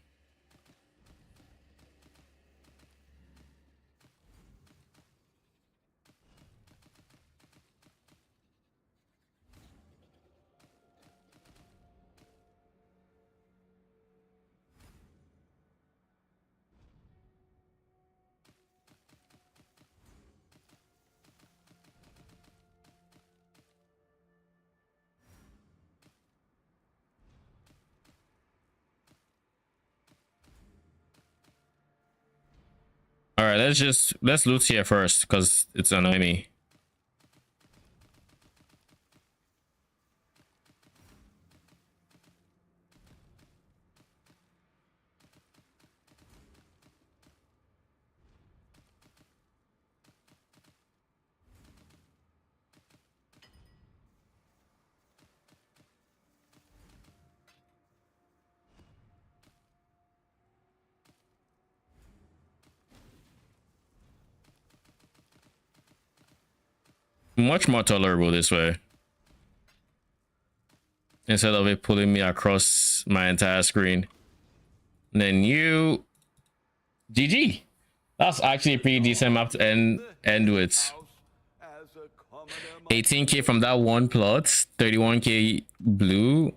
S1: All right, let's loot here first because it's annoying me. Much more tolerable this way, instead of it pulling me across my entire screen. And then you GG. That's actually a pretty decent map to end with. 18k from that one plot, 31k blue,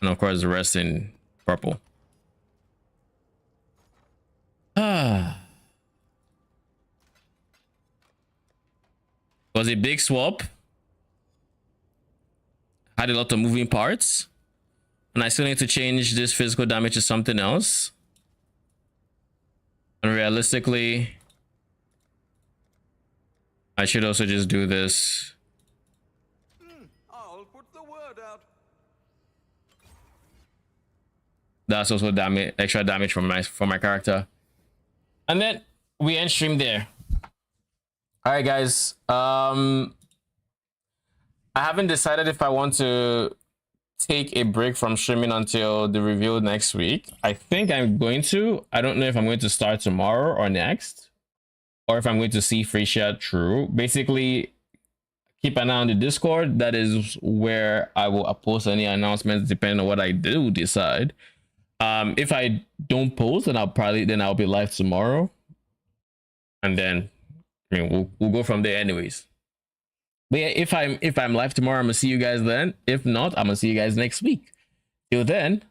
S1: and of course the rest in purple. Was a big swap. Had a lot of moving parts. And I still need to change this physical damage to something else. And realistically, I should also just do this.
S3: I'll put the word out.
S1: That's also damage, extra damage from my character. And then we end stream there. All right, guys. I haven't decided if I want to take a break from streaming until the reveal next week. I think I'm going to. I don't know if I'm going to start tomorrow or next, or if I'm going to see Phrecia through. Basically, keep an eye on the Discord. That is where I will post any announcements depending on what I do decide. If I don't post, then I'll be live tomorrow, and then I mean, we'll go from there anyways. But yeah, if I'm live tomorrow, I'm gonna see you guys then. If not, I'm gonna see you guys next week. Till then,